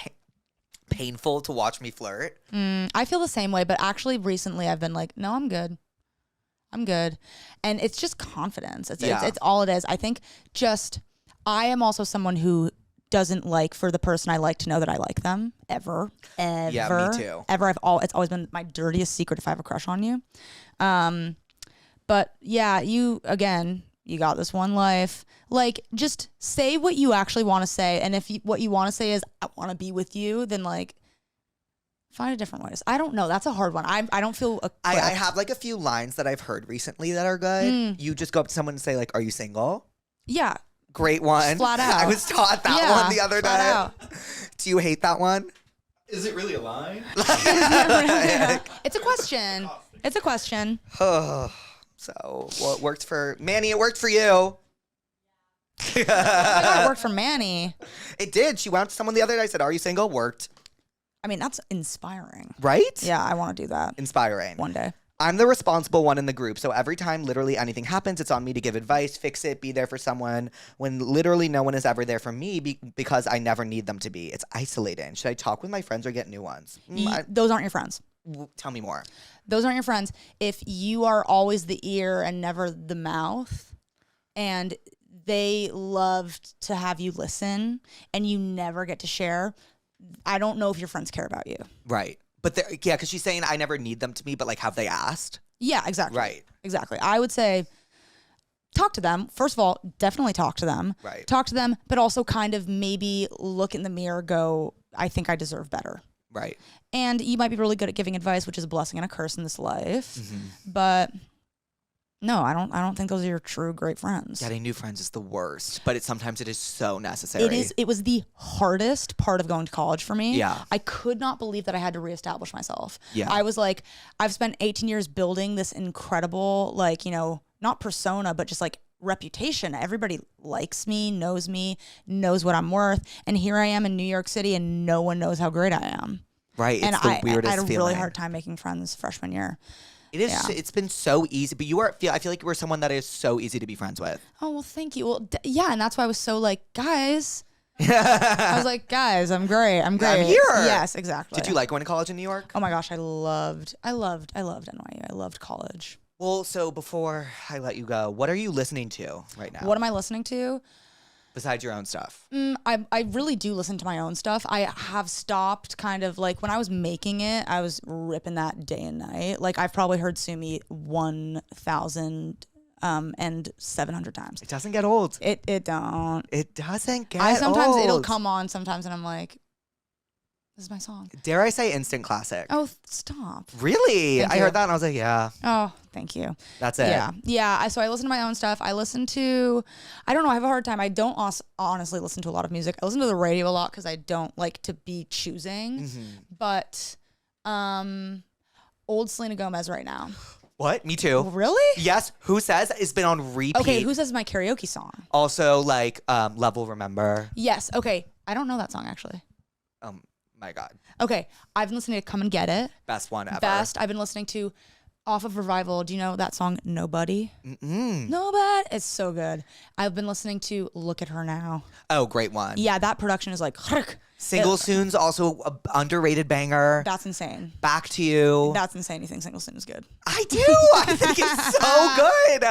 painful to watch me flirt. I feel the same way, but actually recently I've been like, no, I'm good. And it's just confidence. It's all it is. I think I am also someone who doesn't like for the person I like to know that I like them ever. Yeah, me too. Ever. It's always been my dirtiest secret if I have a crush on you. But yeah, you got this one life. Like, just say what you actually want to say. And if what you want to say is, I want to be with you, then like, find a different ways. I don't know. That's a hard one. I don't feel equipped. I have like a few lines that I've heard recently that are good. You just go up to someone and say like, are you single? Yeah. Great one. Flat out. I was taught that Yeah, one the other day. flat out. Do you hate that one? Is it really a line? It's a question. It's a question. So, well, it worked for Manny. It worked for you. I got to work for Manny. It did. She went up to someone the other day. I said, are you single? Worked. I mean, that's inspiring. Right? Yeah, I want to do that Inspiring. one day. I'm the responsible one in the group. So every time literally anything happens, it's on me to give advice, fix it, be there for someone when literally no one is ever there for me because I never need them to be. It's isolating. Should I talk with my friends or get new ones? Those aren't your friends. Tell me more. Those aren't your friends. If you are always the ear and never the mouth, and they loved to have you listen and you never get to share, I don't know if your friends care about you. Right. But yeah, because she's saying I never need them to be, but like, have they asked? Yeah, exactly. Right. Exactly. I would say talk to them. First of all, definitely talk to them. Right. Talk to them, but also kind of maybe look in the mirror, go, I think I deserve better. Right. And you might be really good at giving advice, which is a blessing and a curse in this life. But no, I don't think those are your true great friends. Getting new friends is the worst, but sometimes it is so necessary. It was the hardest part of going to college for me. Yeah. I could not believe that I had to reestablish myself. Yeah. I was like, I've spent 18 years building this incredible, like, not persona, but just like reputation. Everybody likes me, knows what I'm worth. And here I am in New York City and no one knows how great I am. Right. And It's the weirdest I had a really feeling. hard time making friends freshman year. It is. Yeah. It's been so easy, but I feel like you were someone that is so easy to be friends with. Oh, well, thank you. Well, yeah, and that's why I was so like, guys. I was like, guys, I'm great. I'm great. I'm here. Yes, exactly. Did you like going to college in New York? Oh my gosh, I loved NYU. I loved college. Well, so before I let you go, what are you listening to right now? What am I listening to? Besides your own stuff? I really do listen to my own stuff. I have stopped kind of like when I was making it, I was ripping that day and night. Like I've probably heard Sumi 1,700 times. It doesn't get old. It don't. It doesn't get Sometimes old. it'll come on sometimes and I'm like, this is my song. Dare I say instant classic? Oh, stop. Really? Thank I you. heard that and I was like, yeah, Oh, thank you. that's it. Yeah. So I listen to my own stuff. I listen to, I don't know, I have a hard time. I don't honestly listen to a lot of music. I listen to the radio a lot because I don't like to be choosing. Mm-hmm. But old Selena Gomez right now. What? Me too. Really? Yes. Who Says it's been on repeat. Okay, Who Says is my karaoke song? Also, like, Level Remember. Yes. Okay. I don't know that song actually. My God. Okay. I've been listening to Come and Get It. Best one ever. Best. I've been listening to off of Revival. Do you know that song Nobody? Nobody. It's so good. I've been listening to Look at Her Now. Oh, great one. Yeah, that production is like Single Soon's also a underrated banger. That's insane. Back to You. That's insane. You think Single Soon is good? I do. I think it's so good.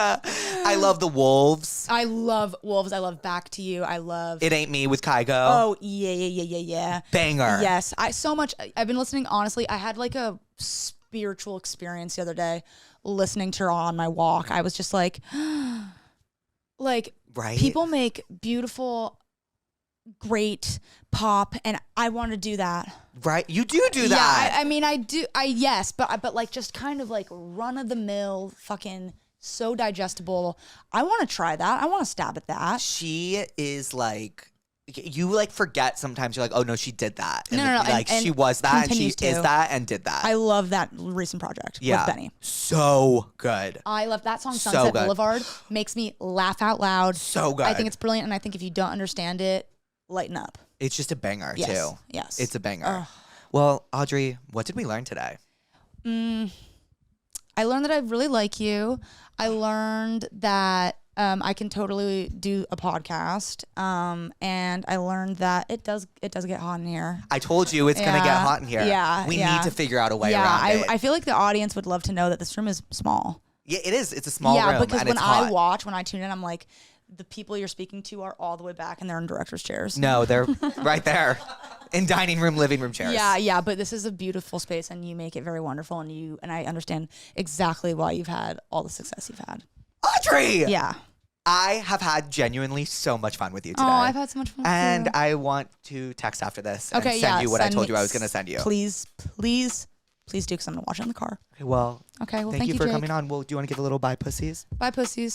I love The Wolves. I love Wolves. I love Back to You. I love It Ain't Me with Kygo. Oh, yeah. Banger. Yes. I've been listening, honestly. I had like a spiritual experience the other day listening to her on my walk. I was just like, Right? people make beautiful, great pop, and I want to do that. Right? You do that. Yeah, I mean, I do. Yes, but like just kind of like run of the mill, fucking so digestible. I want to try that. I want to stab at that. She is like, you like forget sometimes. You're like, oh no, she did that. And No. Like and she was that, and she continues to. is that, and did that. I love that recent project with Benny. So good. I love that song. So Sunset good. Boulevard makes me laugh out loud. So good. I think it's brilliant, and I think if you don't understand it, lighten up. It's just a banger Yes. too. Yes. It's a banger. Well, Audrey, what did we learn today? I learned that I really like you. I learned that I can totally do a podcast. And I learned that it does get hot in here. I told you it's gonna get hot in here. Yeah. We need to figure out a way around it. I feel like the audience would love to know that this room is small. Yeah, it is. It's a small room. Yeah, because and when it's I hot. when I tune in, I'm like, the people you're speaking to are all the way back and they're in director's chairs. No, they're right there in dining room, living room chairs. Yeah, but this is a beautiful space and you make it very wonderful, and I understand exactly why you've had all the success you've had. Audrey! Yeah. I have had genuinely so much fun with you today. Oh, I've had so much fun. And too. I want to text after this and Okay, send you what I send told me- you I was going to send you. Please do, because I'm going to watch it in the car. Okay, well, Okay, well, thank you for Jake. coming on. Well, do you want to give a little bye, pussies? Bye, pussies.